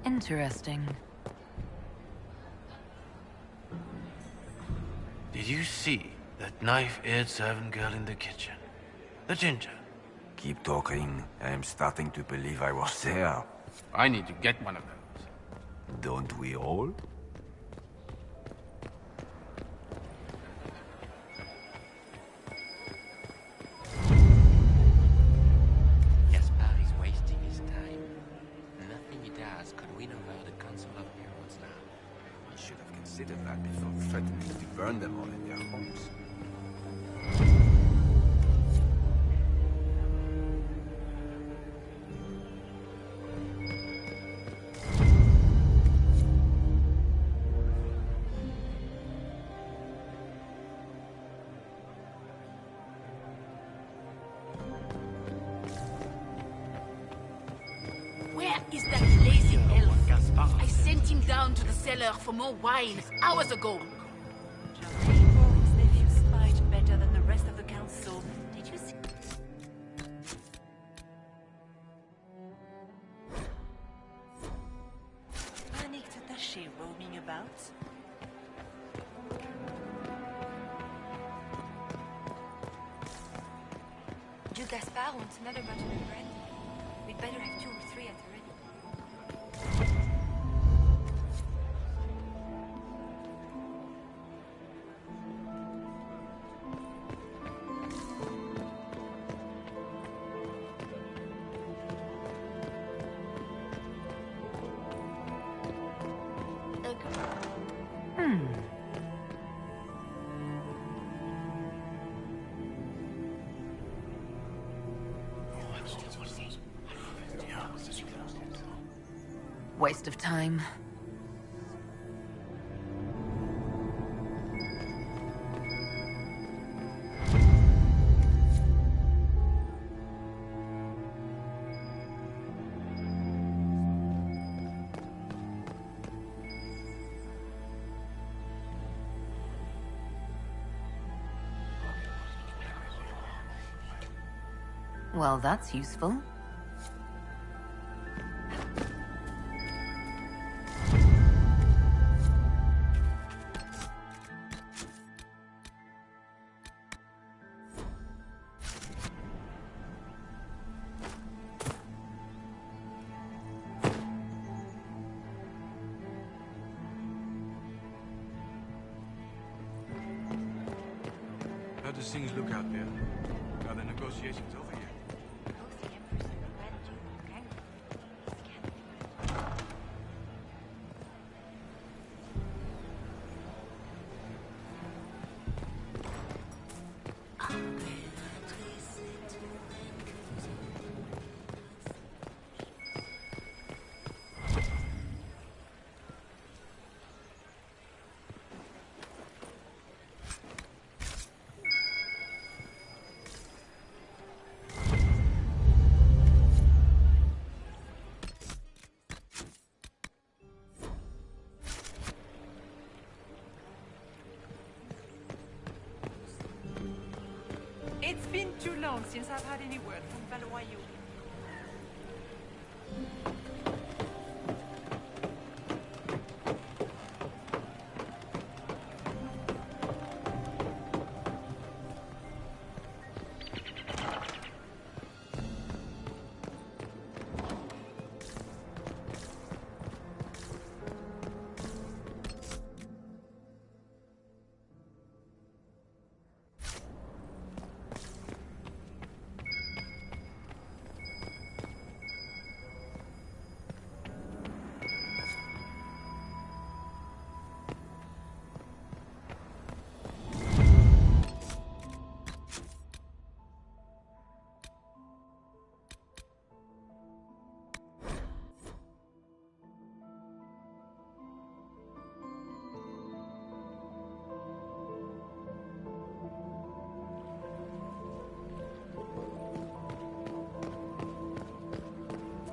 Interesting. Did you see that knife-eared servant girl in the kitchen? The ginger? Keep talking. I'm starting to believe I was there. I need to get one of those. Don't we all? Gaspard is wasting his time. Nothing he does could win over the Council of Heralds now. You should have considered that before threatening to burn them all in their homes. Where is that lazy elf? I sent him down to the cellar for more wine hours ago. Germain wore his nephew's spite better than the rest of the council. Did you see? Panicked attaché roaming about? Do Gaspard wants another batch of bread? We'd better have 2 or 3 at the ready. Waste of time. Well, that's useful. How does things look out there? Are the negotiations over yet? It's been too long since I've had any word from Valoyo.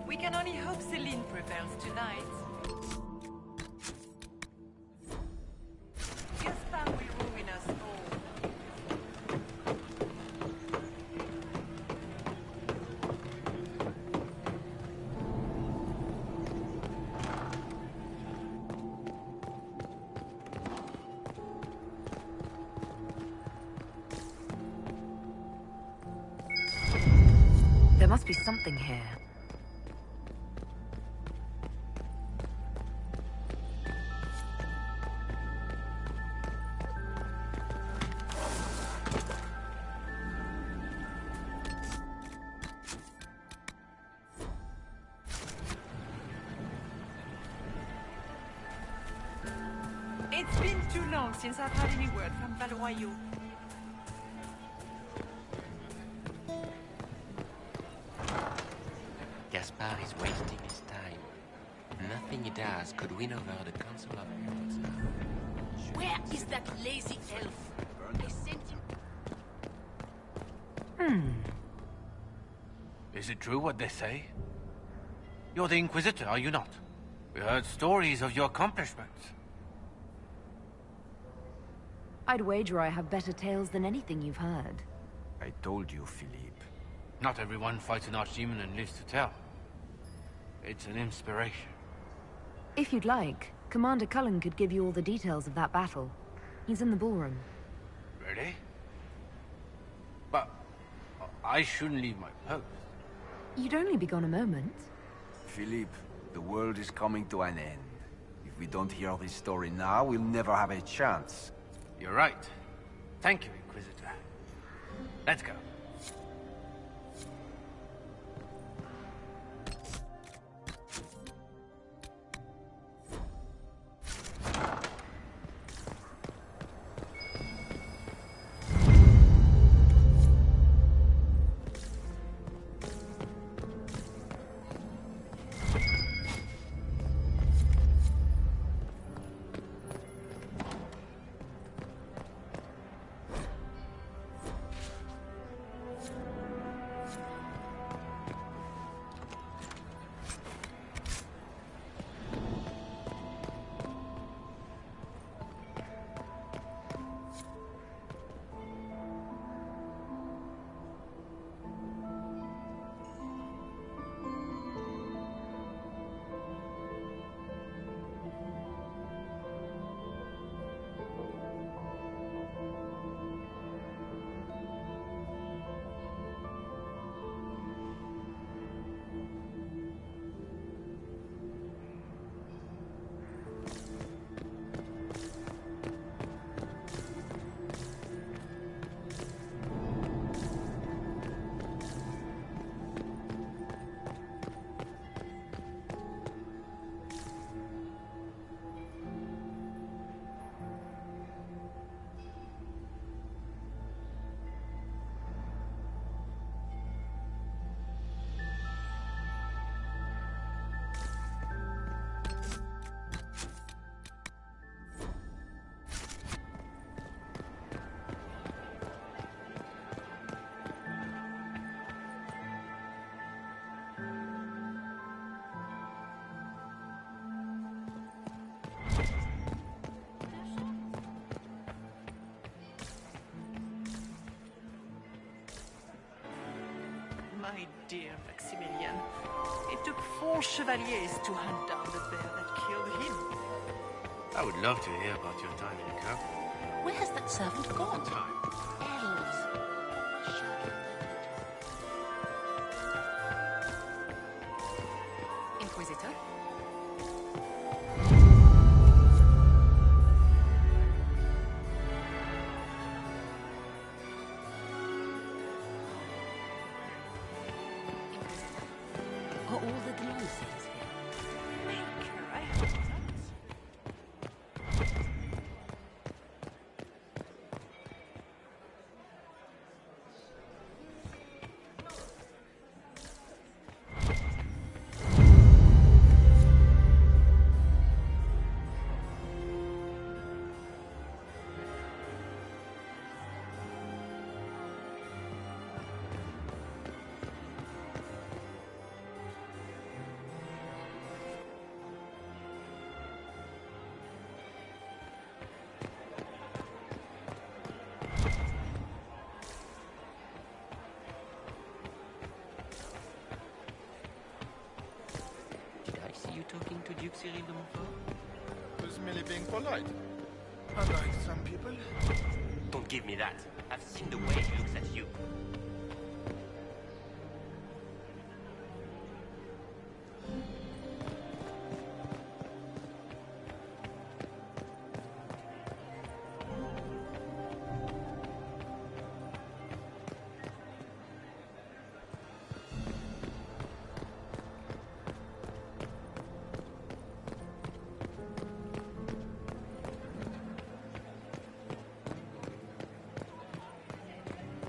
We can only hope Celine prevails tonight. Gaspard will ruin us all. There must be something here. It's been too long since I've had any word from Valoyo. Gaspard is wasting his time. Nothing he does could win over the Council of Heralds now. Where is that lazy elf? I sent him. Is it true what they say? You're the Inquisitor, are you not? We heard stories of your accomplishments. I'd wager I have better tales than anything you've heard. I told you, Philippe. Not everyone fights an archdemon and lives to tell. It's an inspiration. If you'd like, Commander Cullen could give you all the details of that battle. He's in the ballroom. Really? But I shouldn't leave my post. You'd only be gone a moment. Philippe, the world is coming to an end. If we don't hear this story now, we'll never have a chance. You're right. Thank you, Inquisitor. Let's go. My dear Maximilian, it took 4 chevaliers to hunt down the bear that killed him. I would love to hear about your time in Cup. Where has that servant gone? Elves. Inquisitor? Are all the Delancers here? Maker, I hope not. Did I see you talking to Duke Cyril de Montfort? Was merely being polite. Unlike some people. Don't give me that. I've seen the way he looks at you.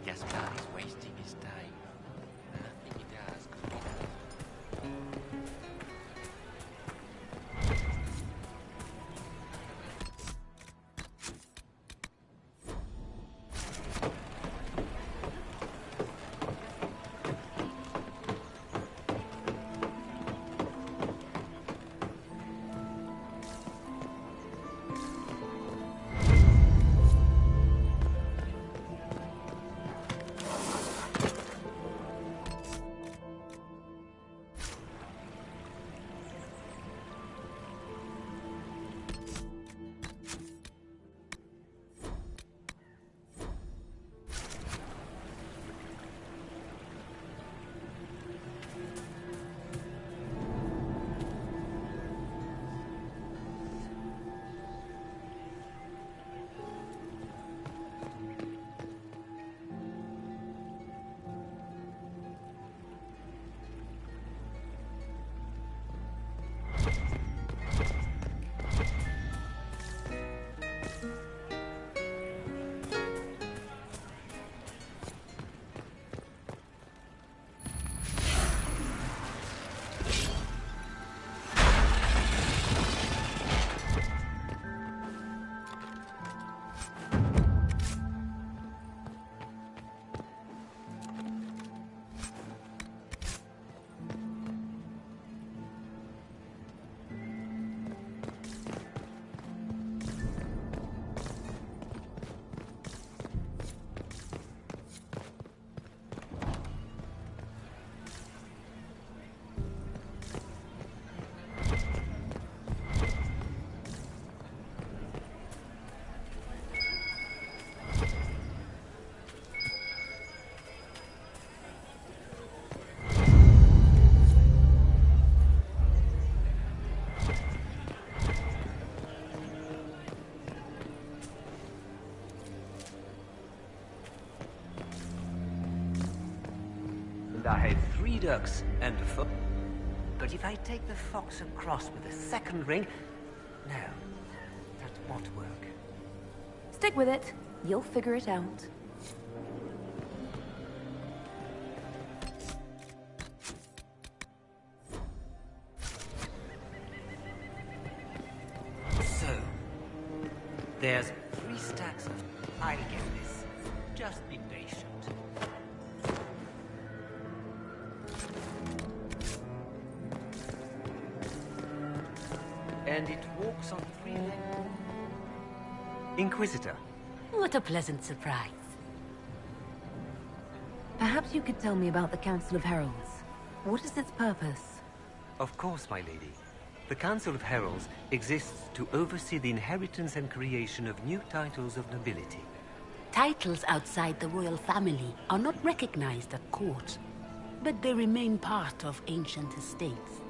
Gaspard is wasting his time. Nothing he does could be I had 3 ducks and a foot. But if I take the fox across with a second ring... No, that won't work. Stick with it. You'll figure it out. So, there's 3 stacks of... I'll get this. Just be patient. And it walks on 3 legs. Inquisitor. What a pleasant surprise. Perhaps you could tell me about the Council of Heralds. What is its purpose? Of course, my lady. The Council of Heralds exists to oversee the inheritance and creation of new titles of nobility. Titles outside the royal family are not recognized at court, but they remain part of ancient estates.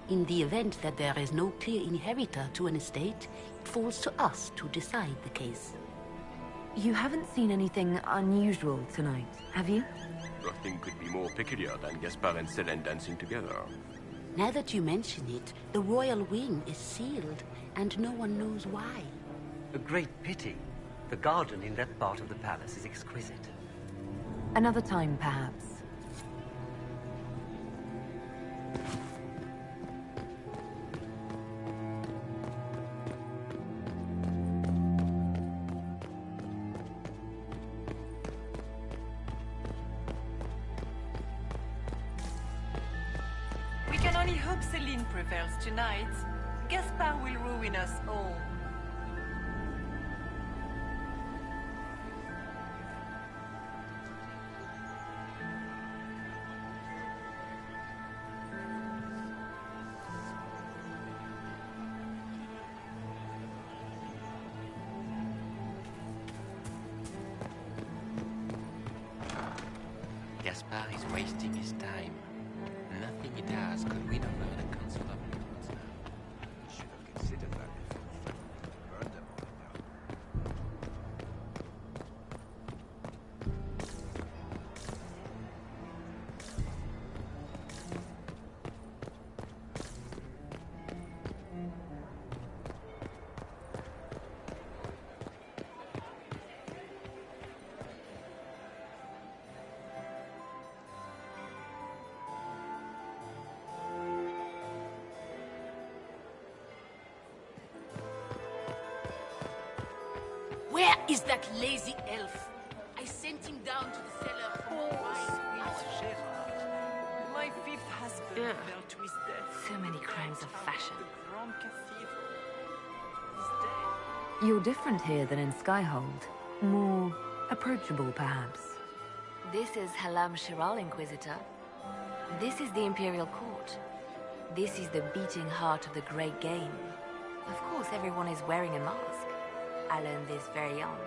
In the event that there is no clear inheritor to an estate, it falls to us to decide the case. You haven't seen anything unusual tonight, have you? Nothing could be more peculiar than Gaspard and Selene dancing together. Now that you mention it, the royal wing is sealed, and no one knows why. A great pity. The garden in that part of the palace is exquisite. Another time, perhaps. We can only hope Selene prevails tonight. Gaspard will ruin us all. Gaspard is wasting his time. Nothing he does could win over the Council of Heralds now. Should have considered that before. Burn them all down. Where is that lazy elf? I sent him down to the cellar for more wine. My fifth husband fell to his death. So many crimes of fashion. The Grand Cathedral. He's dead. You're different here than in Skyhold. More approachable, perhaps. This is Halam Shiral, Inquisitor. This is the Imperial Court. This is the beating heart of the Great Game. Of course, everyone is wearing a mask. I learned this very young.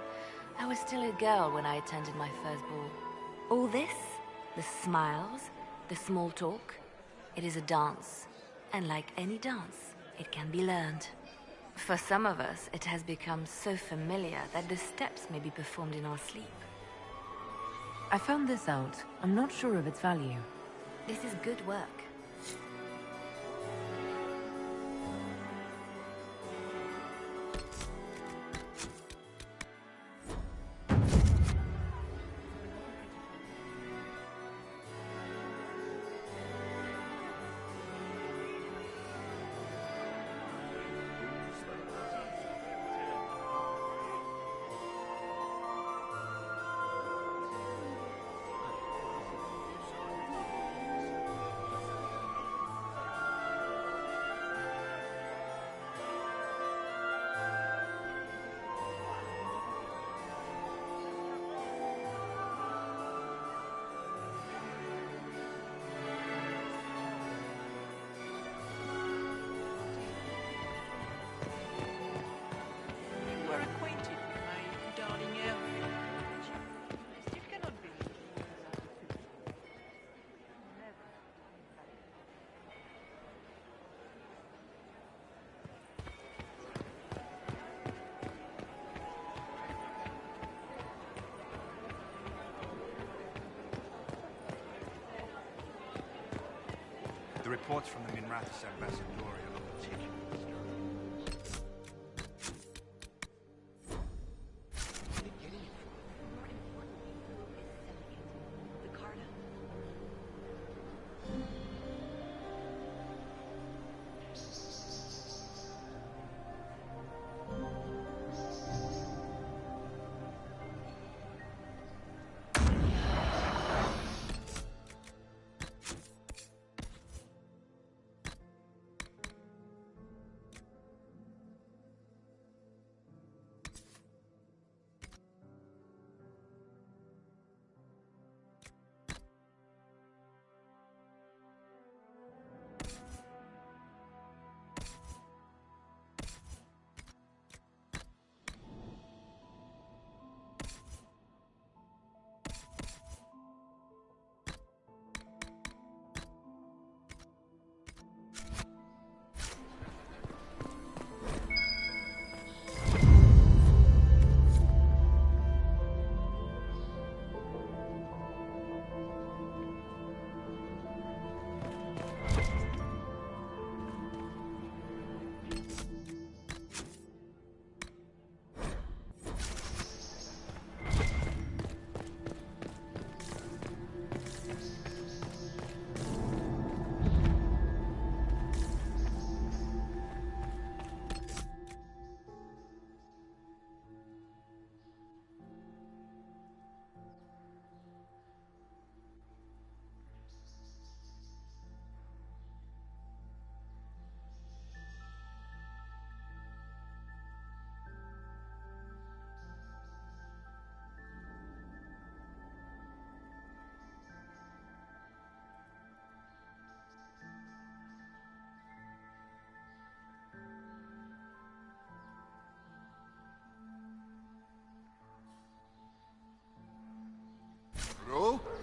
I was still a girl when I attended my first ball. All this, the smiles, the small talk, it is a dance. And like any dance, it can be learned. For some of us, it has become so familiar that the steps may be performed in our sleep. I found this out. I'm not sure of its value. This is good work. The reports from the Minrathous Ambassadorial are particularly disturbing.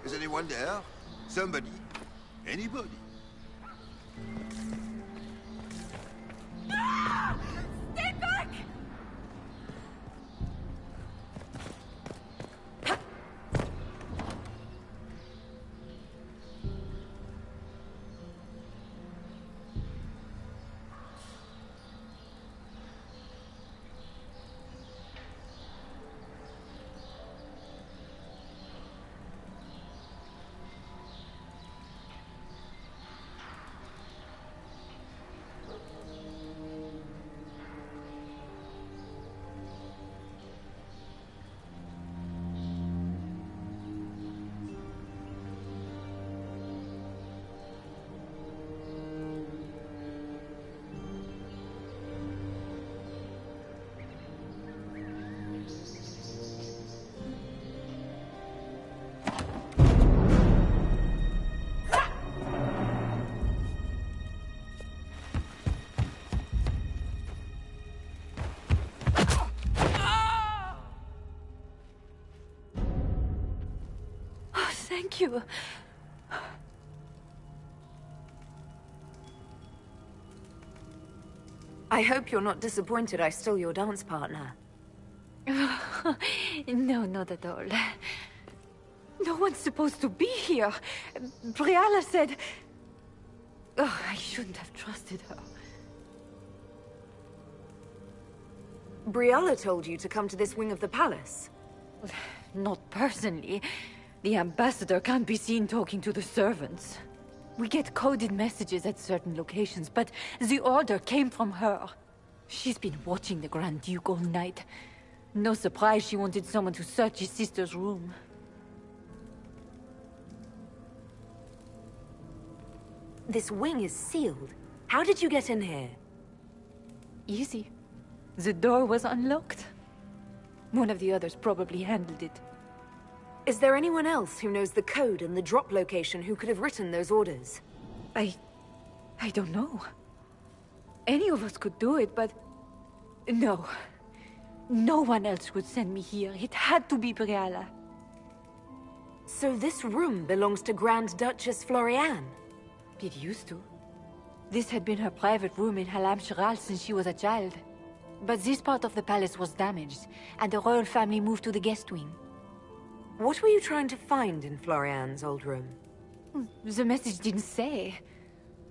Is anyone there? Somebody? Anybody? Stay back! Thank you. I hope you're not disappointed I stole your dance partner. No, not at all. No one's supposed to be here. Briala said... Oh, I shouldn't have trusted her. Briala told you to come to this wing of the palace? Not personally. The ambassador can't be seen talking to the servants. We get coded messages at certain locations, but the order came from her. She's been watching the Grand Duke all night. No surprise she wanted someone to search his sister's room. This wing is sealed. How did you get in here? Easy. The door was unlocked. One of the others probably handled it. Is there anyone else who knows the code and the drop location who could have written those orders? I don't know. Any of us could do it, but... No. No one else would send me here. It had to be Briala. So this room belongs to Grand Duchess Floriane? It used to. This had been her private room in Halam Shiral since she was a child. But this part of the palace was damaged, and the royal family moved to the guest wing. What were you trying to find in Floriane's old room? The message didn't say.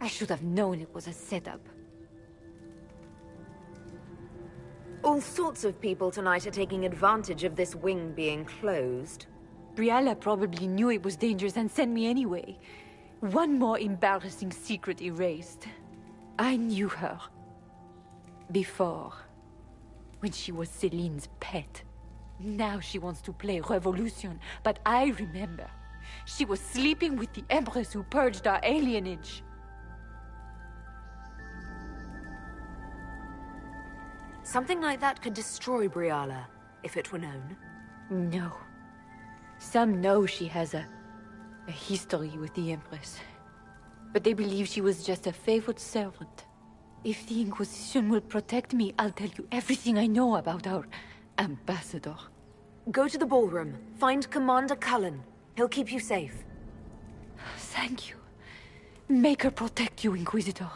I should have known it was a setup. All sorts of people tonight are taking advantage of this wing being closed. Briala probably knew it was dangerous and sent me anyway. One more embarrassing secret erased. I knew her. Before. When she was Celine's pet. Now she wants to play revolution, but I remember. She was sleeping with the Empress who purged our alienage. Something like that could destroy Briala, if it were known. No. Some know she has a history with the Empress. But they believe she was just a favored servant. If the Inquisition will protect me, I'll tell you everything I know about our ambassador. Go to the ballroom. Find Commander Cullen. He'll keep you safe. Thank you. Make her protect you, Inquisitor.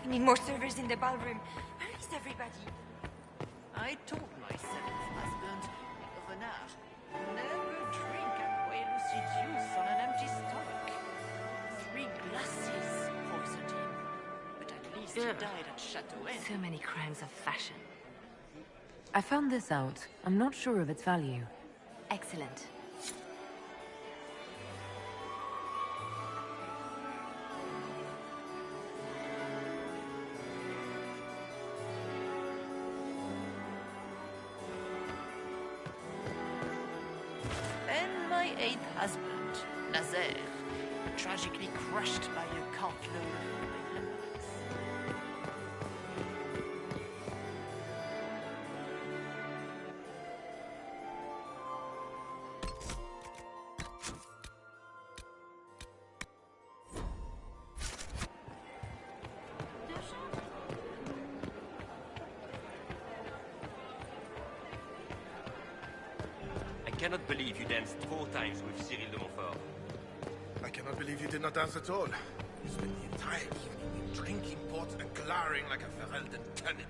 We need more servers in the ballroom. Where is everybody? I told my seventh husband, Renard, never drink Aqueous juice on an empty stomach. 3 glasses poisoned him. But at least he died at Chateau. So many crimes of fashion. I found this out. I'm not sure of its value. Excellent. And my 8th husband, Nazaire, tragically crushed by a cartload of behemoths. I cannot believe you danced 4 times with Cyril de Montfort. I cannot believe you did not dance at all. You spent the entire evening drinking port and glowering like a Ferelden turnip.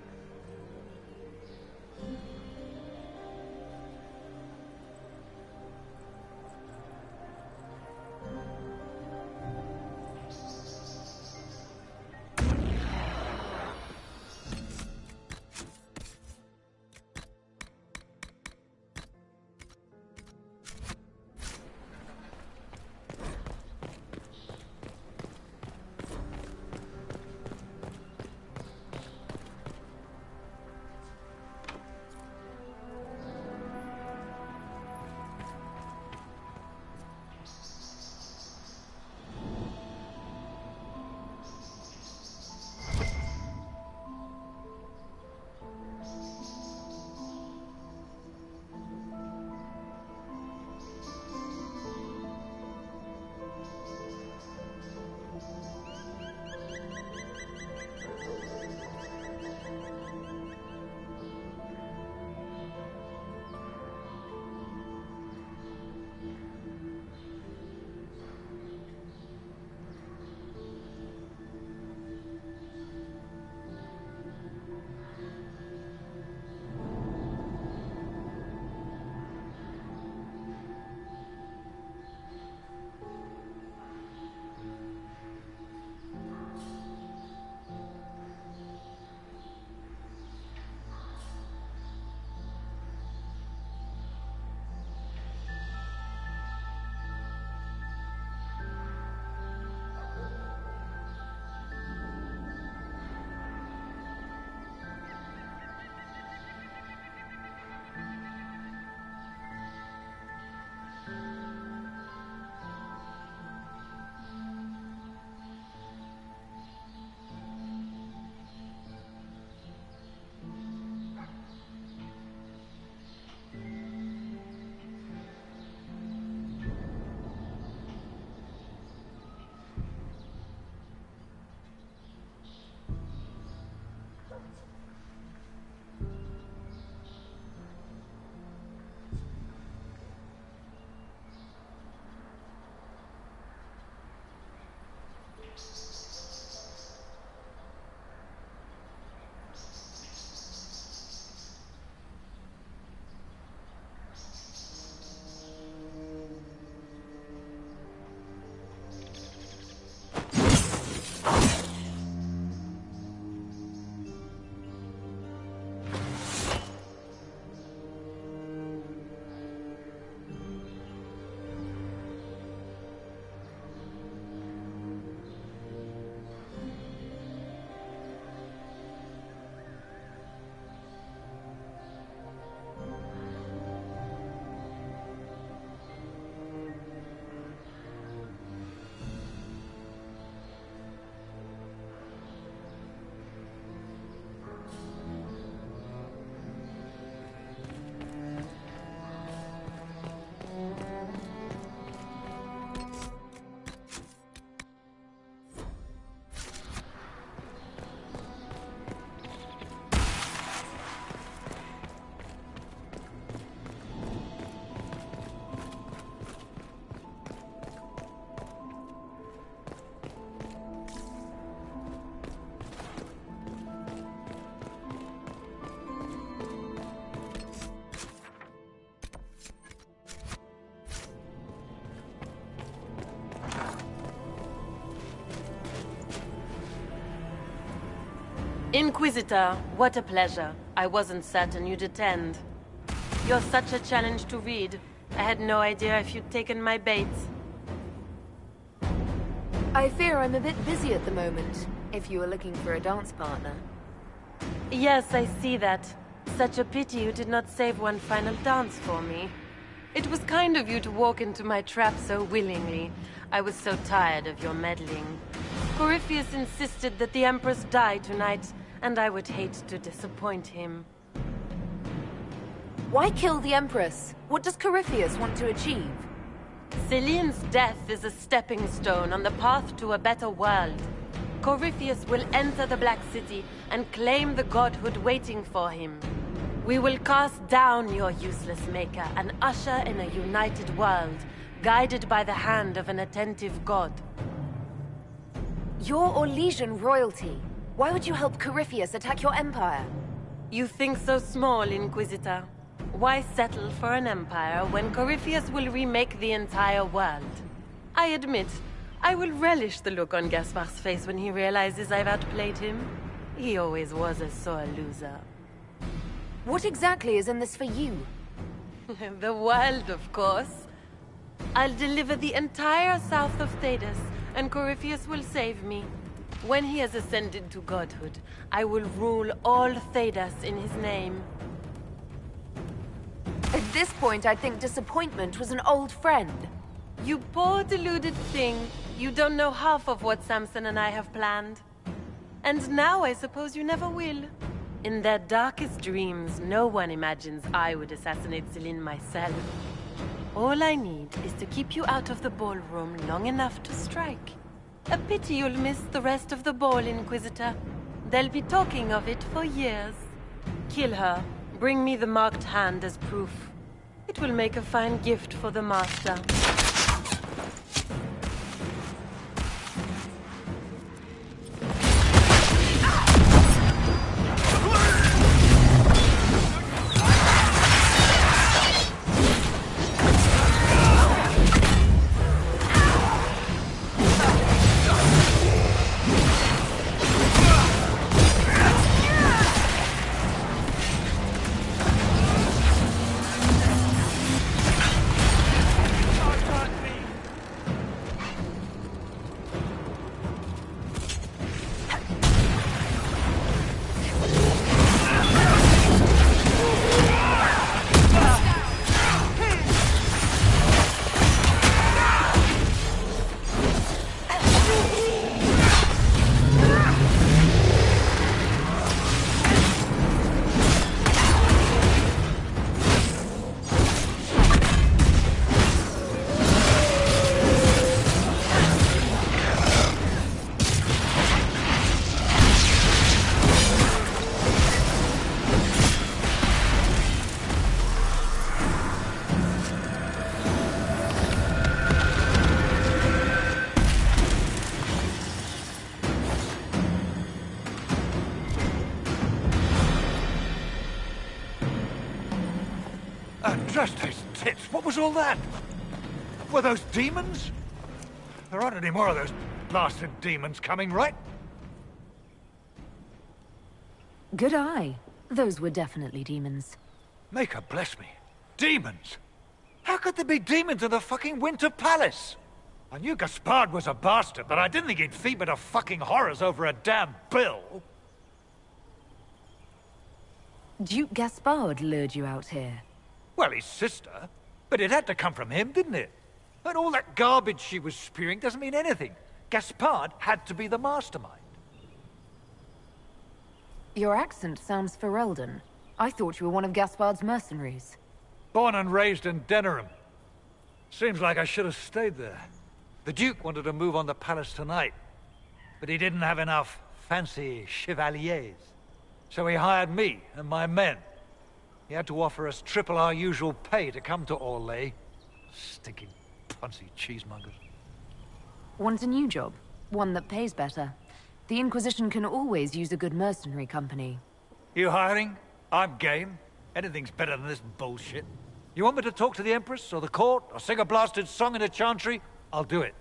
Inquisitor, what a pleasure. I wasn't certain you'd attend. You're such a challenge to read. I had no idea if you'd taken my bait. I fear I'm a bit busy at the moment, if you were looking for a dance partner. Yes, I see that. Such a pity you did not save one final dance for me. It was kind of you to walk into my trap so willingly. I was so tired of your meddling. Corypheus insisted that the Empress die tonight, and I would hate to disappoint him. Why kill the Empress? What does Corypheus want to achieve? Celine's death is a stepping stone on the path to a better world. Corypheus will enter the Black City and claim the godhood waiting for him. We will cast down your useless maker and usher in a united world, guided by the hand of an attentive god. You're Orlesian royalty. Why would you help Corypheus attack your empire? You think so small, Inquisitor. Why settle for an empire when Corypheus will remake the entire world? I admit, I will relish the look on Gaspar's face when he realizes I've outplayed him. He always was a sore loser. What exactly is in this for you? The world, of course. I'll deliver the entire south of Thedas, and Corypheus will save me. When he has ascended to godhood, I will rule all Thedas in his name. At this point, I think disappointment was an old friend. You poor deluded thing. You don't know half of what Samson and I have planned. And now I suppose you never will. In their darkest dreams, no one imagines I would assassinate Celine myself. All I need is to keep you out of the ballroom long enough to strike. A pity you'll miss the rest of the ball, Inquisitor. They'll be talking of it for years. Kill her. Bring me the marked hand as proof. It will make a fine gift for the Master. Just his tits. What was all that? Were those demons? There aren't any more of those blasted demons coming, right? Good eye. Those were definitely demons. Maker bless me. Demons? How could there be demons in the fucking Winter Palace? I knew Gaspard was a bastard, but I didn't think he'd feed me to fucking horrors over a damn bill. Duke Gaspard lured you out here. Well, his sister. But it had to come from him, didn't it? And all that garbage she was spewing doesn't mean anything. Gaspard had to be the mastermind. Your accent sounds Ferelden. I thought you were one of Gaspard's mercenaries. Born and raised in Denerim. Seems like I should have stayed there. The Duke wanted to move on the palace tonight, but he didn't have enough fancy chevaliers. So he hired me and my men. He had to offer us triple our usual pay to come to Orlais. Stinking punsy cheesemongers. Want a new job? One that pays better. The Inquisition can always use a good mercenary company. You hiring? I'm game. Anything's better than this bullshit. You want me to talk to the Empress, or the court, or sing a blasted song in a chantry? I'll do it.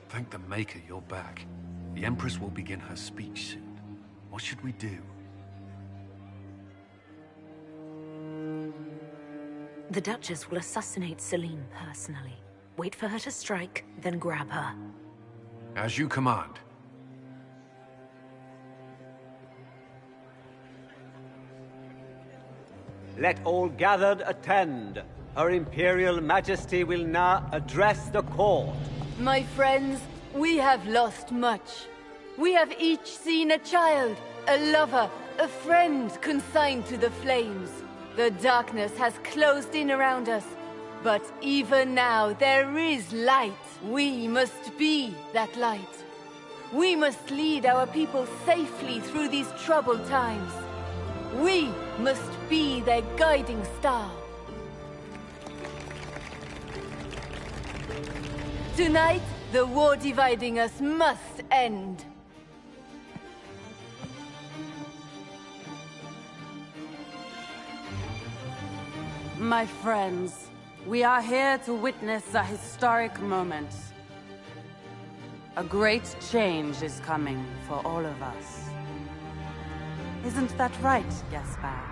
Thank the Maker you're back. The Empress will begin her speech soon. What should we do? The Duchess will assassinate Celine personally. Wait for her to strike, then grab her. As you command. Let all gathered attend. Her Imperial Majesty will now address the court. My friends, we have lost much. We have each seen a child, a lover, a friend consigned to the flames. The darkness has closed in around us. But even now, there is light. We must be that light. We must lead our people safely through these troubled times. We must be their guiding star. Tonight, the war dividing us must end. My friends, we are here to witness a historic moment. A great change is coming for all of us. Isn't that right, Gaspard?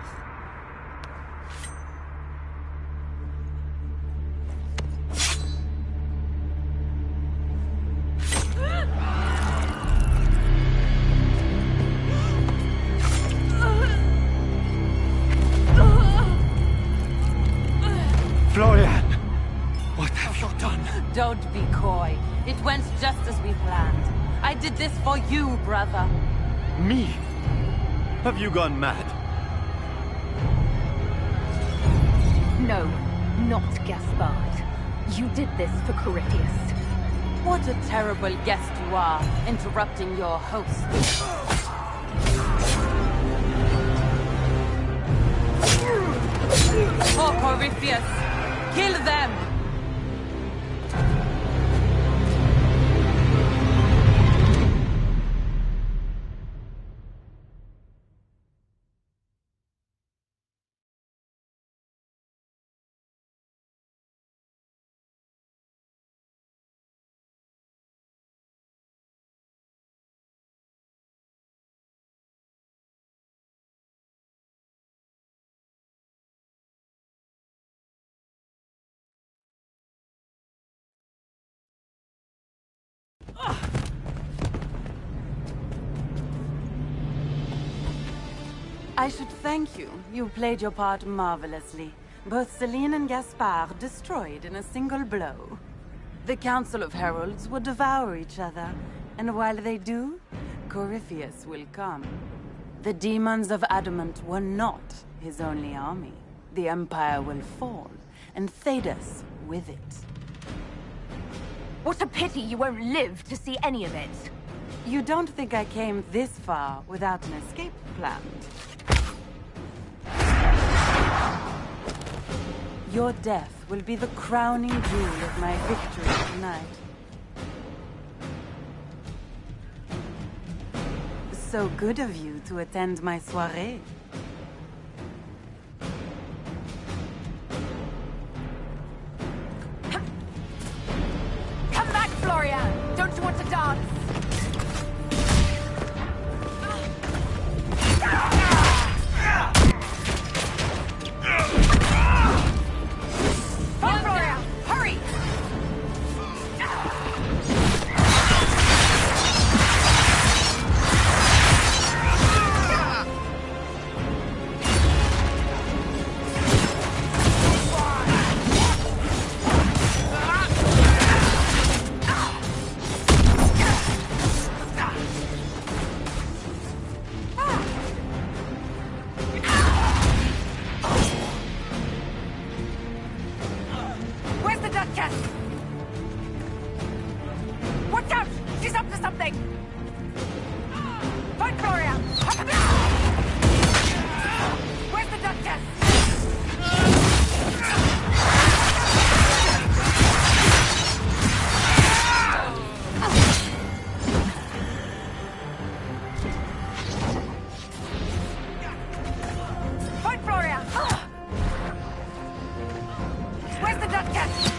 Florian! What have you done? Don't be coy. It went just as we planned. I did this for you, brother. Me? Have you gone mad? No, not Gaspard. You did this for Corypheus. What a terrible guest you are, interrupting your host. For Corypheus! Kill them! I should thank you. You played your part marvelously. Both Celine and Gaspard destroyed in a single blow. The Council of Heralds will devour each other, and while they do, Corypheus will come. The demons of Adamant were not his only army. The Empire will fall, and Thedas with it. What a pity you won't live to see any of it. You don't think I came this far without an escape plan? Your death will be the crowning jewel of my victory tonight. So good of you to attend my soirée. Come back, Florian! Don't you want to dance? Come, Florian! Hurry! Where's the Duchess? Watch out! She's up to something! Fight Gloria! Where's the Duchess? Fight Gloria! Where's the Duchess?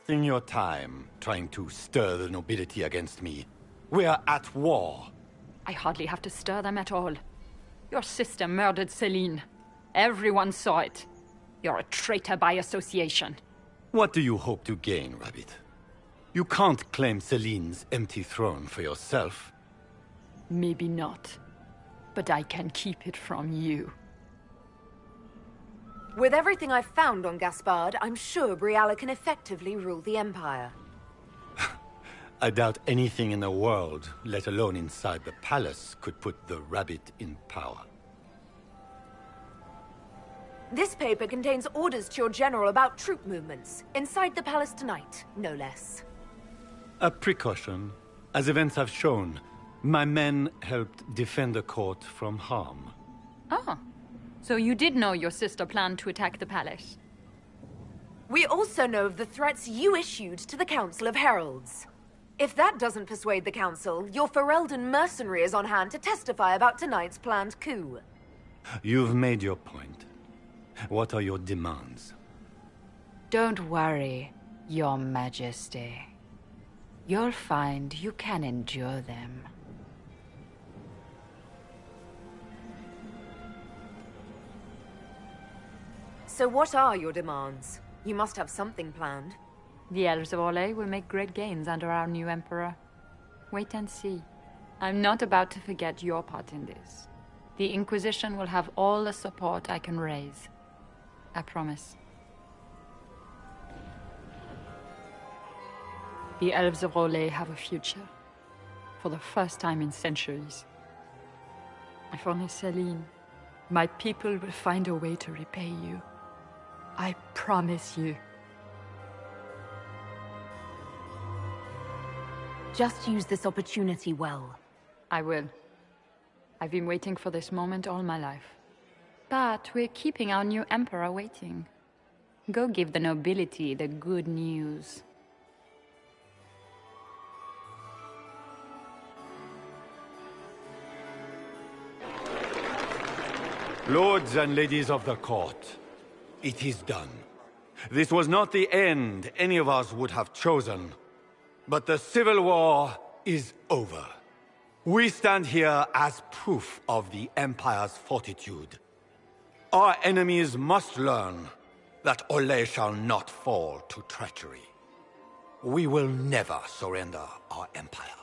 wasting your time trying to stir the nobility against me. We're at war. I hardly have to stir them at all. Your sister murdered Celine. Everyone saw it. You're a traitor by association. What do you hope to gain, Rabbit? You can't claim Celine's empty throne for yourself. Maybe not. But I can keep it from you. With everything I've found on Gaspard, I'm sure Briala can effectively rule the Empire. I doubt anything in the world, let alone inside the palace, could put the Rabbit in power. This paper contains orders to your general about troop movements. Inside the palace tonight, no less. A precaution. As events have shown, my men helped defend the court from harm. Ah, so you did know your sister planned to attack the palace? We also know of the threats you issued to the Council of Heralds. If that doesn't persuade the Council, your Ferelden mercenary is on hand to testify about tonight's planned coup. You've made your point. What are your demands? Don't worry, Your Majesty. You'll find you can endure them. So what are your demands? You must have something planned. The Elves of Orlais will make great gains under our new Emperor. Wait and see. I'm not about to forget your part in this. The Inquisition will have all the support I can raise. I promise. The Elves of Orlais have a future. For the first time in centuries. If only Celine, my people will find a way to repay you. I promise you. Just use this opportunity well. I will. I've been waiting for this moment all my life. But we're keeping our new emperor waiting. Go give the nobility the good news. Lords and ladies of the court, it is done. This was not the end any of us would have chosen. But the civil war is over. We stand here as proof of the Empire's fortitude. Our enemies must learn that Orlais shall not fall to treachery. We will never surrender our Empire.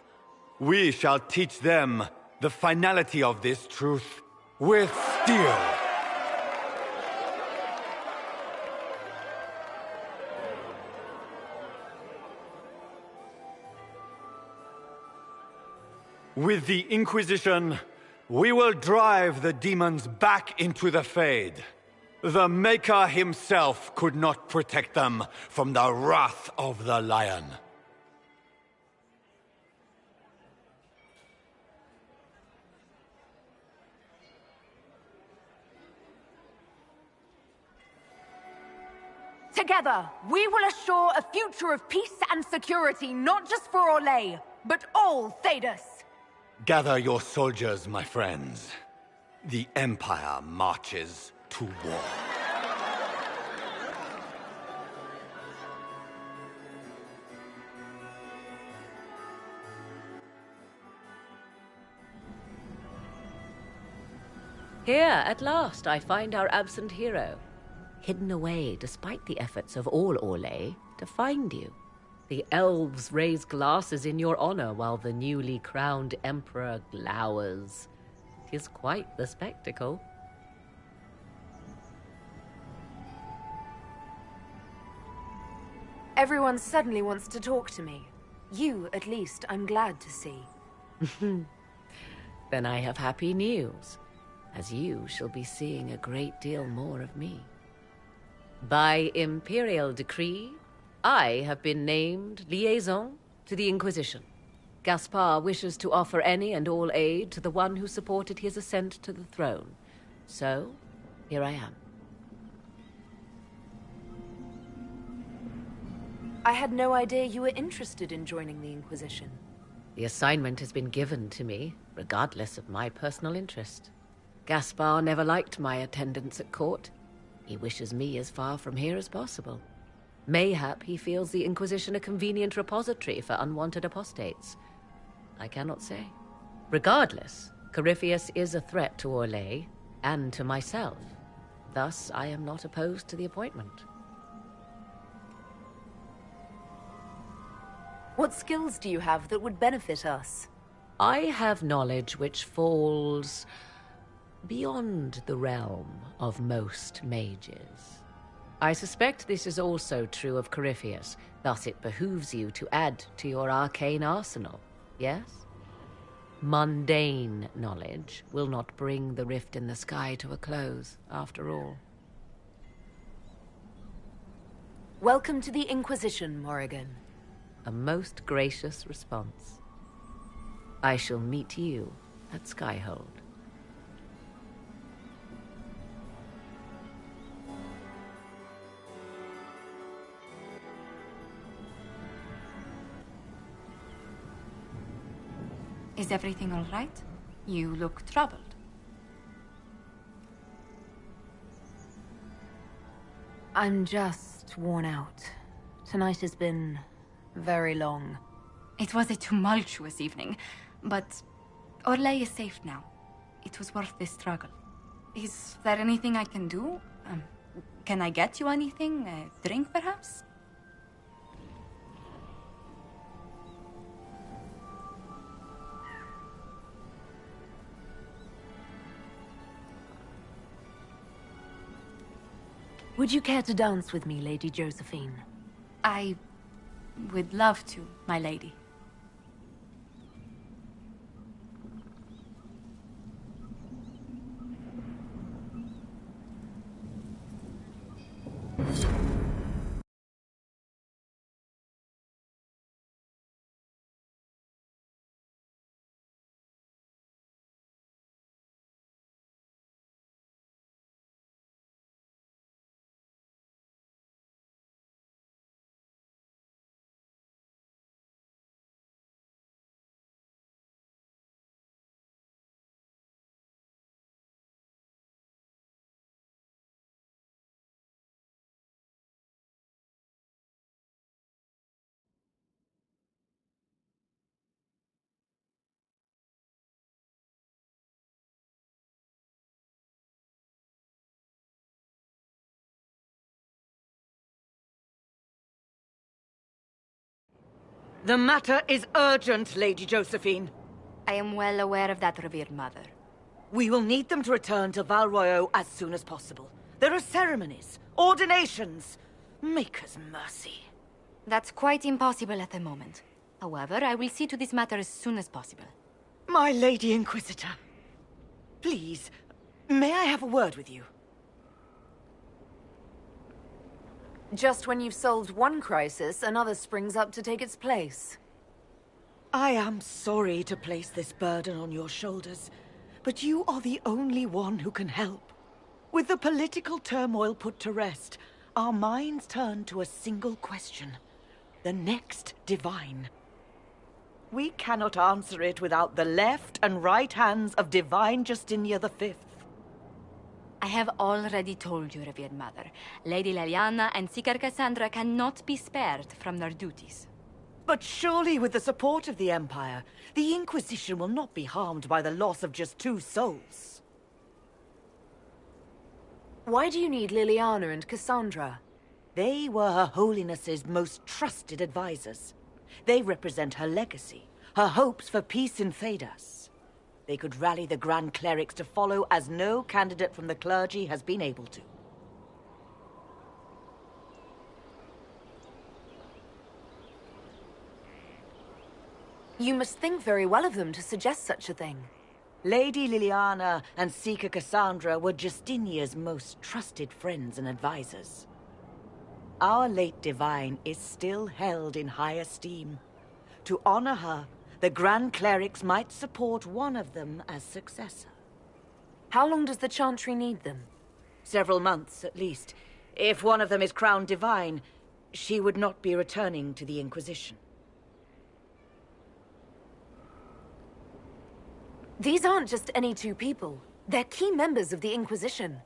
We shall teach them the finality of this truth with steel. With the Inquisition, we will drive the demons back into the Fade. The Maker himself could not protect them from the wrath of the Lion. Together, we will assure a future of peace and security, not just for Orlais, but all Thedas. Gather your soldiers, my friends. The Empire marches to war. Here, at last, I find our absent hero. Hidden away, despite the efforts of all Orlais, to find you. The elves raise glasses in your honor while the newly crowned emperor glowers. 'Tis quite the spectacle. Everyone suddenly wants to talk to me. You, at least, I'm glad to see. Then I have happy news, as you shall be seeing a great deal more of me. By imperial decree, I have been named liaison to the Inquisition. Gaspard wishes to offer any and all aid to the one who supported his ascent to the throne. So, here I am. I had no idea you were interested in joining the Inquisition. The assignment has been given to me, regardless of my personal interest. Gaspard never liked my attendance at court. He wishes me as far from here as possible. Mayhap he feels the Inquisition a convenient repository for unwanted apostates. I cannot say. Regardless, Corypheus is a threat to Orlais and to myself. Thus, I am not opposed to the appointment. What skills do you have that would benefit us? I have knowledge which falls beyond the realm of most mages. I suspect this is also true of Corypheus, thus it behooves you to add to your arcane arsenal, yes? Mundane knowledge will not bring the rift in the sky to a close, after all. Welcome to the Inquisition, Morrigan. A most gracious response. I shall meet you at Skyhold. Is everything all right? You look troubled. I'm just worn out. Tonight has been very long. It was a tumultuous evening, but Orlais is safe now. It was worth the struggle. Is there anything I can do? Can I get you anything? A drink, perhaps? Would you care to dance with me, Lady Josephine? I would love to, my lady. The matter is urgent, Lady Josephine. I am well aware of that, revered mother. We will need them to return to Val Royeaux as soon as possible. There are ceremonies, ordinations. Maker's mercy. That's quite impossible at the moment. However, I will see to this matter as soon as possible. My Lady Inquisitor. Please, may I have a word with you? Just when you've solved one crisis, another springs up to take its place. I am sorry to place this burden on your shoulders, but you are the only one who can help. With the political turmoil put to rest, our minds turn to a single question. The next divine. We cannot answer it without the left and right hands of Divine Justinia V. I have already told you, revered mother. Lady Leliana and Seeker Cassandra cannot be spared from their duties. But surely with the support of the Empire, the Inquisition will not be harmed by the loss of just 2 souls. Why do you need Liliana and Cassandra? They were Her Holiness's most trusted advisors. They represent her legacy, her hopes for peace in Thedas. They could rally the Grand Clerics to follow as no candidate from the clergy has been able to. You must think very well of them to suggest such a thing. Lady Liliana and Seeker Cassandra were Justinia's most trusted friends and advisors. Our late divine is still held in high esteem. To honor her, the Grand Clerics might support one of them as successor. How long does the Chantry need them? Several months, at least. If one of them is crowned divine, she would not be returning to the Inquisition. These aren't just any 2 people. They're key members of the Inquisition.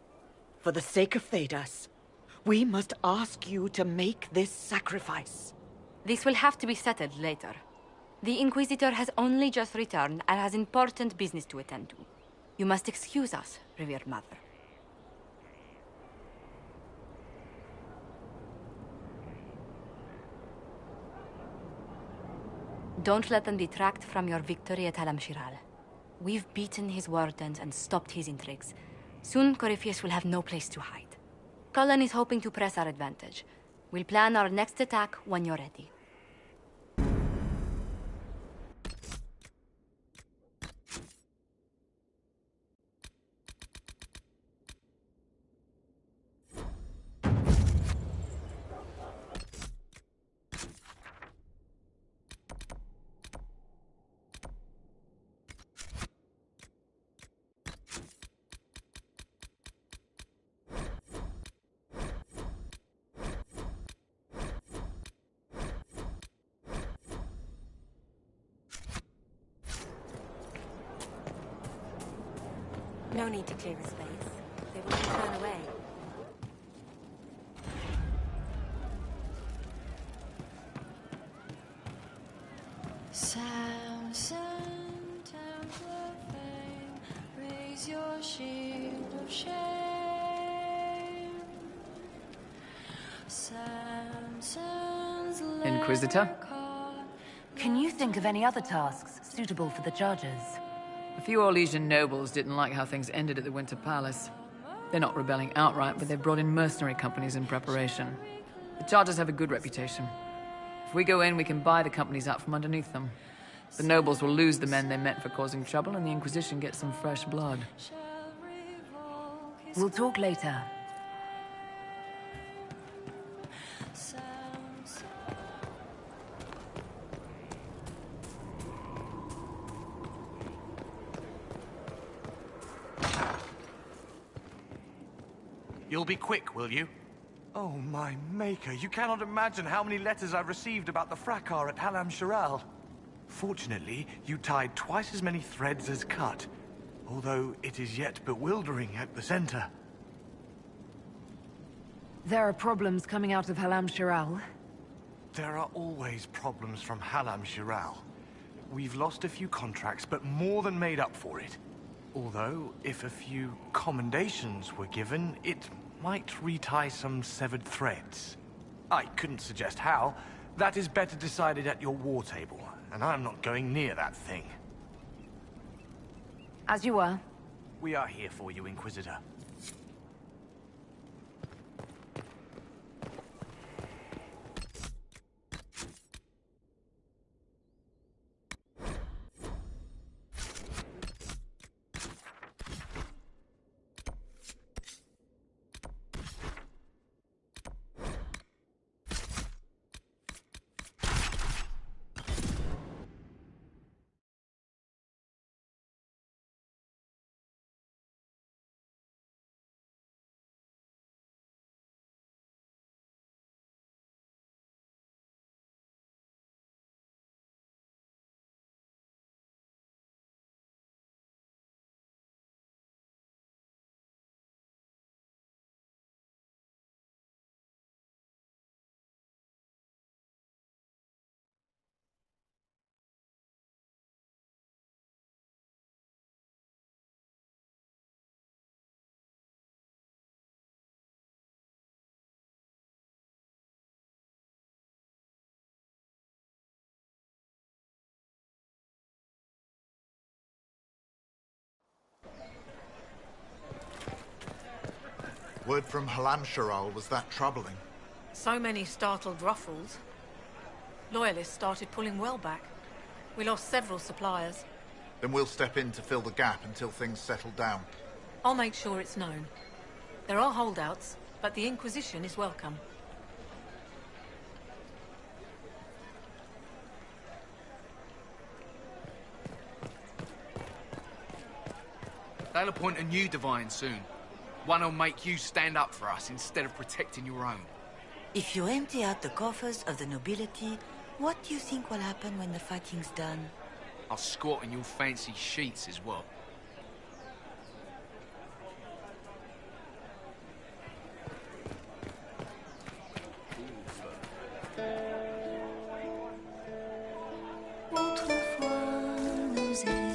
For the sake of Thedas, We must ask you to make this sacrifice. This will have to be settled later. The Inquisitor has only just returned and has important business to attend to. You must excuse us, revered mother. Don't let them detract from your victory at Halam-Shiral. We've beaten his wardens and stopped his intrigues. Soon, Corypheus will have no place to hide. Cullen is hoping to press our advantage. We'll plan our next attack when you're ready. No need to clear a space. They will turn away. Samson, Templar fame, raise your shield of shame. Samson's Inquisitor? Can you think of any other tasks suitable for the charges? A few Orlesian nobles didn't like how things ended at the Winter Palace. They're not rebelling outright, but they've brought in mercenary companies in preparation. The Chargers have a good reputation. If we go in, we can buy the companies out from underneath them. The nobles will lose the men they meant for causing trouble, and the Inquisition gets some fresh blood. We'll talk later. You'll be quick, will you? Oh, my maker, you cannot imagine how many letters I've received about the fracas at Halam-Shiral. Fortunately, you tied twice as many threads as cut, although it is yet bewildering at the center. There are problems coming out of Halam-Shiral. There are always problems from Halam-Shiral. We've lost a few contracts, but more than made up for it. Although, if a few commendations were given, it might retie some severed threads. I couldn't suggest how. That is better decided at your war table, and I'm not going near that thing. As you were. We are here for you, Inquisitor. Word from Halam-Shiral was that troubling. So many startled ruffles. Loyalists started pulling well back. We lost several suppliers. Then we'll step in to fill the gap until things settle down. I'll make sure it's known. There are holdouts, but the Inquisition is welcome. They'll appoint a new divine soon. One who'll make you stand up for us instead of protecting your own. If you empty out the coffers of the nobility, what do you think will happen when the fighting's done? I'll squat in your fancy sheets as well. music.